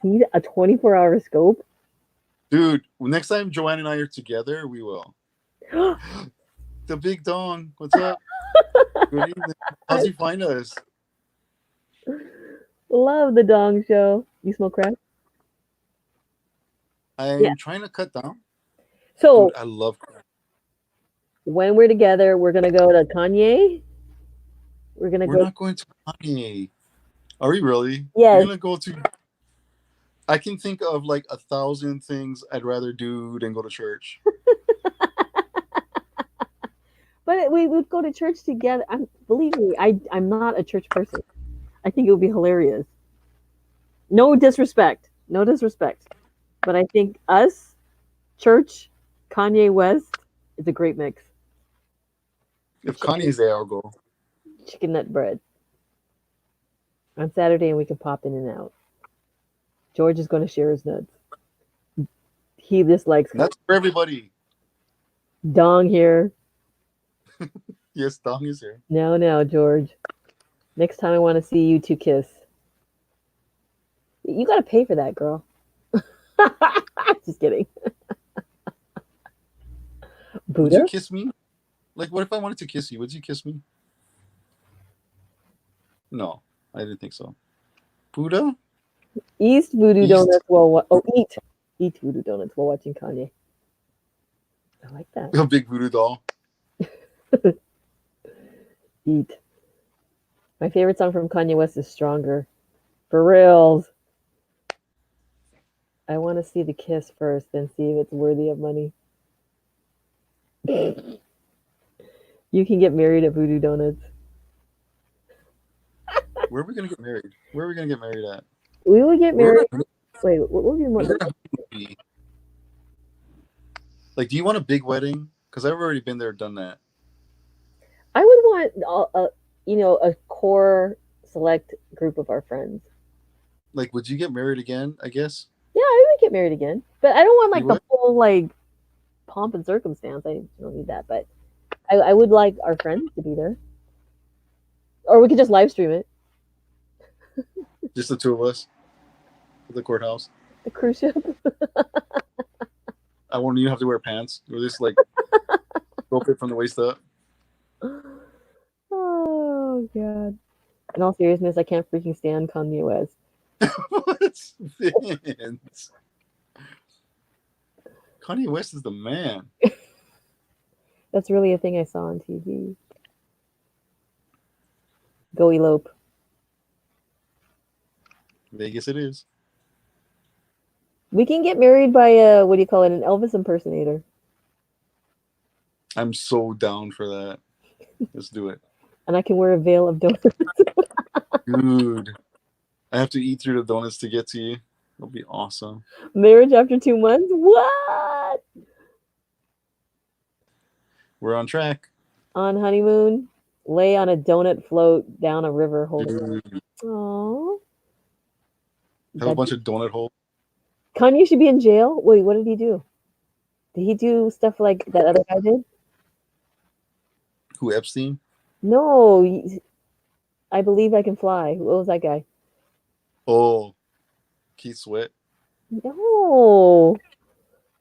need a 24-hour scope? Dude, next time Joanne and I are together, we will. The big dong. What's up? Good evening. How'd you find us? Love the Dong Show. You smoke crack? I'm trying to cut down. So, dude, I love crack. When we're together, we're going to go to Kanye. We're not going to Kanye. Are we really? Yes. We're going to go to... I can think of like 1,000 things I'd rather do than go to church. But we would go to church together. Believe me, I'm not a church person. I think it would be hilarious. No disrespect. But I think us, church, Kanye West, is a great mix. If Kanye's there, I'll go. Chicken nut bread. On Saturday, and we can pop in and out. George is going to share his nuts. He dislikes nuts for everybody. Dong here. Yes, Dong is here. No, George. Next time I want to see you two kiss. You got to pay for that, girl. Just kidding. Buddha? Would you kiss me? Like, what if I wanted to kiss you? Would you kiss me? No, I didn't think so. Buddha? Eat voodoo donuts while eat voodoo donuts while watching Kanye. I like that. A big voodoo doll. Eat. My favorite song from Kanye West is Stronger. For reals. I want to see the kiss first, then see if it's worthy of money. You can get married at Voodoo Donuts. Where are we going to get married? Where are we going to get married at? We would get married. Wait, what would be more? Like, do you want a big wedding? Because I've already been there, done that. I would want, a core select group of our friends. Like, would you get married again? I guess. Yeah, I would get married again, but I don't want the whole pomp and circumstance. I don't need that, but I would like our friends to be there, or we could just live stream it. Just the two of us at the courthouse. The cruise ship. I won't even have to wear pants. We're just like Rope it from the waist up. Oh god. In all seriousness, I can't freaking stand Kanye West. What? Vince. Kanye West is the man. That's really a thing I saw on TV. Go elope. Vegas it is. We can get married by a, what do you call it, an Elvis impersonator. I'm so down for that. Let's do it. And I can wear a veil of donuts. Dude. I have to eat through the donuts to get to you. It'll be awesome. Marriage after 2 months? What? We're on track. On honeymoon, lay on a donut float down a river holding. Dude. Aww. Have a bunch of donut holes. Kanye should be in jail? Wait, what did he do? Did he do stuff like that other guy did? Who, Epstein? No. I Believe I Can Fly. What was that guy? Oh, Keith Sweat. No.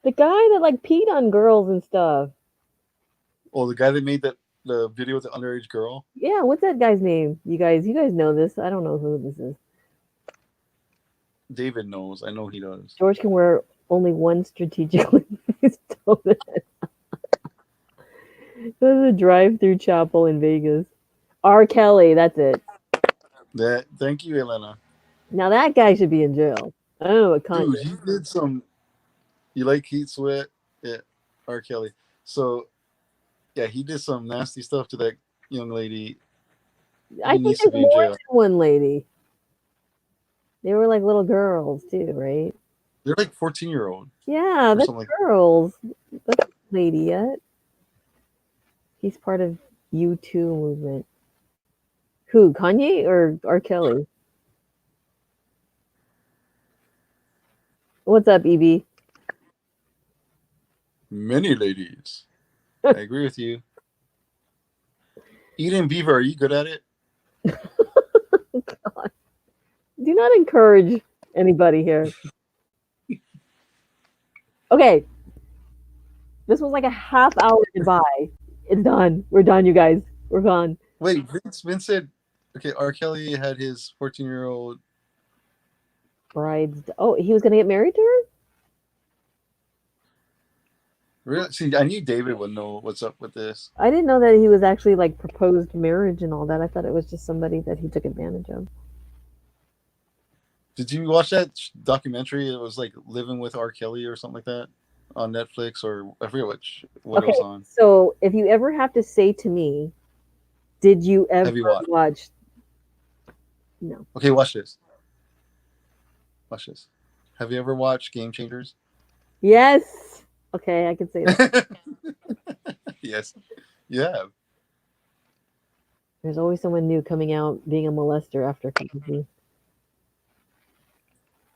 The guy that like peed on girls and stuff. Oh, the guy that made the video with the underage girl. Yeah, what's that guy's name? You guys know this. I don't know who this is. David knows. I know he does. George can wear only one strategically placed donut. There's a drive-through chapel in Vegas. R. Kelly, that's it. Thank you, Elena. Now that guy should be in jail. I don't know what Kanye. Dude, he did some. You like Keith Sweat? Yeah, R. Kelly. So, yeah, he did some nasty stuff to that young lady. I think needs there's to be in more jail. than one lady. They were like little girls too, right? They're like 14-year-old. Yeah, that's something like girls. That's not a lady yet. He's part of U2 movement. Who, Kanye or R. Kelly? What's up, EB? Many ladies. I agree with you. Eating beaver, are you good at it? God. Do not encourage anybody here. Okay. This was like a half-hour goodbye. It's done. We're done, you guys. We're gone. Wait, Vince said, okay, R. Kelly had his 14-year-old. Bride's. Oh, he was going to get married to her? Really? See, I knew David would know what's up with this. I didn't know that he was actually like proposed marriage and all that. I thought it was just somebody that he took advantage of. Did you watch that documentary? It was like Living with R. Kelly or something like that on Netflix, or I forget what it was on. So if you ever have to say to me, did you ever Have you watch? No. Okay, watch this. Watch this. Have you ever watched Game Changers? Yes. Okay, I can say that. Yes, you have. There's always someone new coming out being a molester after comedy.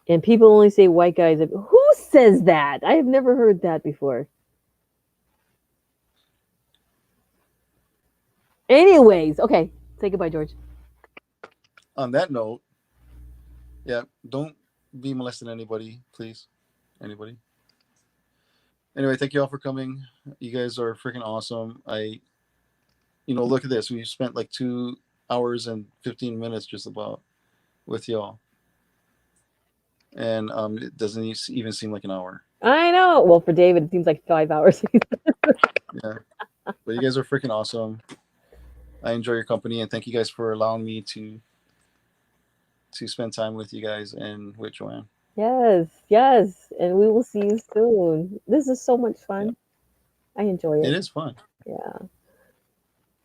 And people only say white guys. Who says that? I have never heard that before. Anyways, okay. Say goodbye, George. On that note, yeah, don't be molesting anybody, please. Anybody. Anyway, thank you all for coming. You guys are freaking awesome. Look at this. We spent like 2 hours and 15 minutes just about with y'all. And it doesn't even seem like an hour. I know. Well, for David, it seems like 5 hours. Yeah. But you guys are freaking awesome. I enjoy your company, and thank you guys for allowing me to spend time with you guys and with Joanne. Yes. And we will see you soon. This is so much fun. Yeah. I enjoy it. It is fun. Yeah.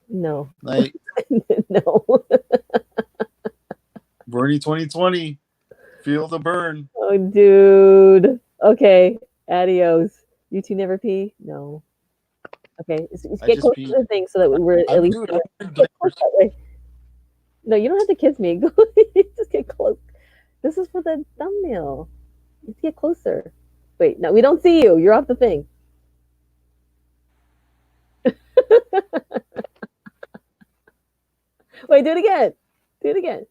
No. Like, No. Bernie 2020. Feel the burn. Oh, dude. Okay. Adios. You two never pee? No. Okay. Let's get close to the thing so that we're at least. That way. No, you don't have to kiss me. Just get close. This is for the thumbnail. Let's get closer. Wait, no, we don't see you. You're off the thing. Wait, do it again. Do it again.